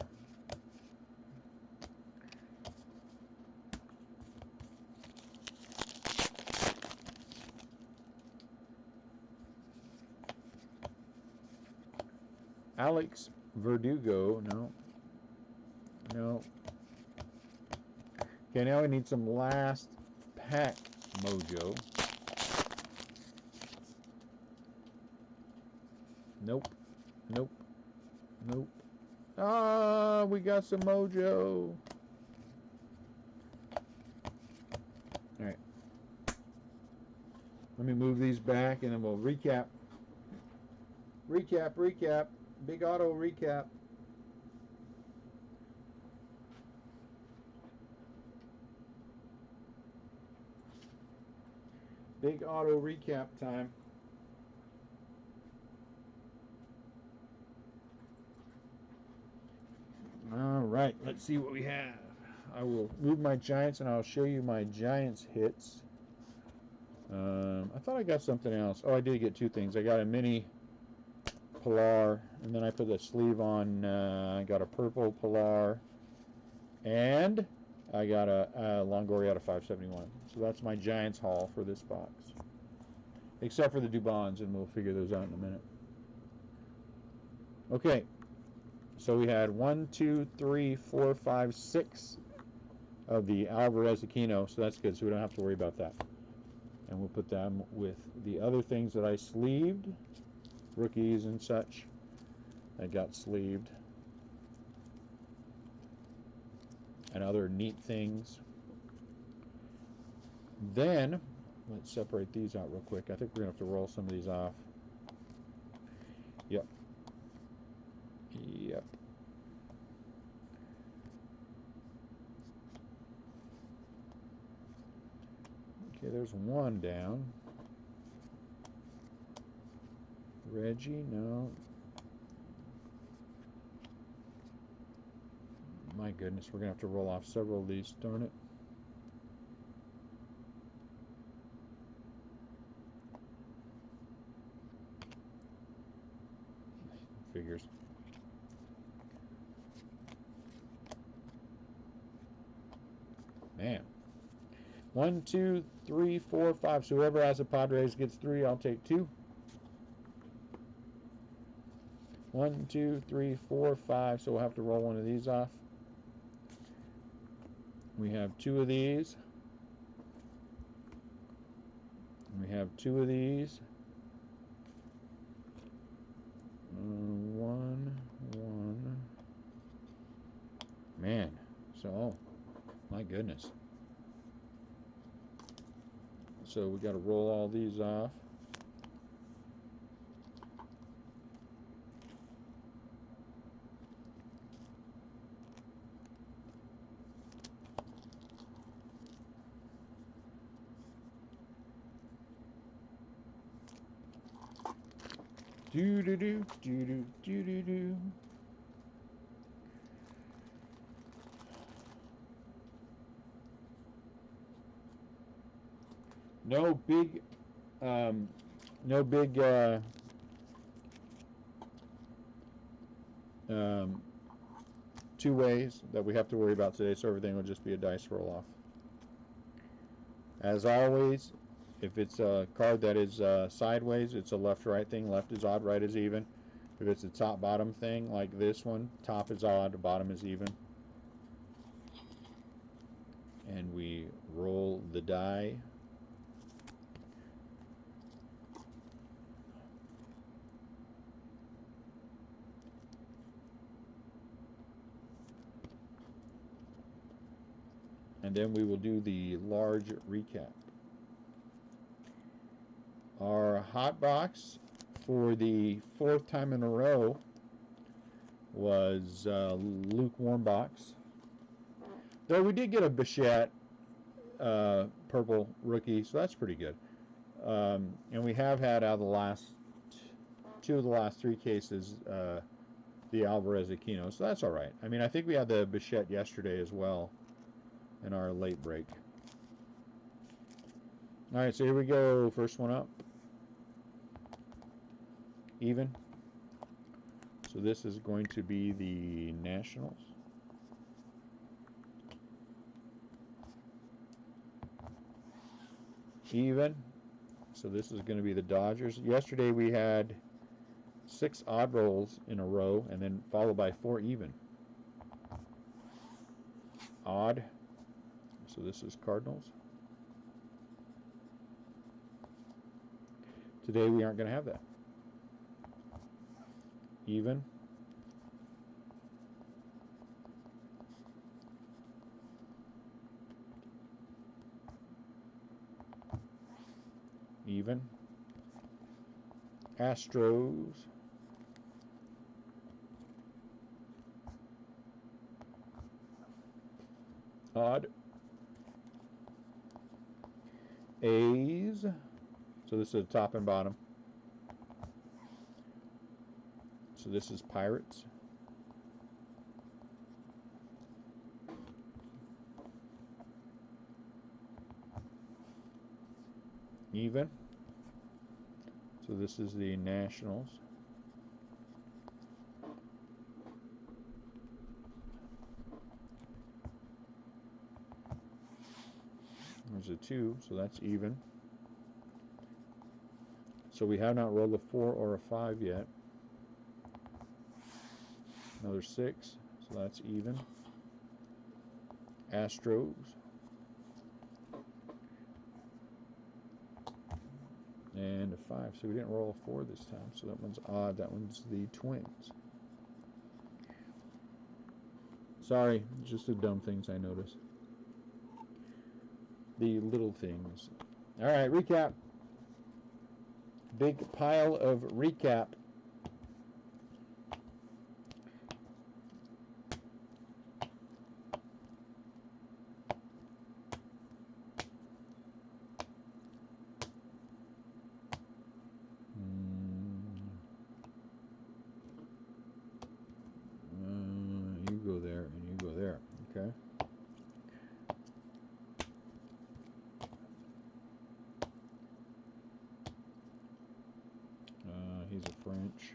Alex Verdugo. No. No. Okay, now we need some last pack mojo. Nope. Nope. Nope. Ah, we got some mojo. Alright. Let me move these back and then we'll recap. Recap. Big auto recap. Big auto recap time. All right, let's see what we have. I will move my Giants and I'll show you my Giants hits. I thought I got something else. Oh, I did get 2 things. I got a mini Pilar, and then I put the sleeve on. I got a purple Pilar, and I got a Longoria out of 571. So that's my Giants haul for this box. Except for the Dubons, and we'll figure those out in a minute. Okay, So we had 1, 2, 3, 4, 5, 6 of the Alvarez Aquino, so that's good, so we don't have to worry about that. And we'll put them with the other things that I sleeved, rookies and such, that got sleeved, and other neat things. Then, let's separate these out real quick. I think we're going to have to roll some of these off. Yep. Yep. Okay, there's one down. Reggie, no. My goodness, we're going to have to roll off several of these, darn it. Figures. Man. 1, 2, 3, 4, 5. So whoever has a Padres gets 3. I'll take 2. 1, 2, 3, 4, 5. So we'll have to roll one of these off. We have 2 of these. We have 2 of these. 1, 1. Man. So, oh, my goodness. So we got to roll all these off. Do do do do do do do do. No big, no big two ways that we have to worry about today. So everything will just be a dice roll off. As always, if it's a card that is sideways, it's a left-right thing. Left is odd, right is even. If it's a top-bottom thing, like this one, top is odd, bottom is even. And we roll the die. And then we will do the large recap. Our hot box for the 4th time in a row was lukewarm box. Though we did get a Bichette purple rookie, so that's pretty good. And we have had out of the last 2 of the last 3 cases the Alvarez Aquino, so that's all right. I mean, I think we had the Bichette yesterday as well in our late break. All right, so here we go. First one up. Even. So this is going to be the Nationals. Even. So this is going to be the Dodgers. Yesterday we had 6 odd rolls in a row and then followed by 4 even. Odd. So this is Cardinals. Today we aren't going to have that. Even. Even. Astros. Odd. A's. So this is the top and bottom. So this is Pirates. Even. So this is the Nationals. There's a 2, so that's even. So we have not rolled a 4 or a 5 yet. Another 6, so that's even. Astros. And a 5, so we didn't roll a 4 this time, so that one's odd. That one's the Twins. Sorry, just the dumb things I notice. The little things. All right, recap. Big pile of recap. You go there and you go there. Okay. He's a French.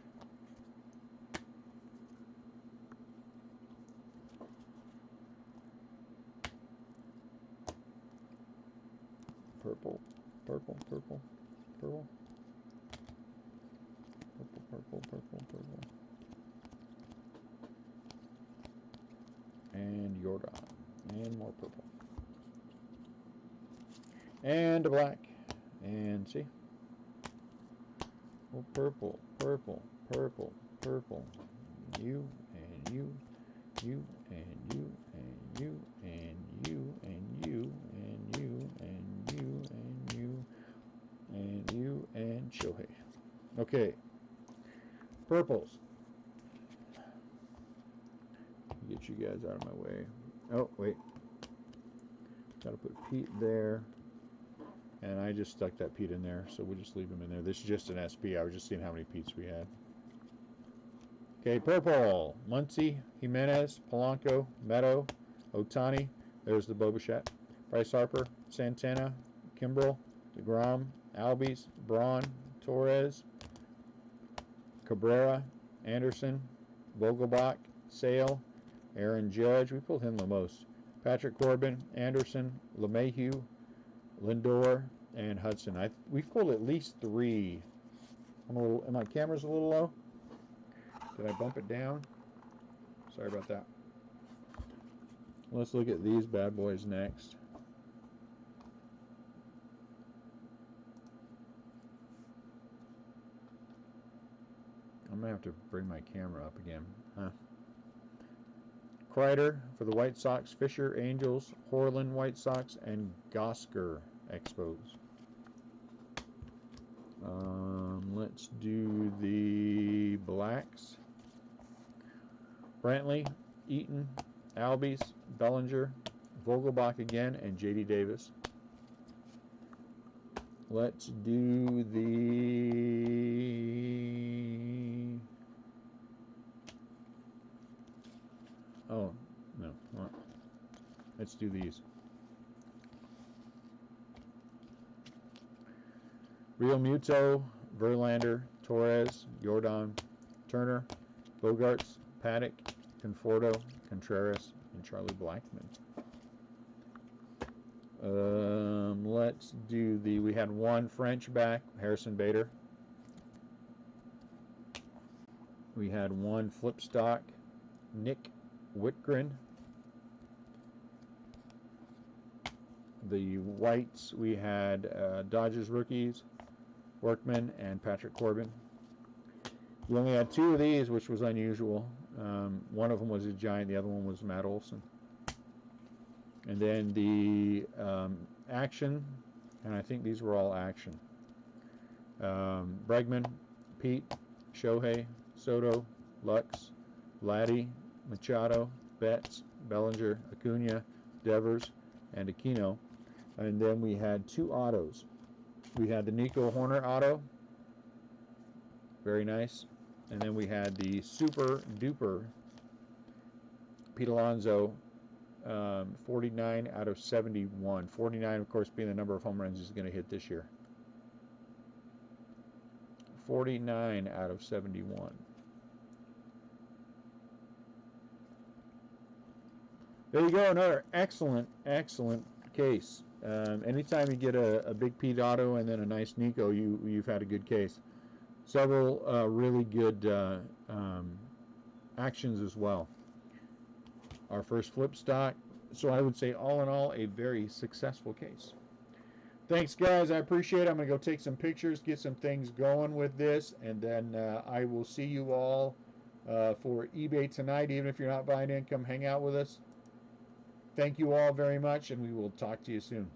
Purple, purple, purple, purple, purple, purple, purple, purple. And Jordan. And more purple. And a black. And see? Oh, purple, purple, purple, purple. You and you, you and you and you and you and you and you and you and you and you and Shohei. Okay. Purples. Get you guys out of my way. Oh, wait. Gotta put Pete there. And I just stuck that Pete in there, so we'll just leave him in there. This is just an SP. I was just seeing how many Petes we had. Okay, purple. Muncy, Jimenez, Polanco, Meadow, Otani. There's the Bobichette. Bryce Harper, Santana, Kimbrel, DeGrom, Albies, Braun, Torres, Cabrera, Anderson, Vogelbach, Sale, Aaron Judge. We pulled him the most. Patrick Corbin, Anderson, LeMahieu, Lindor, and Hudson. We've pulled at least 3. And my camera's a little low. Did I bump it down? Sorry about that. Let's look at these bad boys next. I'm going to have to bring my camera up again. Huh? Kreider for the White Sox, Fisher, Angels, Horland, White Sox, and Gosker, Expos. Let's do the blacks. Brantley, Eaton, Albies, Bellinger, Vogelbach again, and J.D. Davis. Let's do the... Oh, no. Well, let's do these. Real Muto, Verlander, Torres, Jordan, Turner, Bogarts, Paddock, Conforto, Contreras, and Charlie Blackmon. Let's do the... We had one French back, Harrison Bader. We had one flip stock, Nick Whitgren. The whites, we had Dodgers rookies, Workman and Patrick Corbin. We only had 2 of these, which was unusual. One of them was a Giant, the other one was Matt Olson. And then the action, and I think these were all action. Bregman, Pete, Shohei, Soto, Lux, Vladdy, Machado, Betts, Bellinger, Acuna, Devers, and Aquino. And then we had 2 autos. We had the Nico Horner auto. Very nice. And then we had the super duper Pete Alonso 49 out of 71. 49, of course, being the number of home runs he's going to hit this year. 49 out of 71. There you go, another excellent, excellent case. Anytime you get a big Pete auto and then a nice Nico, you've had a good case. Several really good actions as well. Our first flip stock. So I would say all in all, a very successful case. Thanks, guys. I appreciate it. I'm going to go take some pictures, get some things going with this, and then I will see you all for eBay tonight. Even if you're not buying in, come hang out with us. Thank you all very much, and we will talk to you soon.